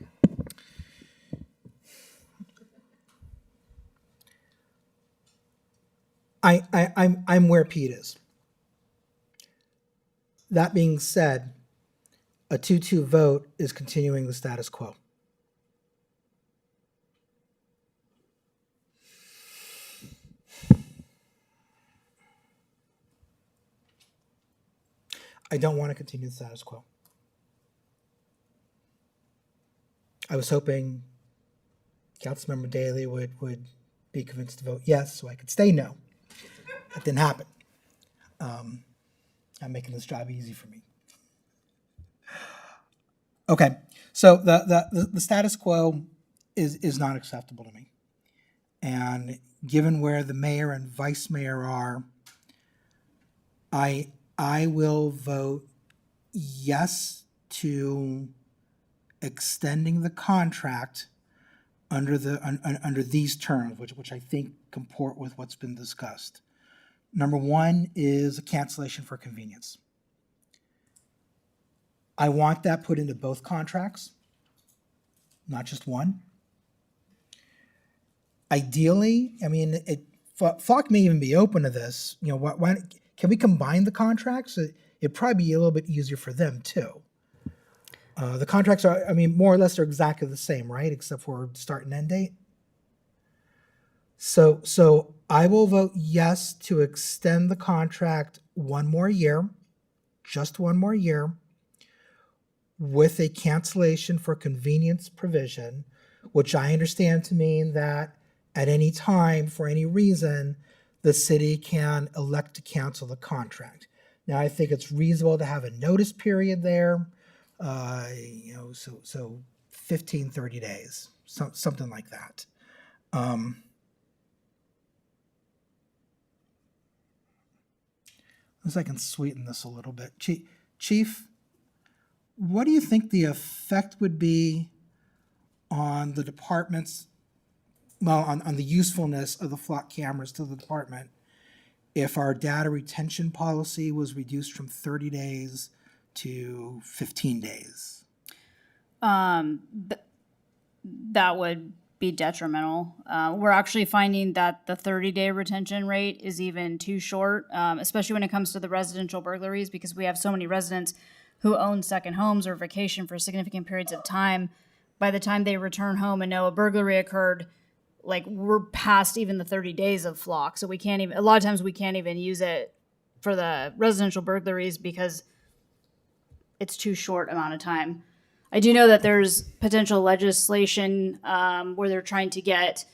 I'm where Pete is. That being said, a 2-2 vote is continuing the status quo. I don't want to continue the status quo. I was hoping Councilmember Daly would be convinced to vote yes so I could stay no. That didn't happen. I'm making this job easy for me. Okay, so the status quo is not acceptable to me. And given where the mayor and vice mayor are, I will vote yes to extending the contract under these terms, which I think comport with what's been discussed. Number one is a cancellation for convenience. I want that put into both contracts, not just one. Ideally, I mean, Flock may even be open to this. Why can we combine the contracts? It'd probably be a little bit easier for them too. The contracts are, more or less they're exactly the same, right? Except for start and end date. So I will vote yes to extend the contract one more year, just one more year, with a cancellation for convenience provision, which I understand to mean that at any time, for any reason, the city can elect to cancel the contract. Now, I think it's reasonable to have a notice period there, so 15, 30 days, something like that. As I can sweeten this a little bit. Chief, what do you think the effect would be on the department's, well, on the usefulness of the flock cameras to the department if our data retention policy was reduced from 30 days to 15 days? That would be detrimental. We're actually finding that the 30-day retention rate is even too short, especially when it comes to the residential burglaries, because we have so many residents who own second homes or vacation for significant periods of time. By the time they return home and know a burglary occurred, like, we're past even the 30 days of flock. So we can't even, a lot of times we can't even use it for the residential burglaries because it's too short amount of time. I do know that there's potential legislation where they're trying to get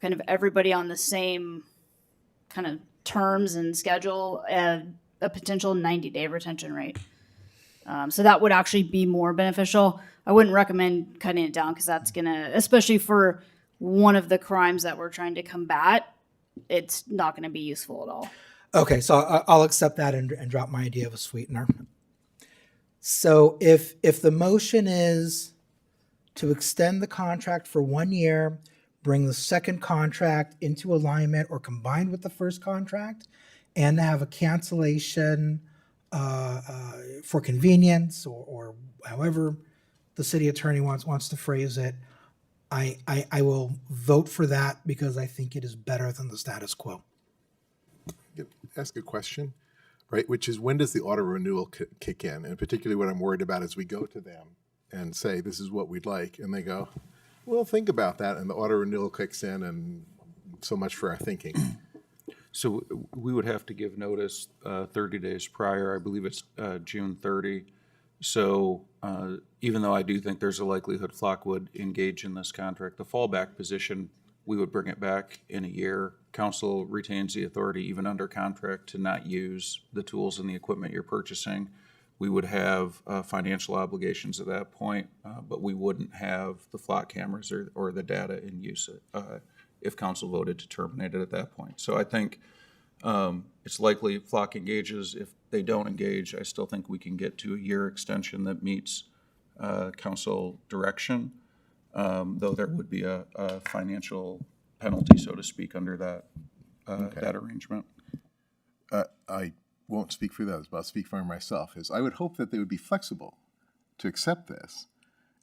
kind of everybody on the same kind of terms and schedule, a potential 90-day retention rate. So that would actually be more beneficial. I wouldn't recommend cutting it down because that's going to, especially for one of the crimes that we're trying to combat, it's not going to be useful at all. Okay, so I'll accept that and drop my idea of a sweetener. So if the motion is to extend the contract for 1 year, bring the second contract into alignment or combined with the first contract, and have a cancellation for convenience or however the city attorney wants to phrase it, I will vote for that because I think it is better than the status quo. Ask a question, right? Which is, when does the auto renewal kick in? And particularly what I'm worried about is we go to them and say, this is what we'd like. And they go, well, think about that. And the auto renewal kicks in, and so much for our thinking. So we would have to give notice 30 days prior. I believe it's June 30. So even though I do think there's a likelihood Flock would engage in this contract, the fallback position, we would bring it back in a year. Council retains the authority, even under contract, to not use the tools and the equipment you're purchasing. We would have financial obligations at that point, but we wouldn't have the Flock cameras or the data in use if council voted to terminate it at that point. So I think it's likely Flock engages. If they don't engage, I still think we can get to a year extension that meets council direction, though there would be a financial penalty, so to speak, under that that arrangement. I won't speak for those, but I'll speak for myself. I would hope that they would be flexible to accept this.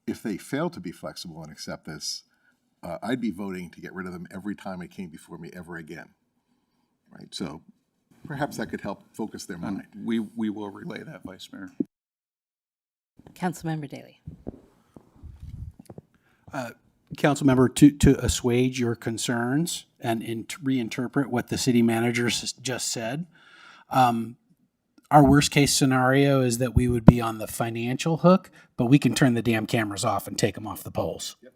If they fail to be flexible and accept this, I'd be voting to get rid of them every time it came before me ever again. Right, so perhaps that could help focus their mind. We will relay that, Vice Mayor. Councilmember Daley. Councilmember, to assuage your concerns and reinterpret what the city manager just said, our worst case scenario is that we would be on the financial hook, but we can turn the damn cameras off and take them off the poles. Yep.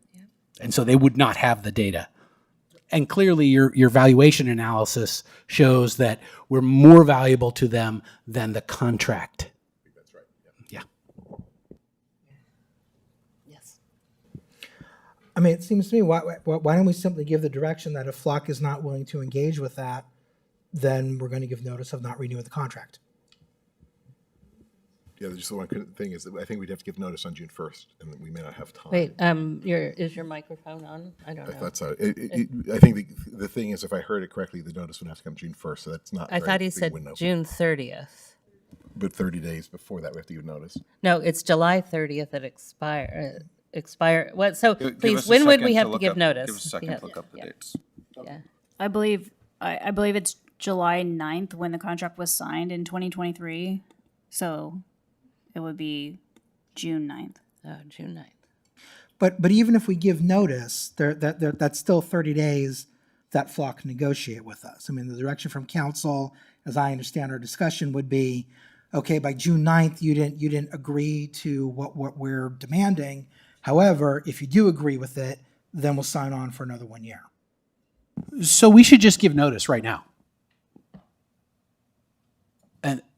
And so they would not have the data. And clearly your valuation analysis shows that we're more valuable to them than the contract. I think that's right. Yeah. Yes. I mean, it seems to me, why don't we simply give the direction that if Flock is not willing to engage with that, then we're going to give notice of not renewing the contract. Yeah, just the one thing is that I think we'd have to give notice on June 1st, and we may not have time. Wait, is your microphone on? I don't know. I thought so. I think the thing is, if I heard it correctly, the notice would have to come June 1st, so that's not. I thought he said June 30th. But 30 days before that, we have to give notice. No, it's July 30th that expire. What? So Give please, us a when would second we to have to look give up- notice? Give us a second Yeah, to look up the yeah, dates. Yeah. I believe it's July 9th when the contract was signed in 2023. So it would be June 9th. Oh, June 9th. But even if we give notice, that's still 30 days that Flock can negotiate with us. I mean, the direction from council, as I understand our discussion, would be, okay, by June 9th, you didn't agree to what we're demanding. However, if you do agree with it, then we'll sign on for another 1 year. So we should just give notice right now.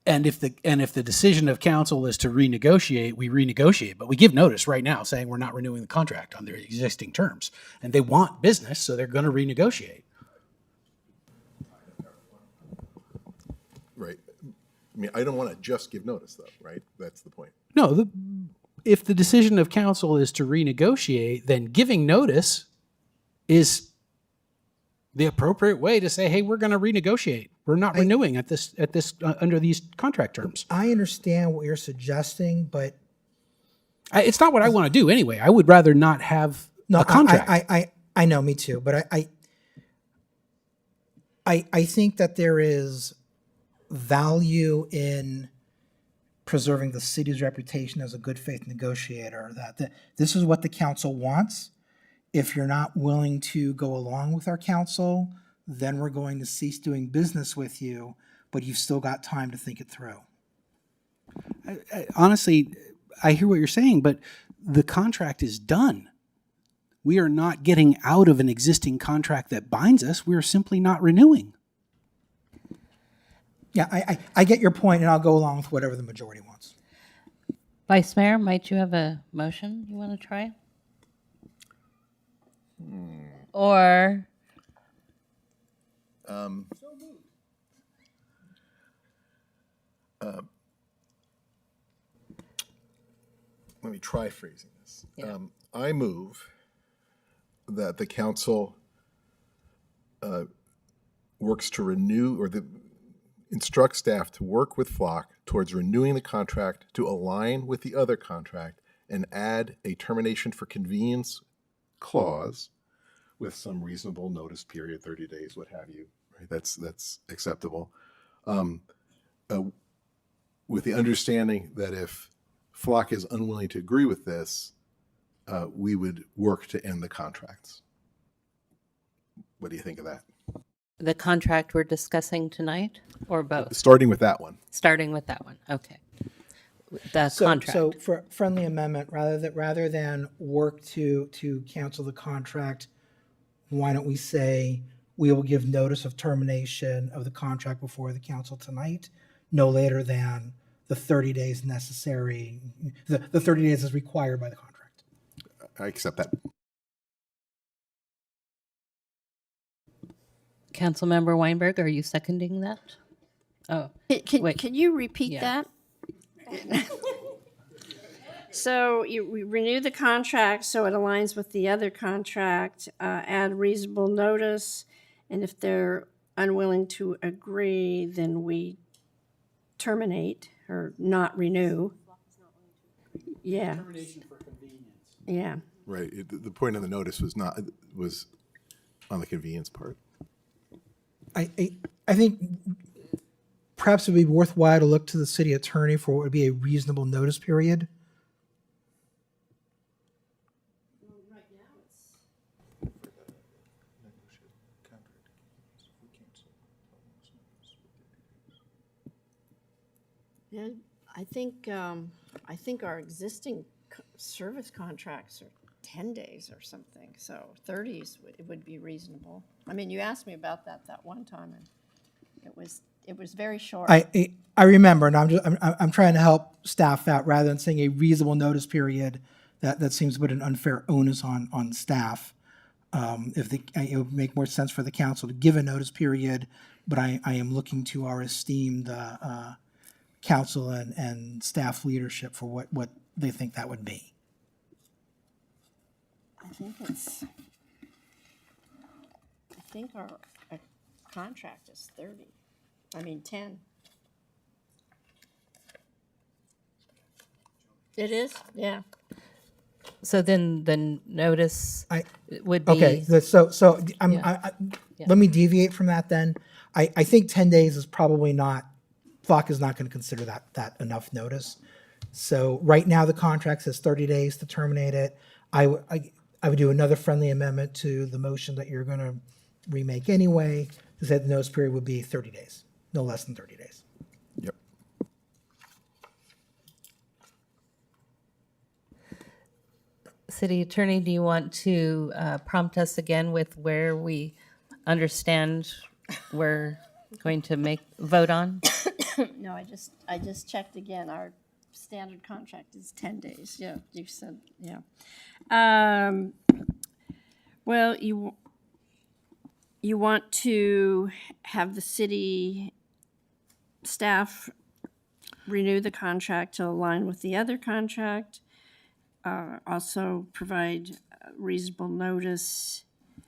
And if the decision of council is to renegotiate, we renegotiate, but we give notice right now saying we're not renewing the contract on their existing terms. And they want business, so they're going to renegotiate. Right. I mean, I don't want to just give notice, though, right? That's the point. No, if the decision of council is to renegotiate, then giving notice is the appropriate way to say, hey, we're going to renegotiate. We're not renewing at this under these contract terms. I understand what you're suggesting, but it's not what I want to do anyway. I would rather not have a contract. I know, me too. But I think that there is value in preserving the city's reputation as a good faith negotiator. That this is what the council wants. If you're not willing to go along with our council, then we're going to cease doing business with you, but you've still got time to think it through. Honestly, I hear what you're saying, but the contract is done. We are not getting out of an existing contract that binds us. We're simply not renewing. Yeah, I get your point, and I'll go along with whatever the majority wants. Vice Mayor, might you have a motion you want to try? Or let me try phrasing this. Yeah. I move that the council works to renew, or instruct staff to work with Flock towards renewing the contract to align with the other contract and add a termination for convenience clause with some reasonable notice period, 30 days, what have you. Right? That's acceptable. With the understanding that if Flock is unwilling to agree with this, we would work to end the contracts. What do you think of that? the contract we're discussing tonight, or both? Starting with that one. Starting with that one, okay. The contract. So for friendly amendment, rather than work to cancel the contract, why don't we say we will give notice of termination of the contract before the council tonight, no later than the 30 days necessary, the 30 days is required by the contract. I accept that. Councilmember Weinberg, are you seconding that? Oh, wait. Can you repeat Yeah. that? So we renew the contract so it aligns with the other contract, add reasonable notice, and if they're unwilling to agree, then we terminate or not renew. Yeah. Termination for convenience. Yeah. Right. The point of the notice was on the convenience part. I think perhaps it would be worthwhile to look to the city attorney for what would be a reasonable notice period. Yeah, I think our existing service contracts are 10 days or something, so 30s would be reasonable. I mean, you asked me about that one time, and it was very short. I remember, and I'm trying to help staff out rather than saying a reasonable notice period. That seems to put an unfair onus on staff. It would make more sense for the council to give a notice period, but I am looking to our esteemed council and staff leadership for what they think that would be. I think our contract is 10. It is? Yeah. So then the notice would be. Okay, let me deviate from that then. I think 10 days is probably not, Flock is not going to consider that enough notice. So right now the contract says 30 days to terminate it. I would do another friendly amendment to the motion that you're going to remake anyway, to say the notice period would be 30 days, no less than 30 days. Yep. City Attorney, do you want to prompt us again with where we understand we're going to vote on? No, I just checked again. Our standard contract is 10 days. Yeah, you said, yeah. Well, you want to have the city staff renew the contract to align with the other contract, also provide reasonable notice.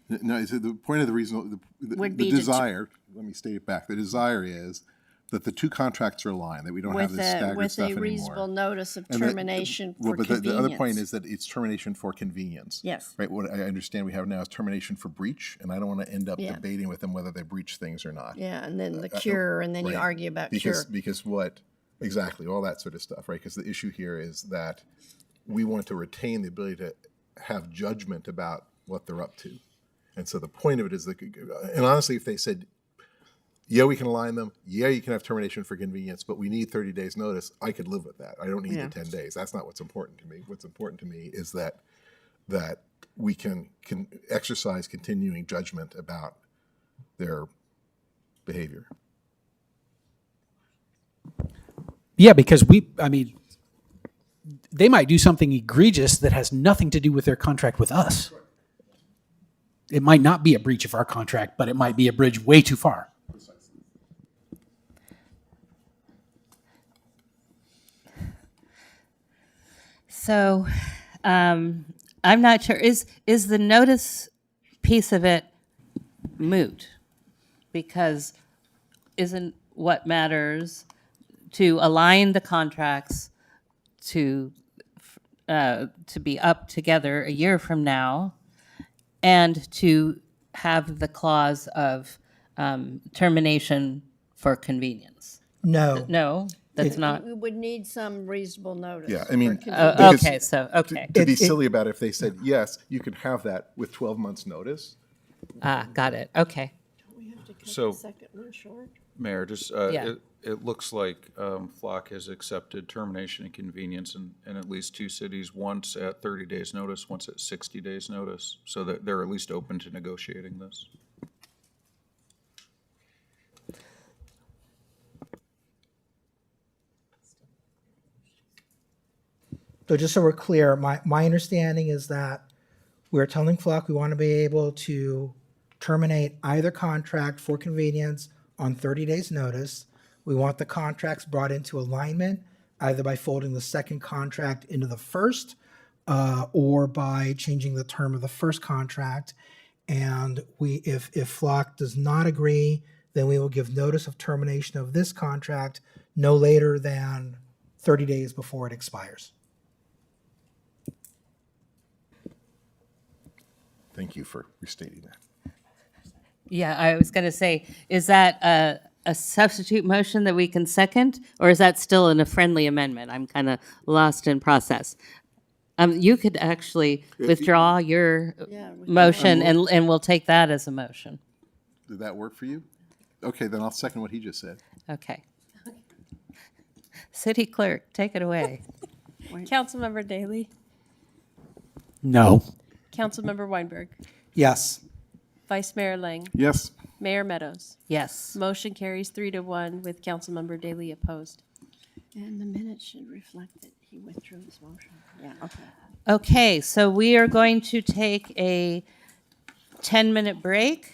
No, so the point of the reason, Would the be desire, let me state it back, the desire is that the two contracts are aligned, that we don't have With this staggered with stuff a anymore. reasonable notice of And the- termination well, for but convenience. the other point is that it's termination for convenience. Yes. Right, what I understand we have now is termination for breach, and I don't want to end up Yeah. debating with them whether they breach things or not. Yeah, and then the cure, and then you Right. argue about because, cure. Because what, exactly, all that sort of stuff, right? Because the issue here is that we want to retain the ability to have judgment about what they're up to. And so the point of it is that, and honestly, if they said, yeah, we can align them, yeah, you can have termination for convenience, but we need 30 days notice, I could live with that. I don't need Yeah. the 10 days. That's not what's important to me. What's important to me is that we can exercise continuing judgment about their behavior. Yeah, because they might do something egregious that has nothing to do with their contract with us. It might not be a breach of our contract, but it might be a bridge way too far. So, I'm not sure, is the notice piece of it moot? Because isn't what matters to align the contracts to be up together a year from now, and to have the clause of termination for convenience? No. No, that's not. We would need some reasonable notice. Yeah, I mean, for convenience. Okay, so, okay. To be silly about it, if they said, yes, you can have that with 12 months notice. Got it, okay. We have to cut So- the second one short. Mayor, just, Yeah. it looks like Flock has accepted termination and convenience in at least two cities, once at 30 days' notice, once at 60 days' notice, so that they're at least open to negotiating this. So just so we're clear, my understanding is that we're telling Flock we want to be able to terminate either contract for convenience on 30 days' notice. We want the contracts brought into alignment, either by folding the second contract into the first, or by changing the term of the first contract. And if Flock does not agree, then we will give notice of termination of this contract no later than 30 days before it expires. Thank you for restating that. Yeah, I was going to say, is that a substitute motion that we can second, or is that still a friendly amendment? I'm kind of lost in process. You could actually withdraw your motion, and we'll take that as a motion. Did that work for you? Okay, then I'll second what he just said. Okay. City Clerk, take it away. Councilmember Daley, No. Councilmember Weinberg, Yes. Vice Mayor Lang, Yes. Mayor Meadows. Yes. Motion carries 3-1 with Councilmember Daley opposed. And the minutes should reflect that he withdrew his motion. Yeah, okay. Okay, so we are going to take a 10-minute break.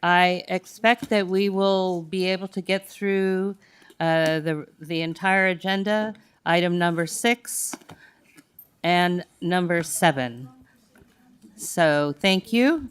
I expect that we will be able to get through the entire agenda, item number 6 and number 7. So thank you.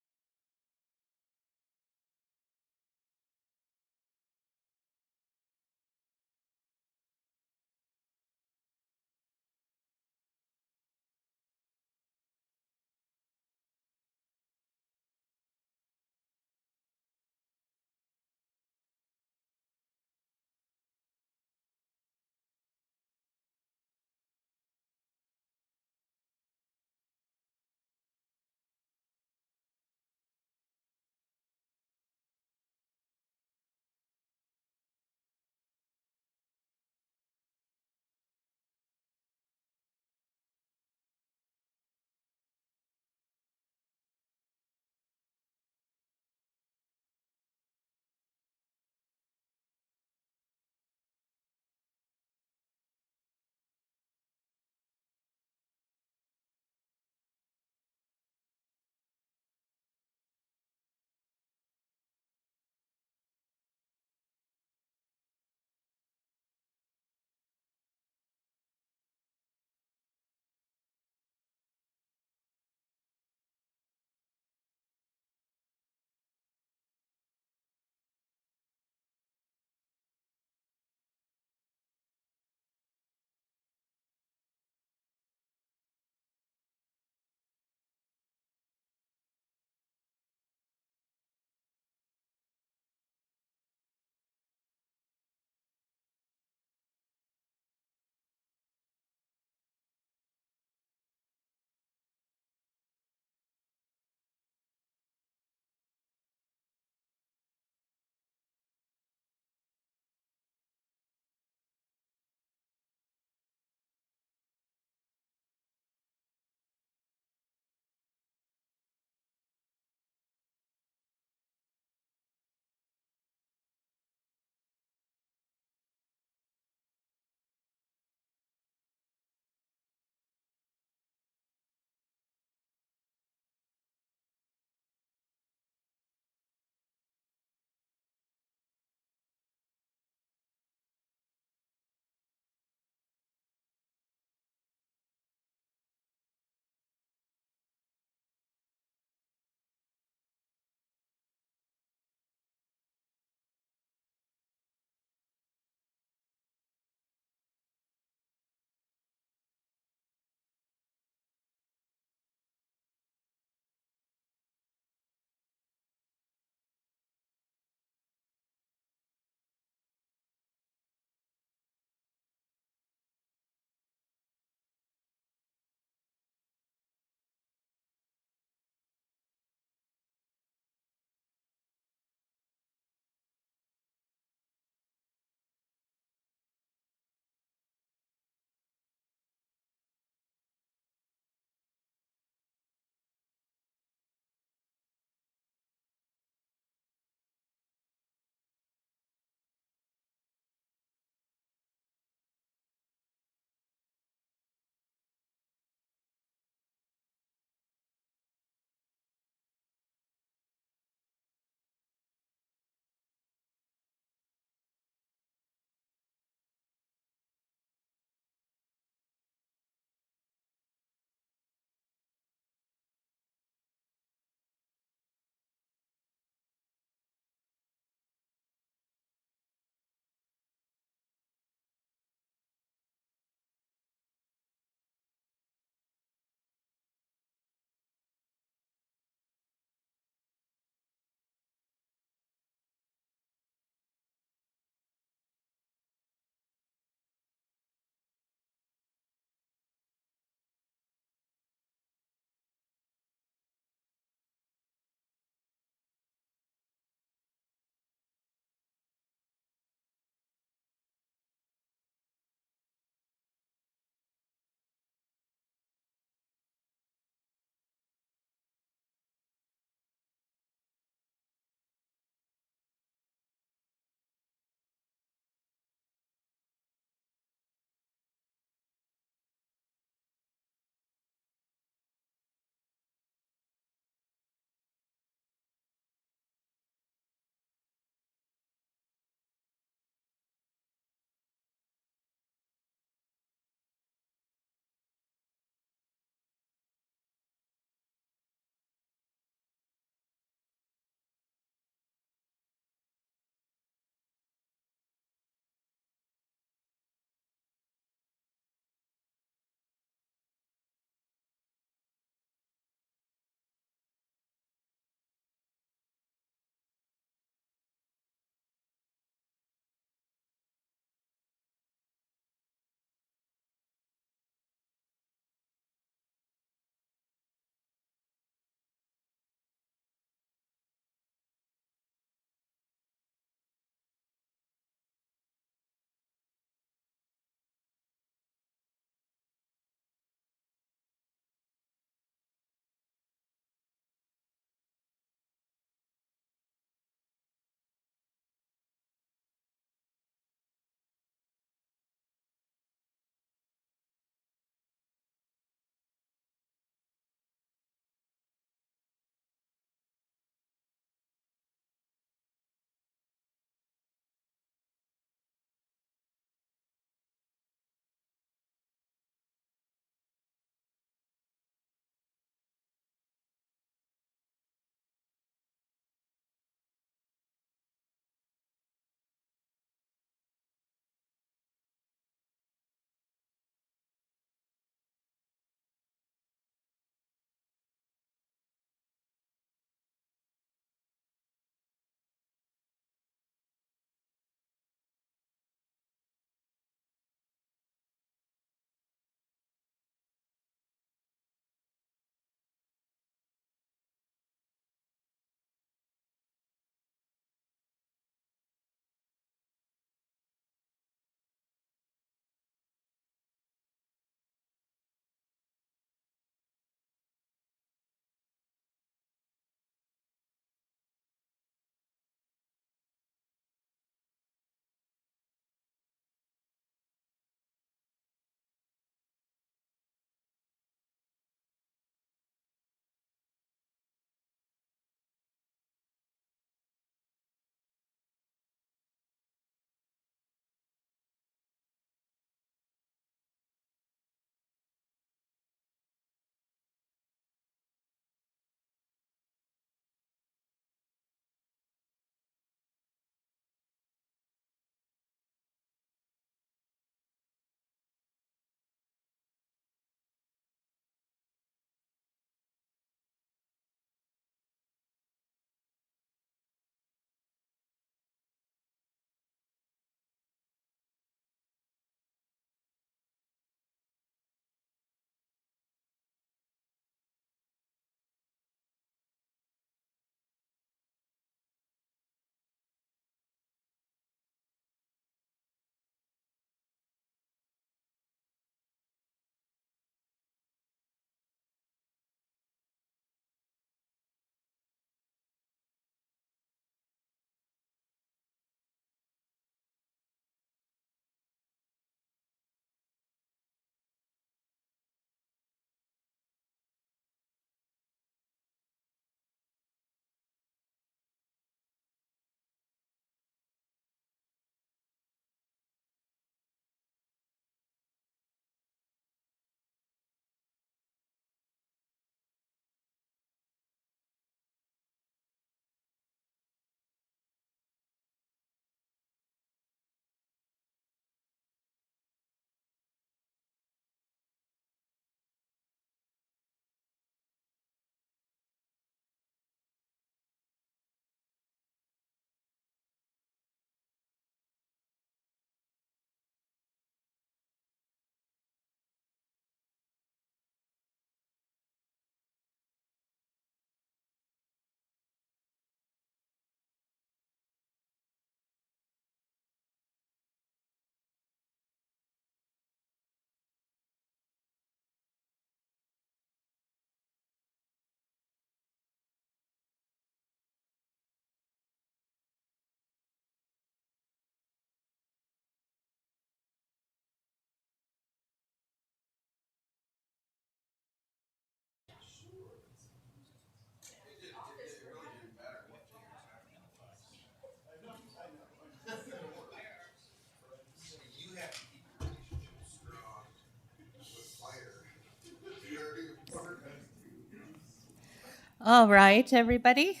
All right, everybody.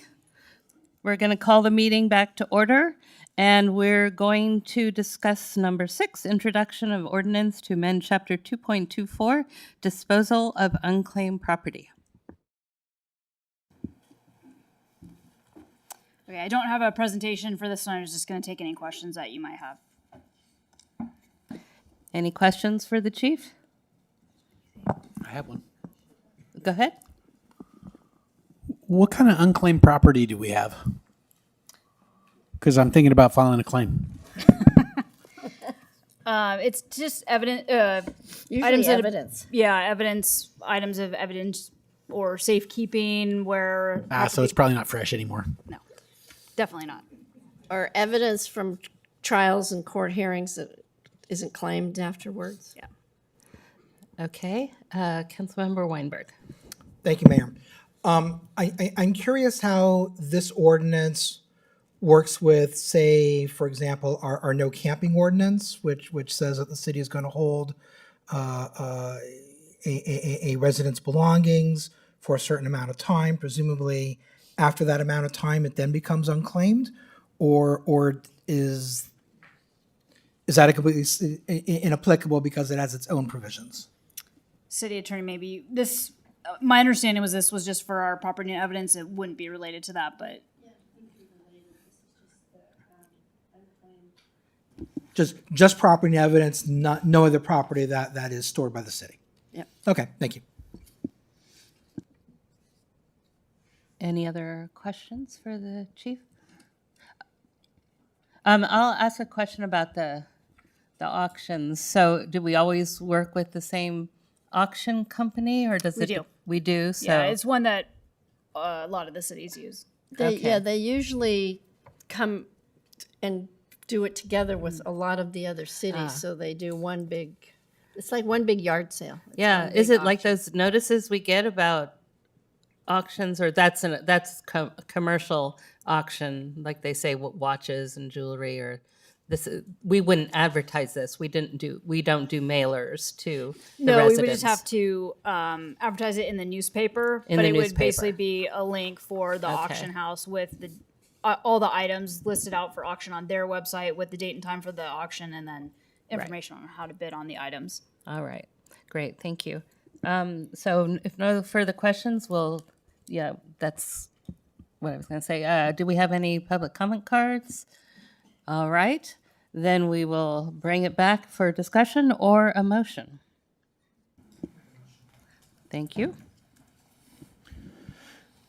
We're going to call the meeting back to order, and we're going to discuss number 6, introduction of ordinance to amend chapter 2.24, disposal of unclaimed property. Okay, I don't have a presentation for this one. I was just going to take any questions that you might have. Any questions for the chief? I have one. Go ahead. What kind of unclaimed property do we have? Because I'm thinking about filing a claim. It's just evidence. Usually items that evidence. evidence. Items of evidence or safekeeping where. So it's probably not fresh anymore. No, definitely not. Or evidence from trials and court hearings that isn't claimed afterwards. Yeah. Okay, Councilmember Weinberg. Thank you, Mayor. I'm curious how this ordinance works with, say, for example, our no camping ordinance, which says that the city is going to hold a resident's belongings for a certain amount of time. Presumably, after that amount of time, it then becomes unclaimed, or is that a completely inapplicable because it has its own provisions? City attorney, maybe this. My understanding was this was just for our property and evidence. It wouldn't be related to that, but Just property and evidence, no other property that is stored by the city. Yep. Okay, thank you. Any other questions for the chief? I'll ask a question about the auctions. So do we always work with the same auction company, or does We do. We do, so. yeah, it's one that a lot of the cities use. They usually come and do it together with a lot of the other cities. So they do one big, it's like one big yard sale. It's Yeah, one is big it like those notices we get about auctions, or that's commercial auction, like they say watches and jewelry, or this we wouldn't advertise this. We don't do mailers to the No, residents. we would just have to advertise it in the newspaper, In but the it would newspaper. basically be a link for the Okay. auction house with the all the items listed out for auction on their website with the date and time for the auction, and then information on how to bid on the items. All right, great, thank you. So if no further questions, that's what I was going to say. Do we have any public comment cards? All right, then we will bring it back for discussion or a motion. Thank you.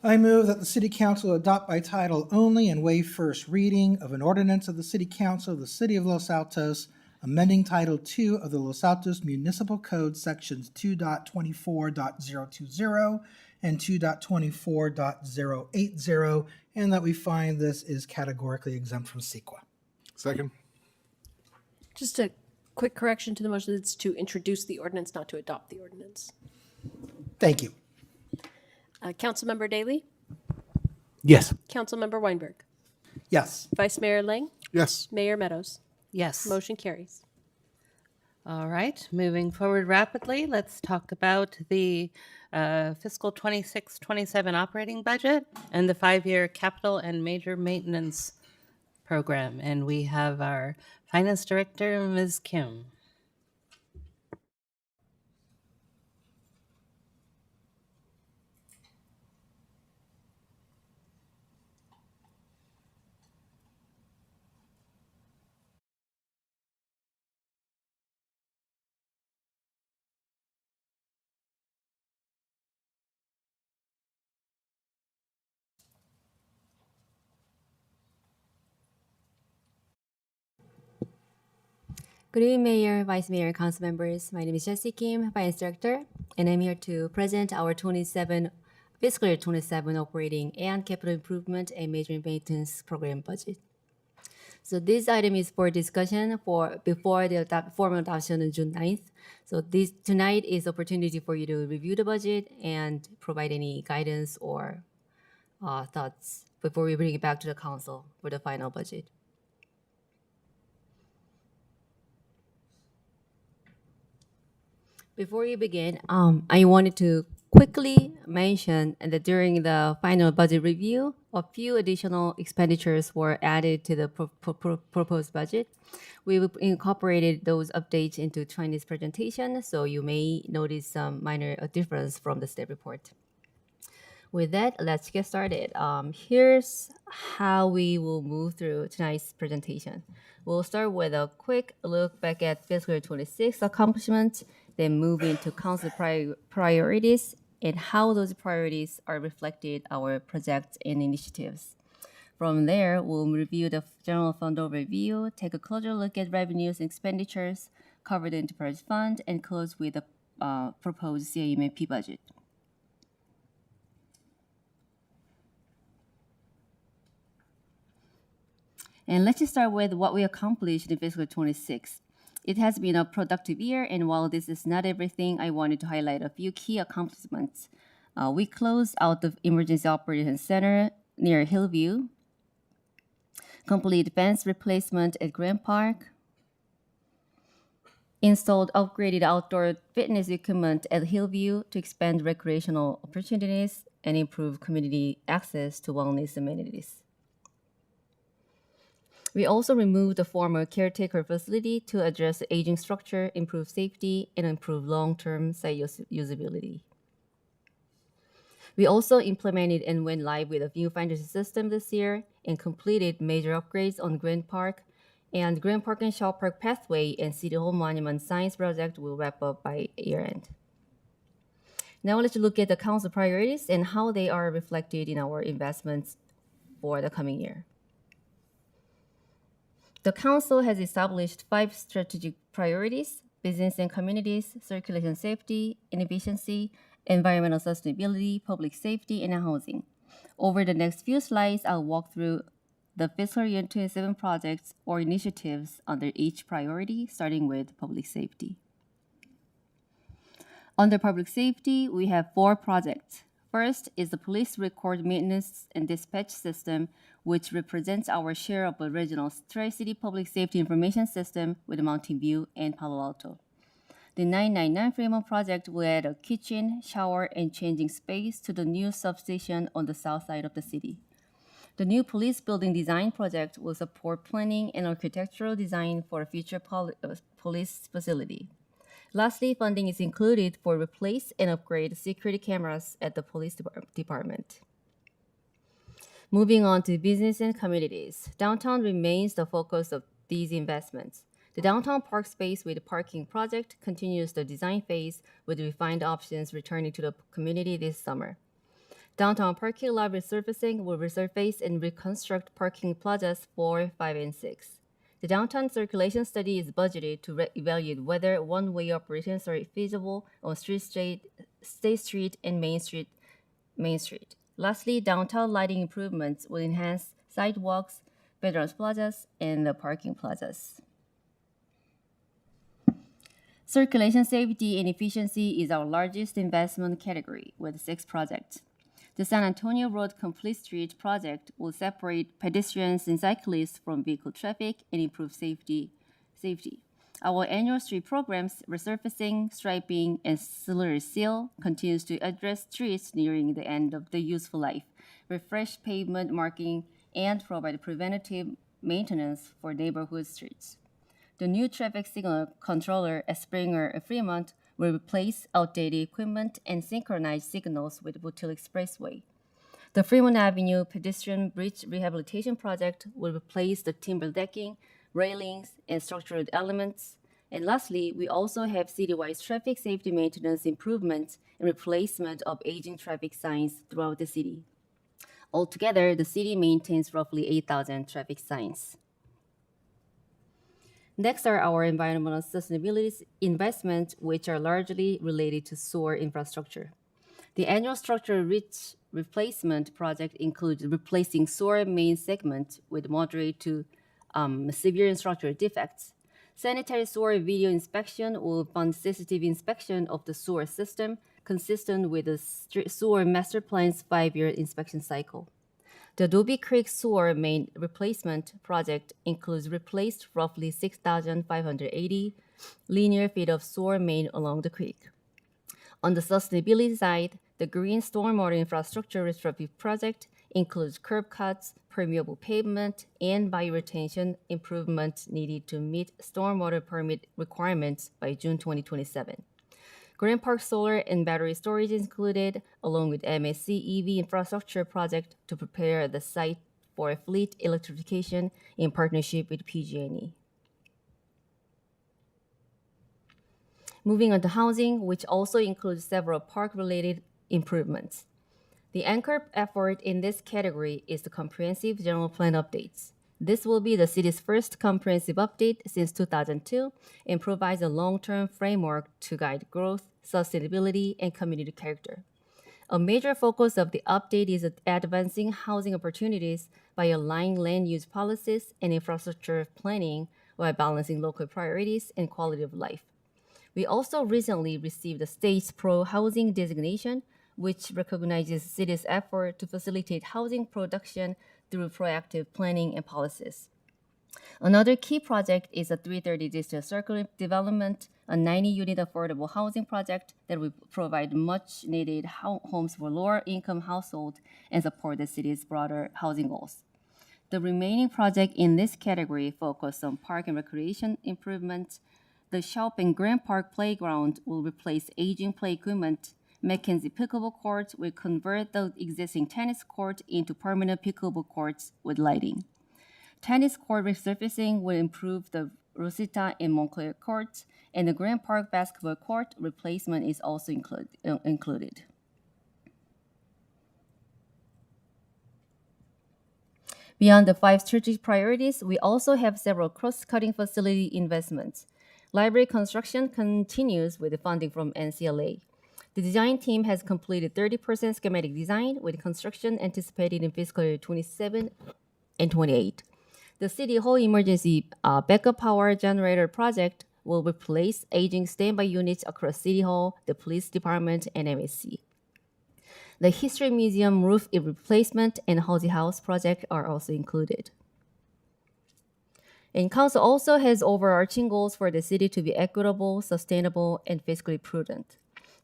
I move that the city council adopt by title only and waive first reading of an ordinance of the city council of the city of Los Altos, amending Title II of the Los Altos Municipal Code, sections 2.24.020 and 2.24.080, and that we find this is categorically exempt from CEQA. Second. Just a quick correction to the motion. It's to introduce the ordinance, not to adopt the ordinance. Thank you. Councilmember Daley? Yes. Councilmember Weinberg? Yes. Vice Mayor Lang? Yes. Mayor Meadows? Yes. Motion carries. All right, moving forward rapidly, let's talk about the fiscal 26-27 operating budget and the 5-year capital and major maintenance program. And we have our finance director, Ms. Kim. Good evening, Mayor, Vice Mayor, Council members. My name is Jessie Kim, Finance Director, and I'm here to present our fiscal year 27 operating and capital improvement and major maintenance program budget. So this item is for discussion before the formal adoption on June 9th. So tonight is opportunity for you to review the budget and provide any guidance or thoughts before we bring it back to the council for the final budget. Before you begin, I wanted to quickly mention that during the final budget review, a few additional expenditures were added to the proposed budget. We incorporated those updates into Chinese presentation, so you may notice some minor difference from the state report. With that, let's get started. Here's how we will move through tonight's presentation. We'll start with a quick look back at fiscal year 26 accomplishments, then move into council priorities and how those priorities are reflected our projects and initiatives. From there, we'll review the general fund overview, take a closer look at revenues and expenditures, cover the enterprise fund, and close with the proposed CIMAP budget. And let's just start with what we accomplished in fiscal 26. It has been a productive year, and while this is not everything, I wanted to highlight a few key accomplishments. We closed out the Emergency Operations Center near Hillview, complete fence replacement at Grand Park, installed upgraded outdoor fitness equipment at Hillview to expand recreational opportunities and improve community access to wellness amenities. We also removed the former caretaker facility to address the aging structure, improve safety, and improve long-term site usability. We also implemented and went live with a viewfinder system this year and completed major upgrades on Grand Park, and Grand Park and Shaw Park Pathway and City Hall Monument Science Project will wrap up by year-end. Now let's look at the council priorities and how they are reflected in our investments for the coming year. The Council has established 5 strategic priorities: business and communities, circulation safety, inefficiency, environmental sustainability, public safety, and housing. Over the next few slides, I'll walk through the fiscal year 27 projects or initiatives under each priority, starting with public safety. Under public safety, we have 4 projects. First is the police record maintenance and dispatch system, which represents our share of the original Tri-City Public Safety Information System with Mountain View and Palo Alto. The 999 Fremont project will add a kitchen, shower, and changing space to the new substation on the south side of the city. The new police building design project will support planning and architectural design for a future police facility. Lastly, funding is included for replace and upgrade security cameras at the police department. Moving on to business and communities, downtown remains the focus of these investments. The downtown park space with parking project continues the design phase with refined options returning to the community this summer. Downtown parking lot resurfacing will resurface and reconstruct parking plazas 4, 5, and 6. The downtown circulation study is budgeted to evaluate whether one-way operations are feasible on State Street and Main Street. Lastly, downtown lighting improvements will enhance sidewalks, Veterans Plazas, and the parking plazas. Circulation safety and efficiency is our largest investment category with 6 projects. The San Antonio Road Complete Street project will separate pedestrians and cyclists from vehicle traffic and improve safety. Our annual street programs, resurfacing, striping, and auxiliary seal, continues to address streets nearing the end of their useful life, refresh pavement marking, and provide preventative maintenance for neighborhood streets. The new traffic signal controller at Springer and Fremont will replace outdated equipment and synchronize signals with Bootheel Expressway. The Fremont Avenue Pedestrian Bridge Rehabilitation Project will replace the timber decking, railings, and structural elements. And lastly, we also have citywide traffic safety maintenance improvements and replacement of aging traffic signs throughout the city. Altogether, the city maintains roughly 8,000 traffic signs. Next are our environmental sustainability investments, which are largely related to sewer infrastructure. The annual structural replacement project includes replacing sewer main segment with moderate to severe structural defects. Sanitary sewer video inspection will fund sensitive inspection of the sewer system, consistent with the sewer master plan's 5-year inspection cycle. The Adobe Creek Sewer Main Replacement Project includes replaced roughly 6,580 linear feet of sewer main along the creek. On the sustainability side, The green stormwater infrastructure retrofit project includes curb cuts, permeable pavement, and bioretention improvements needed to meet stormwater permit requirements by June 2027. Grand Park Solar and battery storage is included, along with MSC EV infrastructure project to prepare the site for fleet electrification in partnership with PG&E. Moving on to housing, which also includes several park-related improvements. The anchor effort in this category is the comprehensive general plan updates. This will be the city's first comprehensive update since 2002 and provides a long-term framework to guide growth, sustainability, and community character. A major focus of the update is advancing housing opportunities by aligning land use policies and infrastructure planning while balancing local priorities and quality of life. We also recently received the State's Pro Housing designation, which recognizes the city's effort to facilitate housing production through proactive planning and policies. Another key project is the 330 District Circle development, a 90-unit affordable housing project that will provide much-needed homes for lower-income households and support the city's broader housing goals. The remaining projects in this category focus on park and recreation improvements. The Shop and Grand Park Playground will replace aging play equipment. Mackenzie Pickleball Court will convert the existing tennis court into permanent pickleball courts with lighting. Tennis court resurfacing will improve the Rosita and Montclair courts, and the Grand Park basketball court replacement is also included. Beyond the 5 strategic priorities, we also have several cross-cutting facility investments. Library construction continues with the funding from NCLA. The design team has completed 30% schematic design, with construction anticipated in fiscal year 27 and 28. The City Hall emergency backup power generator project will replace aging standby units across City Hall, the Police Department, and MSC. The History Museum roof replacement and Halsey House project are also included. And Council also has overarching goals for the city to be equitable, sustainable, and fiscally prudent.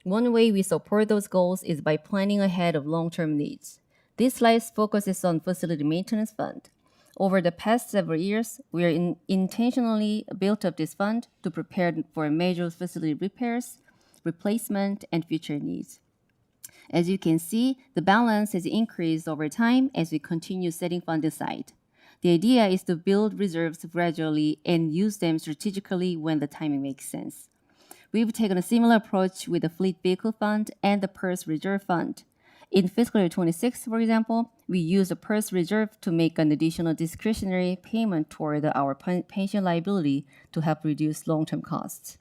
One way we support those goals is by planning ahead of long-term needs. This slide focuses on Facility Maintenance Fund. Over the past several years, we are intentionally built up this fund to prepare for major facility repairs, replacement, and future needs. As you can see, the balance has increased over time as we continue setting funds aside. The idea is to build reserves gradually and use them strategically when the timing makes sense. We've taken a similar approach with the Fleet Vehicle Fund and the PERS Reserve Fund. In fiscal year 26, for example, we used the PERS Reserve to make an additional discretionary payment toward our pension liability to help reduce long-term costs.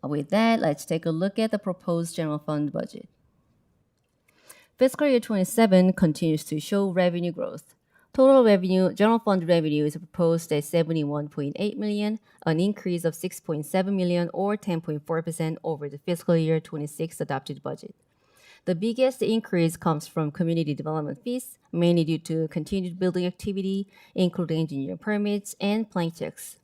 With that, let's take a look at the proposed general fund budget. Fiscal year 27 continues to show revenue growth. Total revenue, general fund revenue is proposed at $71.8 million, an increase of $6.7 million or 10.4% over the fiscal year 26 adopted budget. The biggest increase comes from community development fees, mainly due to continued building activity, including engineering permits and plan checks.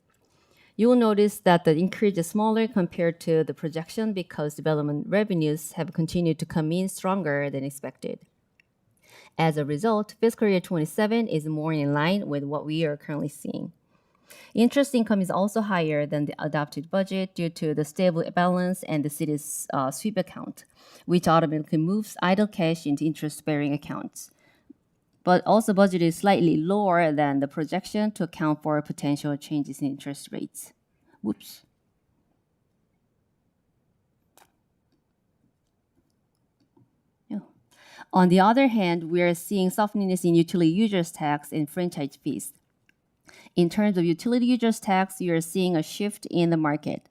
You will notice that the increase is smaller compared to the projection because development revenues have continued to come in stronger than expected. As a result, fiscal year 27 is more in line with what we are currently seeing. Interest income is also higher than the adopted budget due to the stable balance and the city's sweep account, which automatically moves idle cash into interest-bearing accounts. But also budget is slightly lower than the projection to account for potential changes in interest rates. Whoops. On the other hand, we are seeing softness in utility users tax and franchise fees. In terms of utility users tax, you are seeing a shift in the market.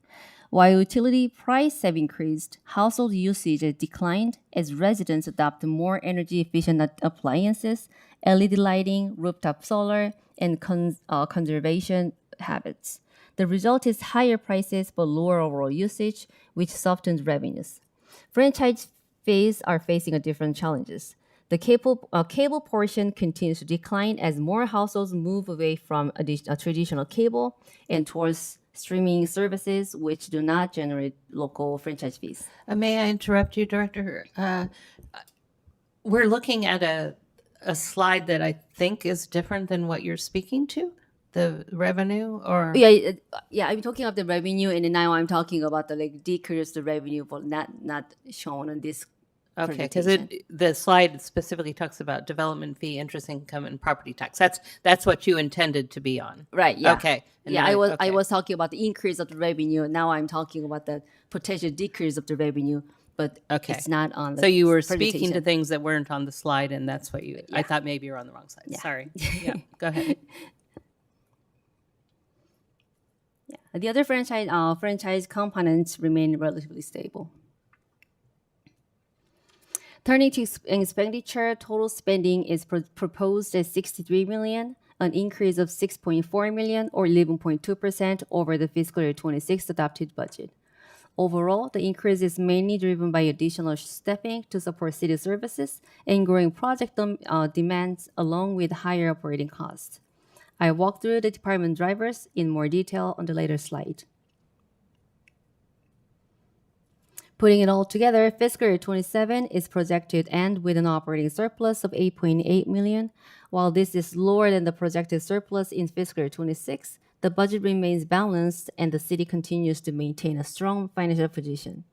While utility prices have increased, household usage has declined as residents adopt more energy-efficient appliances, LED lighting, rooftop solar, and conservation habits. The result is higher prices but lower overall usage, which softens revenues. Franchise fees are facing different challenges. The cable portion continues to decline as more households move away from a traditional cable and towards streaming services which do not generate local franchise fees. May I interrupt you, Director? We're looking at a slide that I think is different than what you're speaking to, the revenue, or Yeah, I'm talking about the revenue, and then now I'm talking about the like decrease the revenue, but not shown on this. okay, because presentation. the slide specifically talks about development fee, interest income, and property tax. That's what you intended to be on, Right. Yeah. Okay. And Yeah, then I okay. was talking about the increase of the revenue. Now I'm talking about the potential decrease of the revenue, but Okay. it's not on the. So you were speaking to presentation. things that weren't on the slide, and that's what you. I thought maybe you're on the wrong side. Yeah. Sorry. Yeah. Go ahead. Yeah. The other franchise components remain relatively stable. Turning to expenditure, total spending is proposed at 63 million, an increase of 6.4 million or 11.2% over the fiscal year 26 adopted budget. Overall, the increase is mainly driven by additional staffing to support city services and growing project demands along with higher operating costs. I walk through the department drivers in more detail on the later slide. Putting it all together, fiscal year 27 is projected to end with an operating surplus of 8.8 million. While this is lower than the projected surplus in fiscal year 26, the budget remains balanced and the city continues to maintain a strong financial position.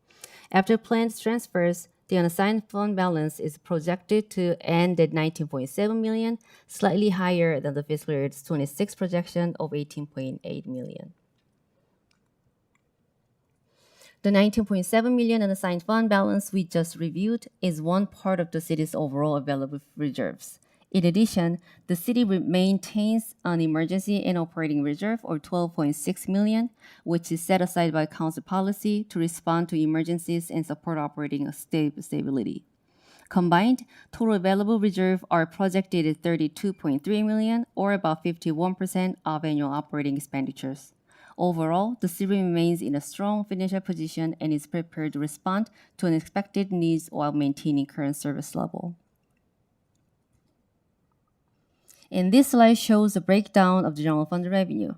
After planned transfers, the unassigned fund balance is projected to end at 19.7 million, slightly higher than the fiscal year 26 projection of 18.8 million. The 19.7 million unassigned fund balance we just reviewed is one part of the city's overall available reserves. In addition, the city maintains an emergency and operating reserve of 12.6 million, which is set aside by council policy to respond to emergencies and support operating stability. Combined, total available reserve are projected at 32.3 million, or about 51% of annual operating expenditures. Overall, the city remains in a strong financial position and is prepared to respond to unexpected needs while maintaining current service level. And this slide shows a breakdown of the general fund revenue.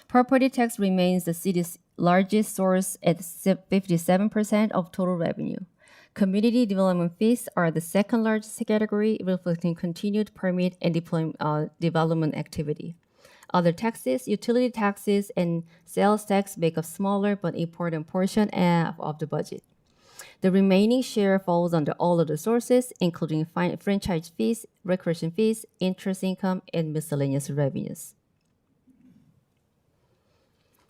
Property tax remains the city's largest source at 57% of total revenue. Community development fees are the second largest category, reflecting continued permit and development activity. Other taxes, utility taxes, and sales tax make a smaller but important portion of the budget. The remaining share falls under all other sources, including franchise fees, recreation fees, interest income, and miscellaneous revenues.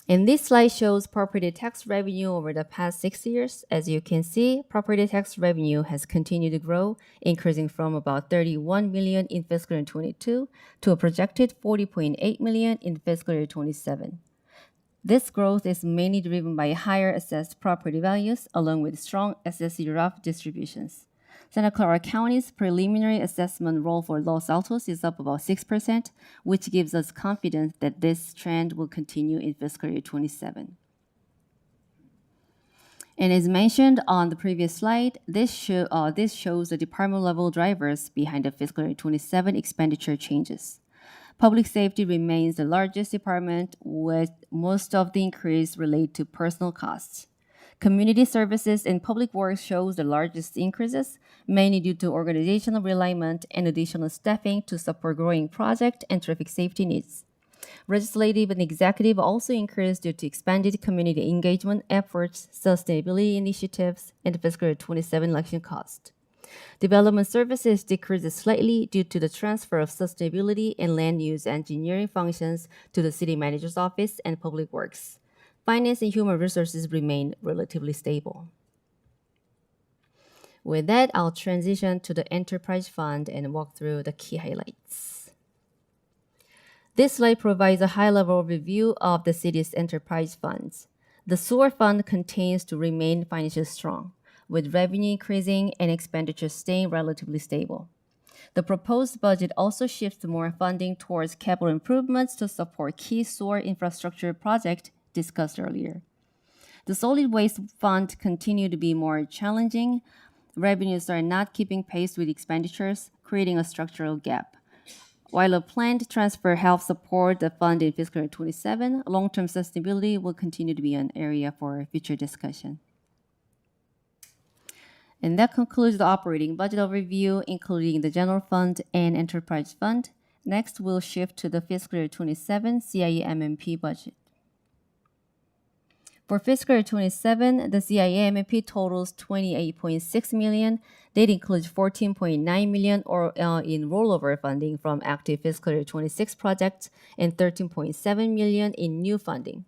And this slide shows property tax revenue over the past 6 years. As you can see, property tax revenue has continued to grow, increasing from about 31 million in fiscal year 22 to a projected 40.8 million in fiscal year 27. This growth is mainly driven by higher assessed property values along with strong assessed rough distributions. Santa Clara County's preliminary assessment roll for Los Altos is up about 6%, which gives us confidence that this trend will continue in fiscal year 27. And as mentioned on the previous slide, this shows the department-level drivers behind the fiscal year 27 expenditure changes. Public safety remains the largest department, with most of the increase related to personal costs. Community services and public works shows the largest increases, mainly due to organizational realignment and additional staffing to support growing project and traffic safety needs. Legislative and executive also increased due to expanded community engagement efforts, sustainability initiatives, and fiscal year 27 election cost. Development services decreased slightly due to the transfer of sustainability and land use engineering functions to the city manager's office and public works. Finance and human resources remain relatively stable. With that, I'll transition to the enterprise fund and walk through the key highlights. This slide provides a high-level review of the city's enterprise funds. The sewer fund continues to remain financially strong, with revenue increasing and expenditures staying relatively stable. The proposed budget also shifts more funding towards capital improvements to support key sewer infrastructure projects discussed earlier. The solid waste fund continued to be more challenging. Revenues are not keeping pace with expenditures, creating a structural gap. While a planned transfer helps support the fund in fiscal year 27, long-term sustainability will continue to be an area for future discussion. And that concludes the operating budget overview, including the general fund and enterprise fund. Next, we'll shift to the fiscal year 27 CIE-MMP budget. For fiscal year 27, the CIE-MMP totals $28.6 million. That includes $14.9 million in rollover funding from active fiscal year 26 projects and $13.7 million in new funding.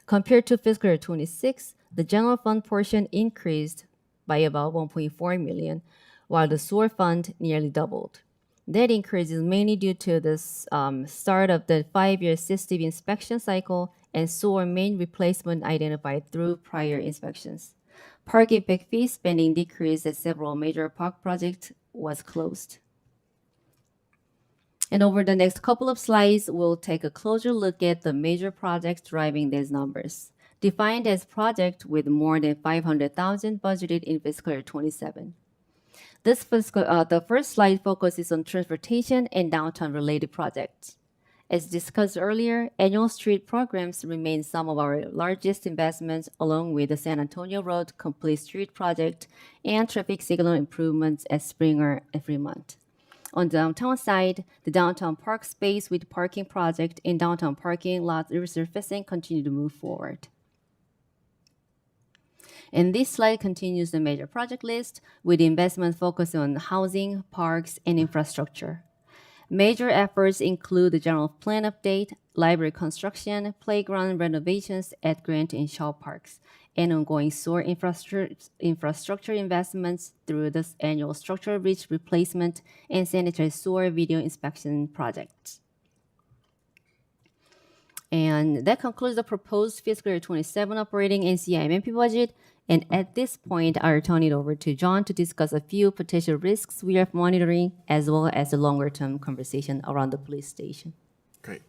Compared to fiscal year 26, the general fund portion increased by about $1.4 million, while the sewer fund nearly doubled. That increase is mainly due to the start of the 5-year system inspection cycle and sewer main replacement identified through prior inspections. Park impact fee spending decreased as several major park projects was closed. And over the next couple of slides, we'll take a closer look at the major projects driving these numbers, defined as projects with more than $500,000 budgeted in fiscal year 27. The first slide focuses on transportation and downtown-related projects. As discussed earlier, annual street programs remain some of our largest investments, along with the San Antonio Road Complete Street Project and traffic signal improvements at Springer and Fremont. On the downtown side, the downtown park space with parking project and downtown parking lot resurfacing continue to move forward. And this slide continues the major project list with investment focused on housing, parks, and infrastructure. Major efforts include the general plan update, library construction, playground renovations at Grant and Shaw Parks, and ongoing sewer infrastructure investments through the annual structural bridge replacement and sanitary sewer video inspection projects. And that concludes the proposed fiscal year 27 operating and CIE-MMP budget. And at this point, I'll turn it over to John to discuss a few potential risks we are monitoring, as well as the longer-term conversation around the police station. Great.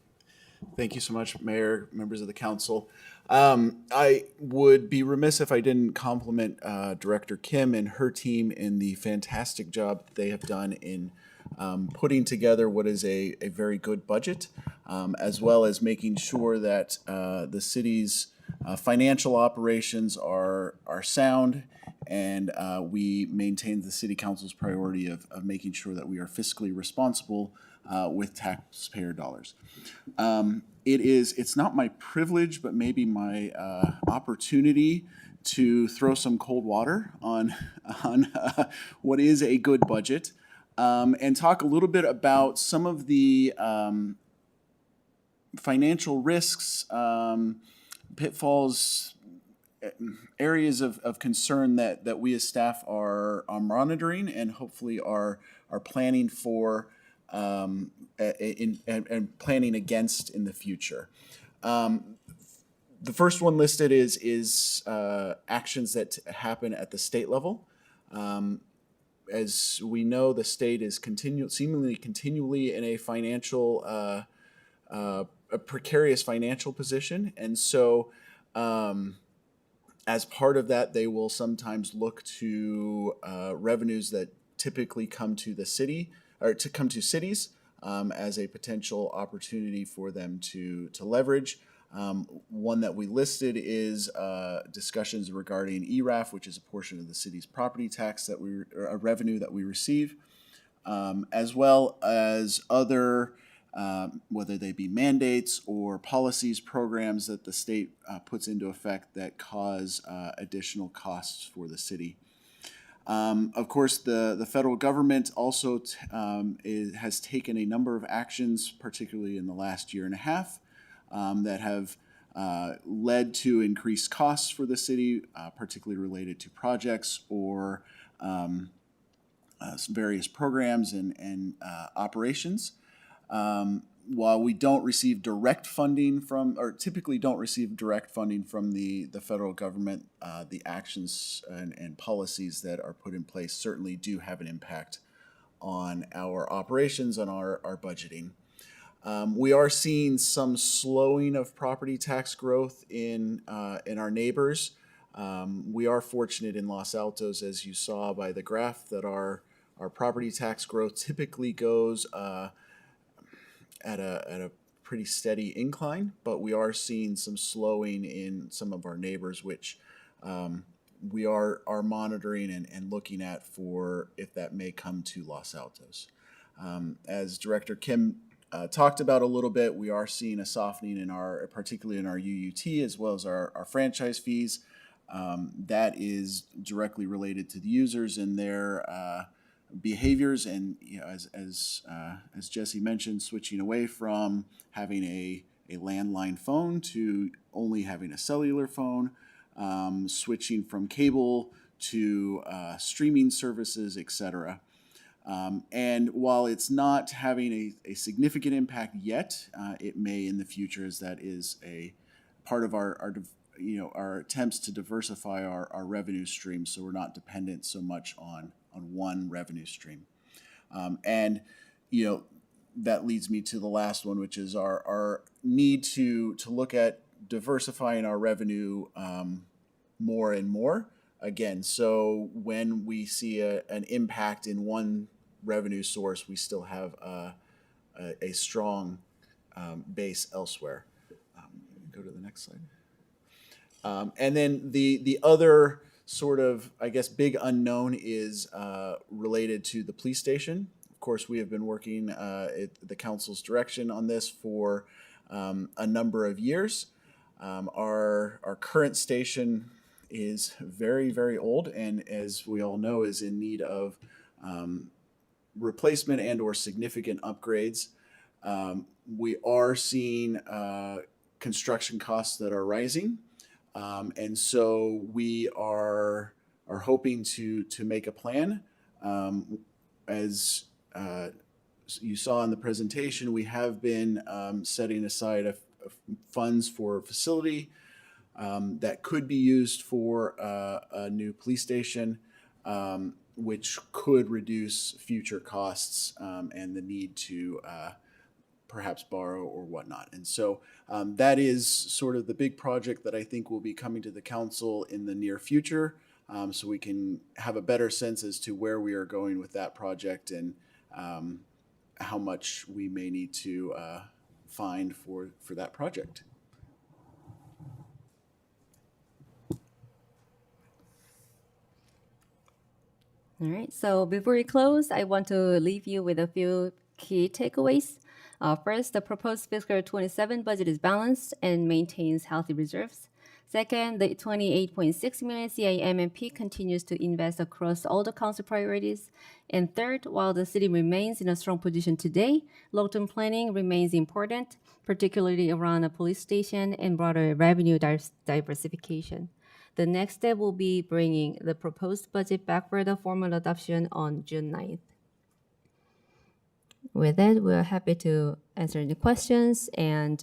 Thank you so much, Mayor, members of the council. I would be remiss if I didn't compliment Director Kim and her team in the fantastic job they have done in putting together what is a very good budget, as well as making sure that the city's financial operations are sound, and we maintain the city council's priority of making sure that we are fiscally responsible with taxpayer dollars. It's not my privilege, but maybe my opportunity to throw some cold water on what is a good budget, and talk a little bit about some of the financial risks, pitfalls, areas of concern that we as staff are monitoring and hopefully are planning for and planning against in the future. The first one listed is actions that happen at the state level. As we know, the state is seemingly continually in a financial a precarious financial position, and so as part of that, they will sometimes look to revenues that typically come to the city or to come to cities as a potential opportunity for them to leverage. One that we listed is discussions regarding ERAF, which is a portion of the city's property tax a revenue that we receive, as well as other whether they be mandates or policies, programs that the state puts into effect that cause additional costs for the city. Of course, the federal government also has taken a number of actions, particularly in the last year and a half, that have led to increased costs for the city, particularly related to projects or various programs and operations. While we don't receive direct funding typically don't receive direct funding from the federal government, the actions and policies that are put in place certainly do have an impact on our operations and our budgeting. We are seeing some slowing of property tax growth in our neighbors. We are fortunate in Los Altos, as you saw by the graph, that our property tax growth typically goes at a pretty steady incline, but we are seeing some slowing in some of our neighbors, which we are monitoring and looking at for if that may come to Los Altos. As Director Kim talked about a little bit, we are seeing a softening in particularly in our UUT as well as our franchise fees. That is directly related to the users and their behaviors, and as Jesse mentioned, switching away from having a landline phone to only having a cellular phone, switching from cable to streaming services, etc. And while it's not having a significant impact yet, it may in the future, as that is a part of our attempts to diversify our revenue stream, so we're not dependent so much on one revenue stream. And that leads me to the last one, which is our need to look at diversifying our revenue more and more. Again, so when we see an impact in one revenue source, we still have a strong base elsewhere. Go to the next slide. And then the other sort of, I guess, big unknown is related to the police station. Of course, we have been working at the council's direction on this for a number of years. Our current station is very, very old, and as we all know, is in need of replacement and or significant upgrades. We are seeing construction costs that are rising. And so we are hoping to make a plan. As you saw in the presentation, we have been setting aside funds for facility that could be used for a new police station, which could reduce future costs and the need to perhaps borrow or whatnot. And so that is sort of the big project that I think will be coming to the council in the near future, so we can have a better sense as to where we are going with that project and how much we may need to find for that project. All right, so before we close, I want to leave you with a few key takeaways. First, the proposed fiscal 27 budget is balanced and maintains healthy reserves. Second, the 28.6 million CIMMP continues to invest across all the council priorities. And third, while the city remains in a strong position today, long-term planning remains important, particularly around a police station and broader revenue diversification. The next step will be bringing the proposed budget back for the formal adoption on June 9th. With that, we're happy to answer any questions, and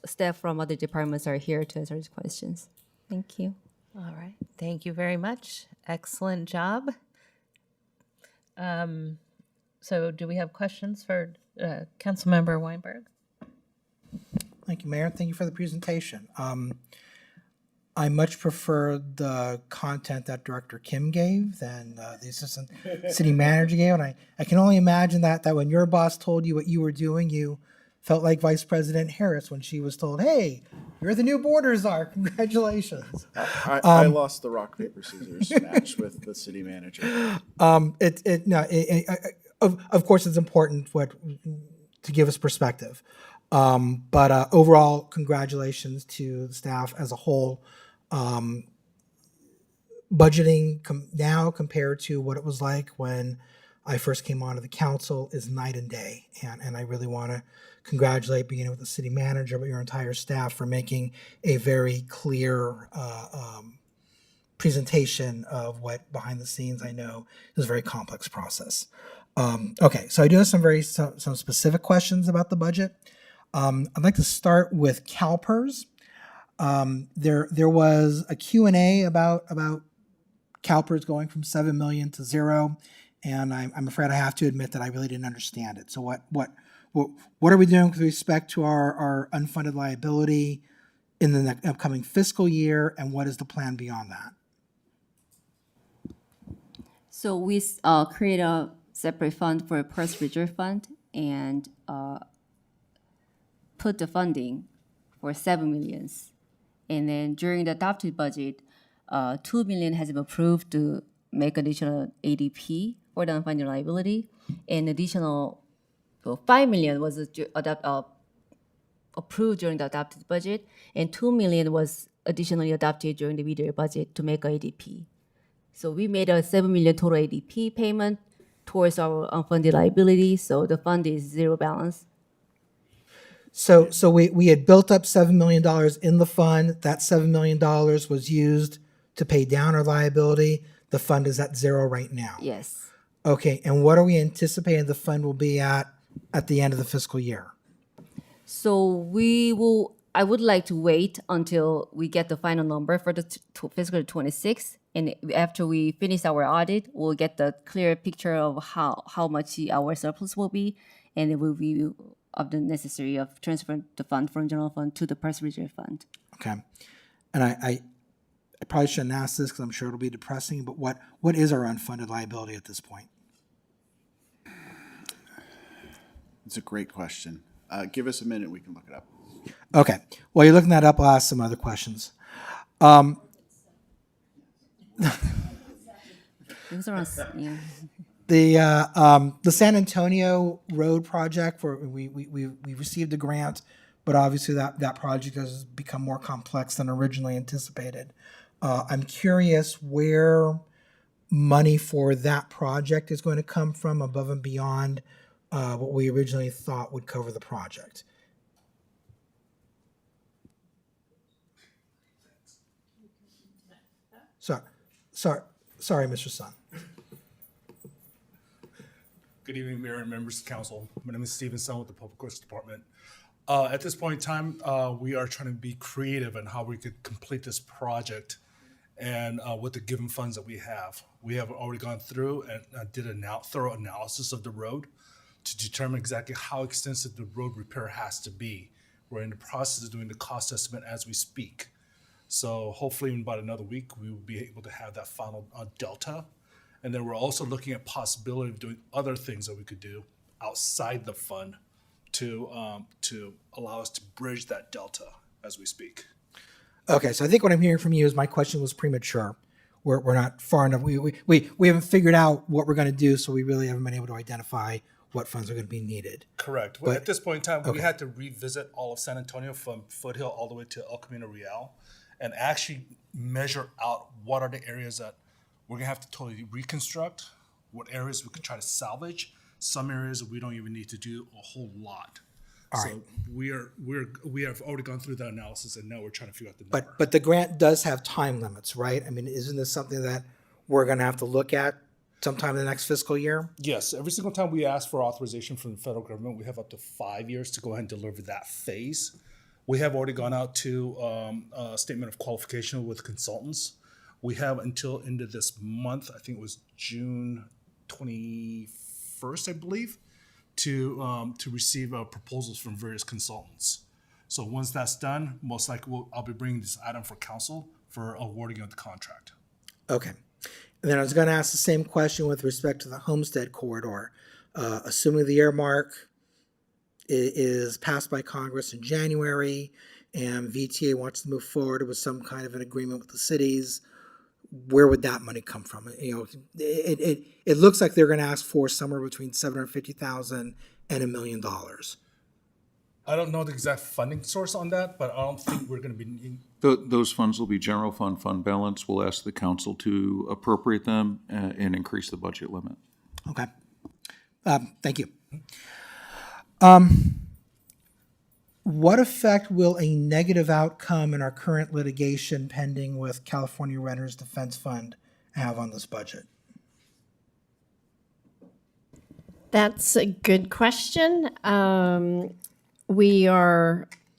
staff from other departments are here to answer these questions. Thank you. All right. Thank you very much. Excellent job. So do we have questions for Councilmember Weinberg? Thank you, Mayor. Thank you for the presentation. I much prefer the content that Director Kim gave than the Assistant City Manager gave. And I can only imagine that when your boss told you what you were doing, you felt like Vice President Harris when she was told, "Hey, you're the new border czar. Congratulations." I lost the rock, paper, scissors match with the city manager. Of course, it's important to give us perspective. But overall, congratulations to the staff as a whole. Budgeting now compared to what it was like when I first came onto the council is night and day. And I really want to congratulate, beginning with the city manager, but your entire staff for making a very clear presentation of what behind the scenes I know is a very complex process. Okay, so I do have some specific questions about the budget. I'd like to start with CalPERS. There was a Q&A about CalPERS going from 7 million to 0, and I'm afraid I have to admit that I really didn't understand it. So what are we doing with respect to our unfunded liability in the upcoming fiscal year, and what is the plan beyond that? So we create a separate fund for a PERS reserve fund, and put the funding for 7 millions. And then during the adopted budget, 2 million has been approved to make additional ADP for the unfunded liability. And additional 5 million was approved during the adopted budget, and 2 million was additionally adopted during the video budget to make ADP. So we made a 7 million total ADP payment towards our unfunded liability, so the fund is zero balance. So we had built up $7 million in the fund. That $7 million was used to pay down our liability. The fund is at zero right now. Yes. Okay, and what are we anticipating the fund will be at the end of the fiscal year? So I would like to wait until we get the final number for the fiscal 26. And after we finish our audit, we'll get the clear picture of how much our surplus will be, and it will be of the necessary of transferring the fund from general fund to the purse reserve fund. Okay, and I probably shouldn't ask this because I'm sure it'll be depressing, but what is our unfunded liability at this point? It's a great question. Give us a minute, we can look it up. Okay, while you're looking that up, I'll ask some other questions. The San Antonio Road project, we received a grant, but obviously that project has become more complex than originally anticipated. I'm curious where money for that project is going to come from above and beyond what we originally thought would cover the project. Sorry, Mr. Sun. Good evening, Mayor and members of council. My name is Stephen Sun with the Public Works Department. At this point in time, we are trying to be creative in how we could complete this project and with the given funds that we have. We have already gone through and did a thorough analysis of the road to determine exactly how extensive the road repair has to be. We're in the process of doing the cost estimate as we speak. So hopefully in about another week, we will be able to have that final delta. And then we're also looking at possibility of doing other things that we could do outside the fund to allow us to bridge that delta as we speak. Okay, so I think what I'm hearing from you is my question was premature. We're not far enough. We haven't figured out what we're going to do, so we really haven't been able to identify what funds are going to be needed. Correct. But, at this point in time, okay. We had to revisit all of San Antonio from Foothill all the way to El Camino Real and actually measure out what are the areas that we're going to have to totally reconstruct, what areas we can try to salvage, some areas that we don't even need to do a whole lot. All so right. we have already gone through that analysis, and now we're trying to figure out the number. But the grant does have time limits, right? I mean, isn't this something that we're going to have to look at sometime in the next fiscal year? Yes, every single time we ask for authorization from the federal government, we have up to 5 years to go ahead and deliver that phase. We have already gone out to a statement of qualification with consultants. We have until end of this month, I think it was June 21st, I believe, to receive proposals from various consultants. So once that's done, most likely I'll be bringing this item for council for awarding of the contract. Okay. And then I was going to ask the same question with respect to the Homestead Corridor. Assuming the earmark is passed by Congress in January and VTA wants to move forward with some kind of an agreement with the cities, where would that money come from? You know, it looks like they're going to ask for somewhere between $750,000 and $1 million. I don't know the exact funding source on that, but I don't think we're going to be. Those funds will be general fund balance. We'll ask the council to appropriate them and increase the budget limit. Okay. Thank you. What effect will a negative outcome in our current litigation pending with California Renters Defense Fund have on this budget? That's a good question.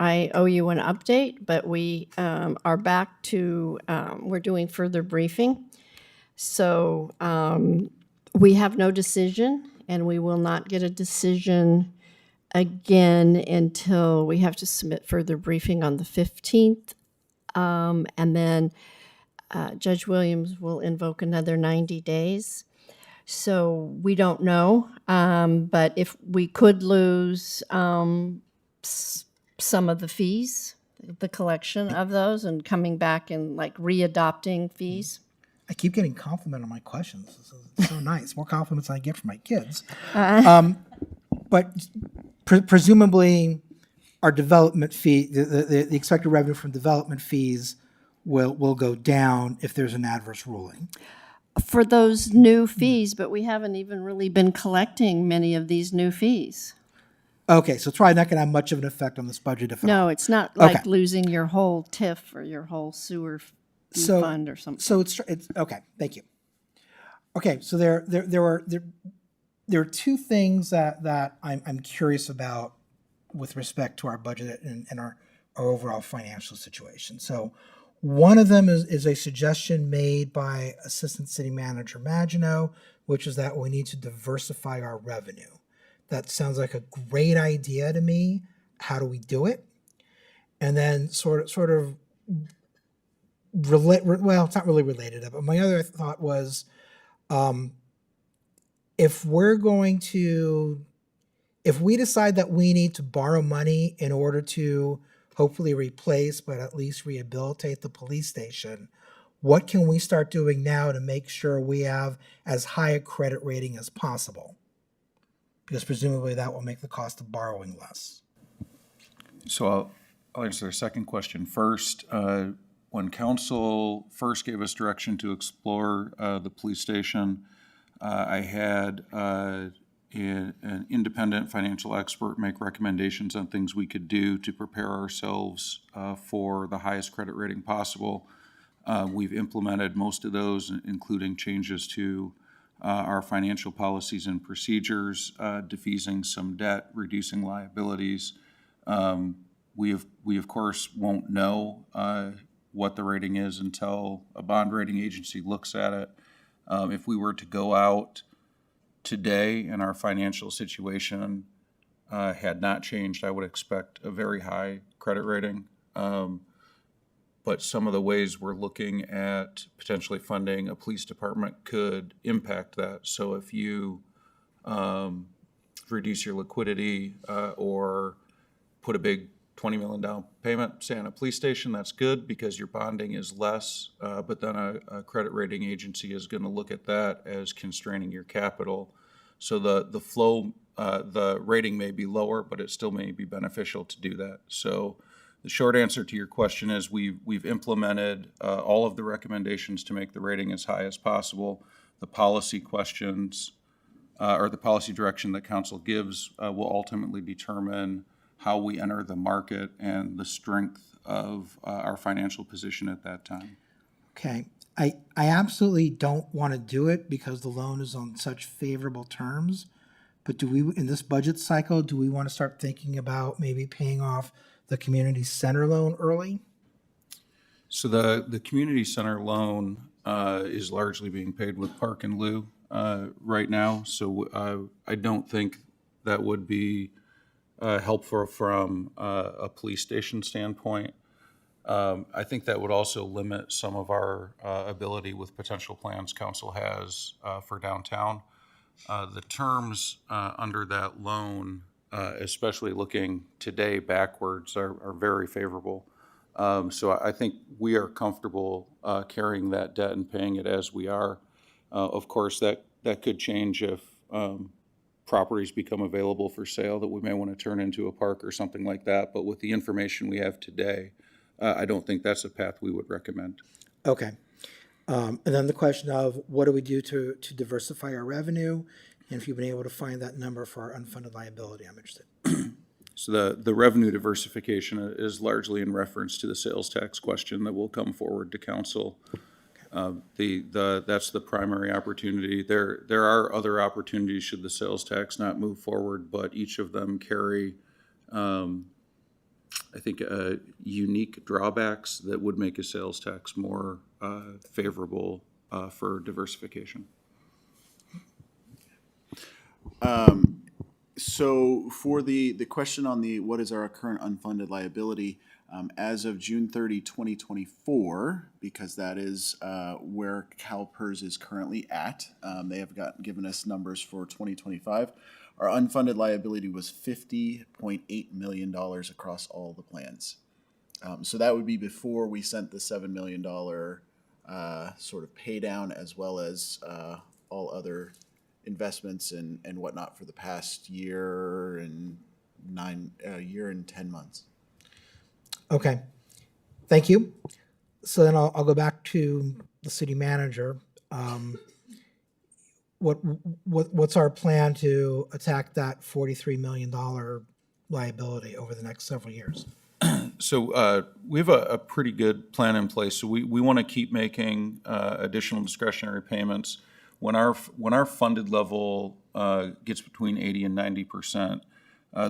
I owe you an update, but we are back to, we're doing further briefing. So we have no decision, and we will not get a decision again until we have to submit further briefing on the 15th. And then Judge Williams will invoke another 90 days. So we don't know, but if we could lose some of the fees, the collection of those, and coming back and like readopting fees. I keep getting compliment on my questions. This is so nice. More compliments than I get from my kids. But presumably, our development fee, the expected revenue from development fees will go down if there's an adverse ruling. For those new fees, but we haven't even really been collecting many of these new fees. Okay, so it's probably not going to have much of an effect on this budget if at all. No, it's not like Okay. losing your whole TIF or your whole sewer fee fund or something. So it's okay. Thank you. Okay, so there are two things that I'm curious about with respect to our budget and our overall financial situation. So one of them is a suggestion made by Assistant City Manager Maginot, which is that we need to diversify our revenue. That sounds like a great idea to me. How do we do it? And then sort of well, it's not really related, but my other thought was, if we decide that we need to borrow money in order to hopefully replace, but at least rehabilitate the police station, what can we start doing now to make sure we have as high a credit rating as possible? Because presumably that will make the cost of borrowing less. So I'll answer the second question first. When council first gave us direction to explore the police station, I had an independent financial expert make recommendations on things we could do to prepare ourselves for the highest credit rating possible. We've implemented most of those, including changes to our financial policies and procedures, defeasing some debt, reducing liabilities. We of course won't know what the rating is until a bond rating agency looks at it. If we were to go out today and our financial situation had not changed, I would expect a very high credit rating. But some of the ways we're looking at potentially funding a police department could impact that. So if you reduce your liquidity or put a big $20 million down payment, say on a police station, that's good because your bonding is less, but then a credit rating agency is going to look at that as constraining your capital. So the flow, the rating may be lower, but it still may be beneficial to do that. So the short answer to your question is we've implemented all of the recommendations to make the rating as high as possible. The policy questions or the policy direction that council gives will ultimately determine how we enter the market and the strength of our financial position at that time. Okay. I absolutely don't want to do it because the loan is on such favorable terms. But do we, in this budget cycle, do we want to start thinking about maybe paying off the community center loan early? So the community center loan is largely being paid with Park and Lieu right now. So I don't think that would be helpful from a police station standpoint. I think that would also limit some of our ability with potential plans council has for downtown. The terms under that loan, especially looking today backwards, are very favorable. So I think we are comfortable carrying that debt and paying it as we are. Of course, that could change if properties become available for sale that we may want to turn into a park or something like that. But with the information we have today, I don't think that's a path we would recommend. Okay. And then the question of what do we do to diversify our revenue? And if you've been able to find that number for our unfunded liability, I'm interested. So the revenue diversification is largely in reference to the sales tax question that will come forward to council. That's the primary opportunity. There are other opportunities should the sales tax not move forward, but each of them carry, I think, unique drawbacks that would make a sales tax more favorable for diversification. So for the question on what is our current unfunded liability, As of June 30, 2024, because that is where CalPERS is currently at, they have given us numbers for 2025. Our unfunded liability was $50.8 million across all the plans. So that would be before we sent the $7 million sort of pay down, as well as all other investments and whatnot for the past year and 10 months. Okay, thank you. So then I'll go back to the city manager. What's our plan to attack that $43 million liability over the next several years? So we have a pretty good plan in place. So we want to keep making additional discretionary payments. When our funded level gets between 80 and 90%,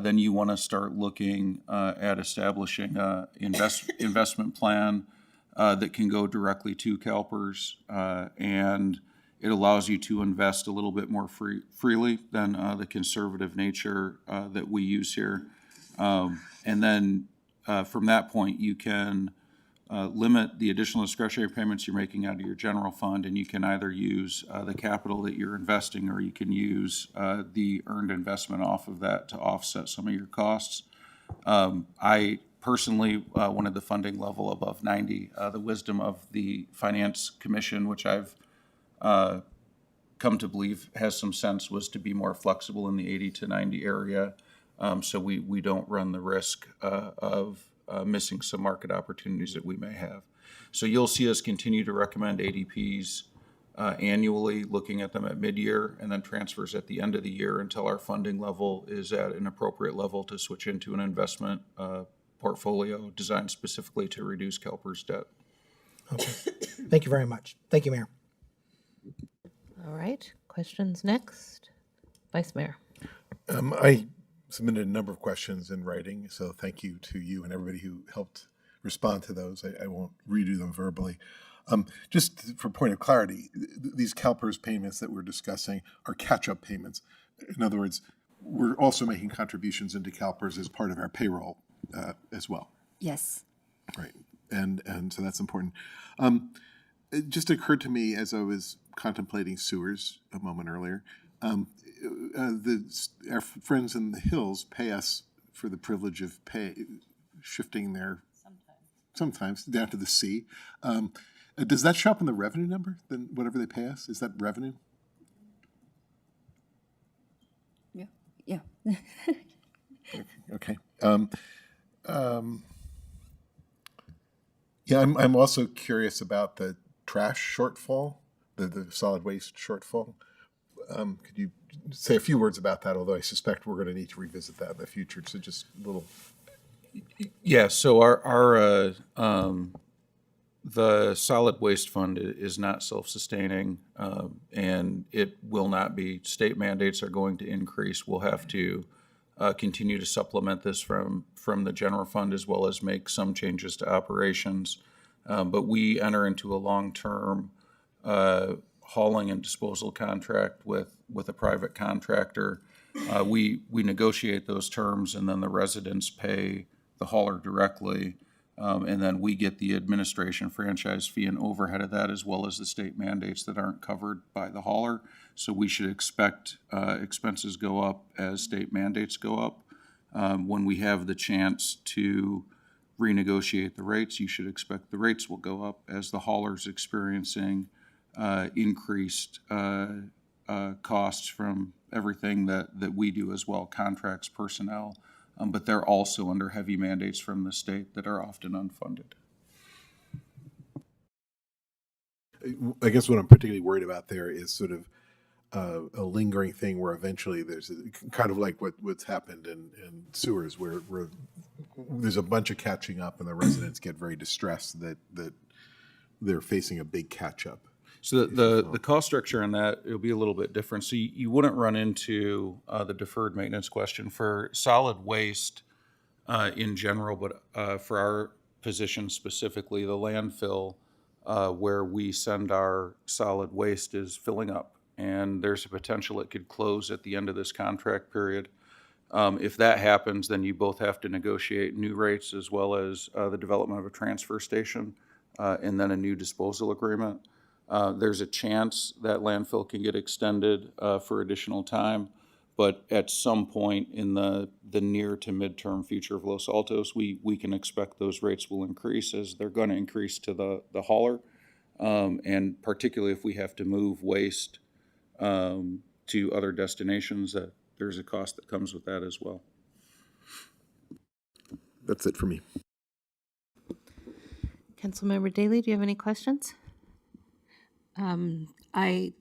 then you want to start looking at establishing an investment plan that can go directly to CalPERS, and it allows you to invest a little bit more freely than the conservative nature that we use here. And then from that point, you can limit the additional discretionary payments you're making out of your general fund, and you can either use the capital that you're investing, or you can use the earned investment off of that to offset some of your costs. I personally wanted the funding level above 90. The wisdom of the Finance Commission, which I've come to believe has some sense, was to be more flexible in the 80 to 90 area, so we don't run the risk of missing some market opportunities that we may have. So you'll see us continue to recommend ADPs annually, looking at them at mid-year, and then transfers at the end of the year until our funding level is at an appropriate level to switch into an investment portfolio designed specifically to reduce CalPERS debt. Okay, thank you very much. Thank you, Mayor. All right, questions next. Vice Mayor. I submitted a number of questions in writing, so thank you to you and everybody who helped respond to those. I won't redo them verbally. Just for point of clarity, these CalPERS payments that we're discussing are catch-up payments. In other words, we're also making contributions into CalPERS as part of our payroll as well. Yes. Right, and so that's important. It just occurred to me as I was contemplating sewers a moment earlier, our friends in the hills pay us for the privilege of shifting their sometimes down to the sea. Does that show up in the revenue number? Then whatever they pay us, is that revenue? Yeah. Okay. Yeah, I'm also curious about the trash shortfall, the solid waste shortfall. Could you say a few words about that? Although I suspect we're going to need to revisit that in the future. So just a little. Yeah. So our the solid waste fund is not self-sustaining, and it will not be. State mandates are going to increase. We'll have to continue to supplement this from the general fund, as well as make some changes to operations. But we enter into a long-term hauling and disposal contract with a private contractor. We negotiate those terms, and then the residents pay the hauler directly, and then we get the administration franchise fee and overhead of that, as well as the state mandates that aren't covered by the hauler. So we should expect expenses go up as state mandates go up. When we have the chance to renegotiate the rates, you should expect the rates will go up as the hauler's experiencing increased costs from everything that we do as well, contracts, personnel, but they're also under heavy mandates from the state that are often unfunded. I guess what I'm particularly worried about there is sort of a lingering thing where eventually there's kind of like what's happened in sewers, where there's a bunch of catching up and the residents get very distressed that they're facing a big catch up. So the cost structure on that, it'll be a little bit different. So you wouldn't run into the deferred maintenance question for solid waste in general, but for our position specifically, the landfill where we send our solid waste is filling up, and there's a potential it could close at the end of this contract period. If that happens, then you both have to negotiate new rates as well as the development of a transfer station and then a new disposal agreement. There's a chance that landfill can get extended for additional time, but at some point in the near to midterm future of Los Altos, we can expect those rates will increase as they're going to increase to the hauler, and particularly if we have to move waste to other destinations, that there's a cost that comes with that as well. That's it for me. Councilmember Daley, do you have any questions? I,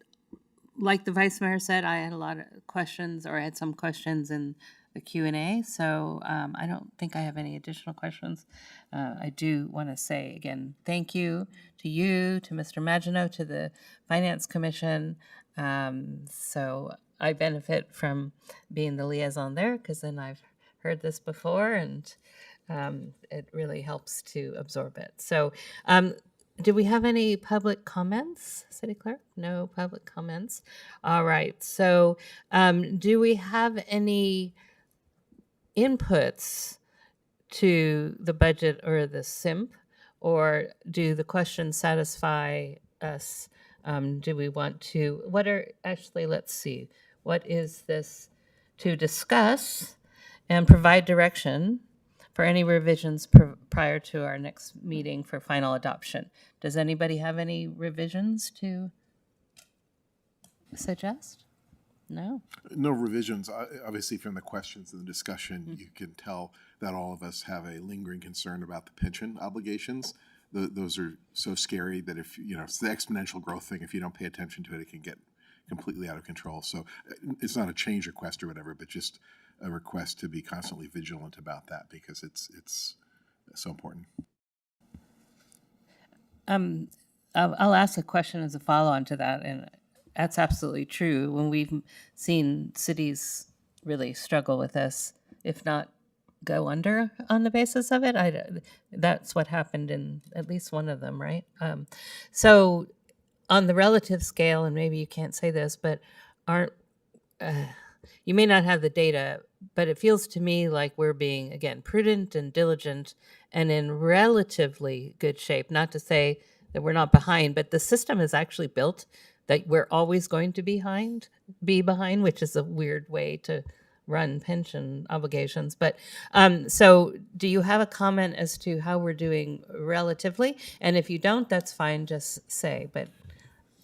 like the Vice Mayor said, I had a lot of questions, or I had some questions in the Q&A, so I don't think I have any additional questions. I do want to say again, thank you, to Mr. Maginot, to the Finance Commission. So I benefit from being the liaison there, because then I've heard this before, and it really helps to absorb it. So do we have any public comments, City Clerk? No public comments. All right. So do we have any inputs to the budget or the SIMP, or do the questions satisfy us? Do we want to, actually, let's see, what is this? To discuss and provide direction for any revisions prior to our next meeting for final adoption. Does anybody have any revisions to suggest? No? No revisions. Obviously, from the questions and the discussion, you can tell that all of us have a lingering concern about the pension obligations. Those are so scary that if, it's the exponential growth thing. If you don't pay attention to it, it can get completely out of control. So it's not a change request or whatever, but just a request to be constantly vigilant about that, because it's so important. I'll ask a question as a follow-on to that, and that's absolutely true. When we've seen cities really struggle with this, if not go under on the basis of it, that's what happened in at least one of them, right? So on the relative scale, and maybe you can't say this, but you may not have the data, but it feels to me like we're being, again, prudent and diligent and in relatively good shape. Not to say that we're not behind, but the system is actually built that we're always going to be behind, which is a weird way to run pension obligations. But so do you have a comment as to how we're doing relatively? And if you don't, that's fine, just say. But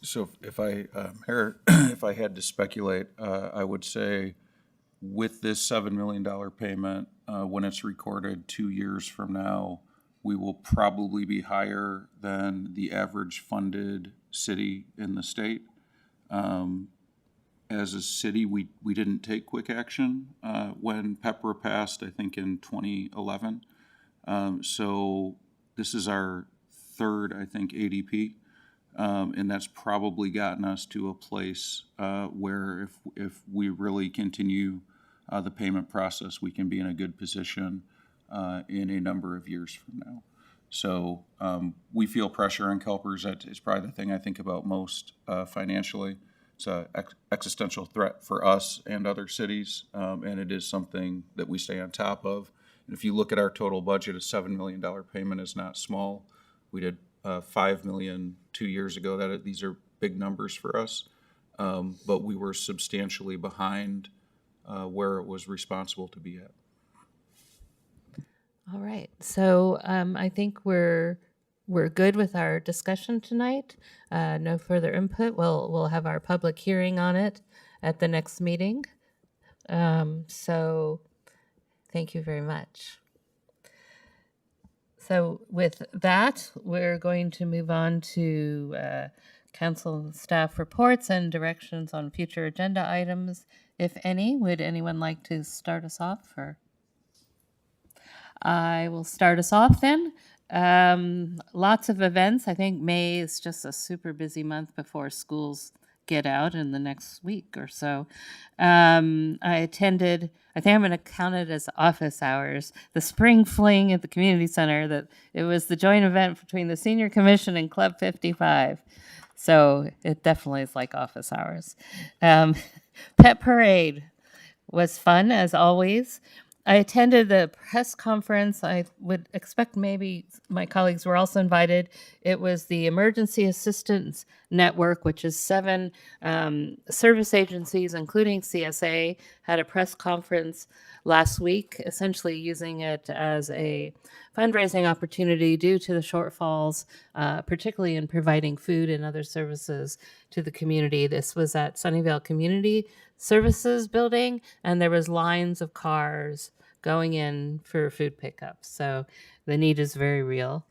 So if I had to speculate, I would say with this $7 million payment, when it's recorded 2 years from now, we will probably be higher than the average funded city in the state. As a city, we didn't take quick action when PEPRA passed, I think in 2011. So this is our third, I think, ADP. And that's probably gotten us to a place where if we really continue the payment process, we can be in a good position in a number of years from now. So we feel pressure on CalPERS. That is probably the thing I think about most financially. It's an existential threat for us and other cities, and it is something that we stay on top of. And if you look at our total budget, a $7 million payment is not small. We did $5 million 2 years ago. These are big numbers for us, but we were substantially behind where it was responsible to be at. all right. So I think we're good with our discussion tonight. No further input. We'll have our public hearing on it at the next meeting. So thank you very much. So with that, we're going to move on to council staff reports and directions on future agenda items, if any. Would anyone like to start us off? I will start us off then. Lots of events. I think May is just a super busy month before schools get out in the next week or so. I attended, I think I'm going to count it as office hours, the spring fling at the community center. That it was the joint event between the Senior Commission and Club 55. So it definitely is like office hours. Pet Parade was fun as always. I attended the press conference. I would expect maybe my colleagues were also invited. It was the Emergency Assistance Network, which is 7 service agencies, including CSA, had a press conference last week, essentially using it as a fundraising opportunity due to the shortfalls, particularly in providing food and other services to the community. This was at Sunnyvale Community Services Building, and there was lines of cars going in for food pickup. So the need is very real.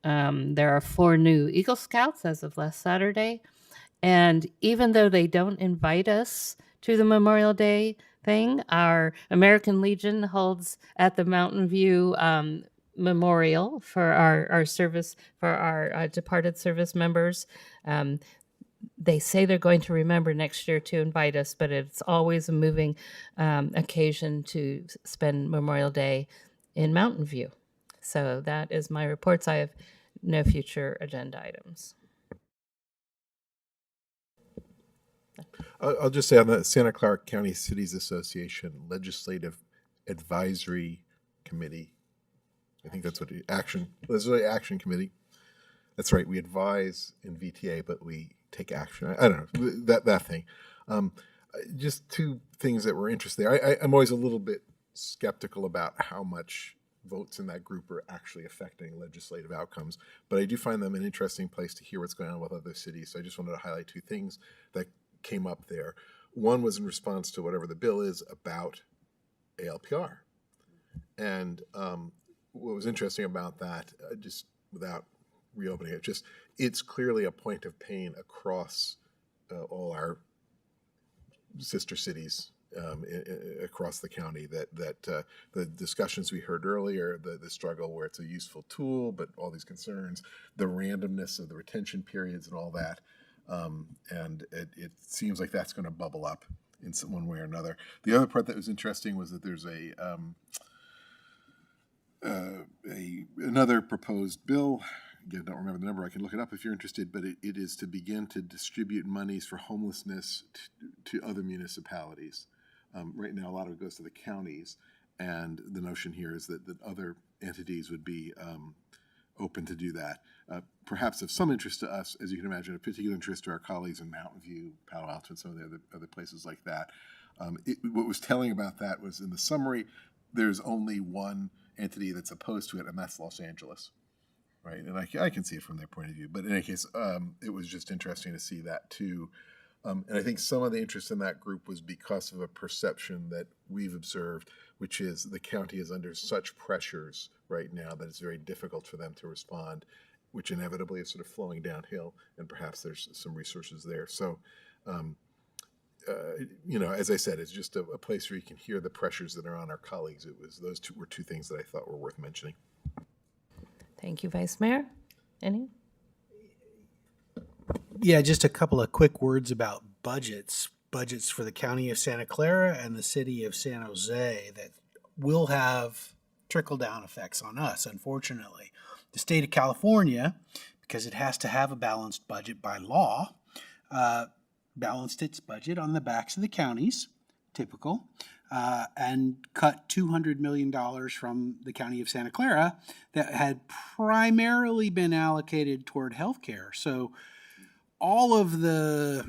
There are 4 new Eagle Scouts as of last Saturday. And even though they don't invite us to the Memorial Day thing, our American Legion holds at the Mountain View Memorial for our service, for our departed service members. They say they're going to remember next year to invite us, but it's always a moving occasion to spend Memorial Day in Mountain View. So that is my reports. I have no future agenda items. I'll just say on the Santa Clara County Cities Association Legislative Advisory Committee, I think that's what Legislative Action Committee. That's right. We advise in VTA, but we take action. I don't know that thing. Just 2 things that were interesting. I'm always a little bit skeptical about how much votes in that group are actually affecting legislative outcomes, but I do find them an interesting place to hear what's going on with other cities. So I just wanted to highlight 2 things that came up there. One was in response to whatever the bill is about ALPR. And what was interesting about that, just without reopening it, it's clearly a point of pain across all our sister cities across the county, that the discussions we heard earlier, the struggle where it's a useful tool, but all these concerns, the randomness of the retention periods and all that. And it seems like that's going to bubble up in one way or another. The other part that was interesting was that there's another proposed bill. Again, I don't remember the number. I can look it up if you're interested, but it is to begin to distribute monies for homelessness to other municipalities. Right now, a lot of it goes to the counties, and the notion here is that other entities would be open to do that. Perhaps of some interest to us, as you can imagine, a particular interest to our colleagues in Mountain View, Palo Alto, and some of the other places like that. What was telling about that was in the summary, there's only one entity that's opposed to it, and that's Los Angeles. Right, and I can see it from their point of view. But in any case, it was just interesting to see that too. And I think some of the interest in that group was because of a perception that we've observed, which is the county is under such pressures right now that it's very difficult for them to respond, which inevitably is sort of flowing downhill, and perhaps there's some resources there. So, as I said, it's just a place where you can hear the pressures that are on our colleagues. Those were 2 things that I thought were worth mentioning. Thank you, Vice Mayor. Any? Yeah, just a couple of quick words about budgets. Budgets for the County of Santa Clara and the City of San Jose that will have trickle-down effects on us, unfortunately. The state of California, because it has to have a balanced budget by law, balanced its budget on the backs of the counties, typical, and cut $200 million from the County of Santa Clara that had primarily been allocated toward healthcare. So all of the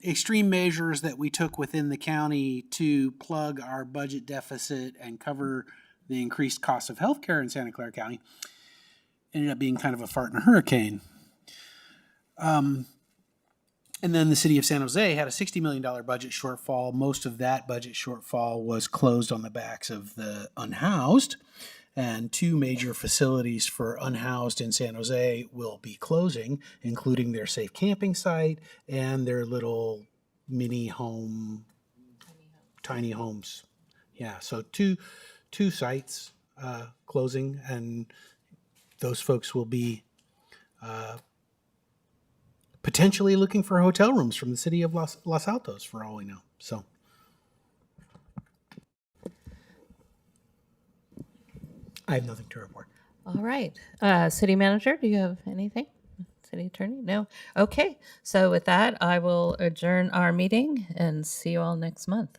extreme measures that we took within the county to plug our budget deficit and cover the increased cost of healthcare in Santa Clara County ended up being kind of a fart in a hurricane. And then the city of San Jose had a $60 million budget shortfall. Most of that budget shortfall was closed on the backs of the unhoused. And 2 major facilities for unhoused in San Jose will be closing, including their safe camping site and their little mini home, tiny homes. Yeah, so two sites closing, and those folks will be potentially looking for hotel rooms from the city of Los Altos, for all we know. So, I have nothing to report. All right. City Manager, do you have anything? City Attorney? No? Okay. So with that, I will adjourn our meeting and see you all next month.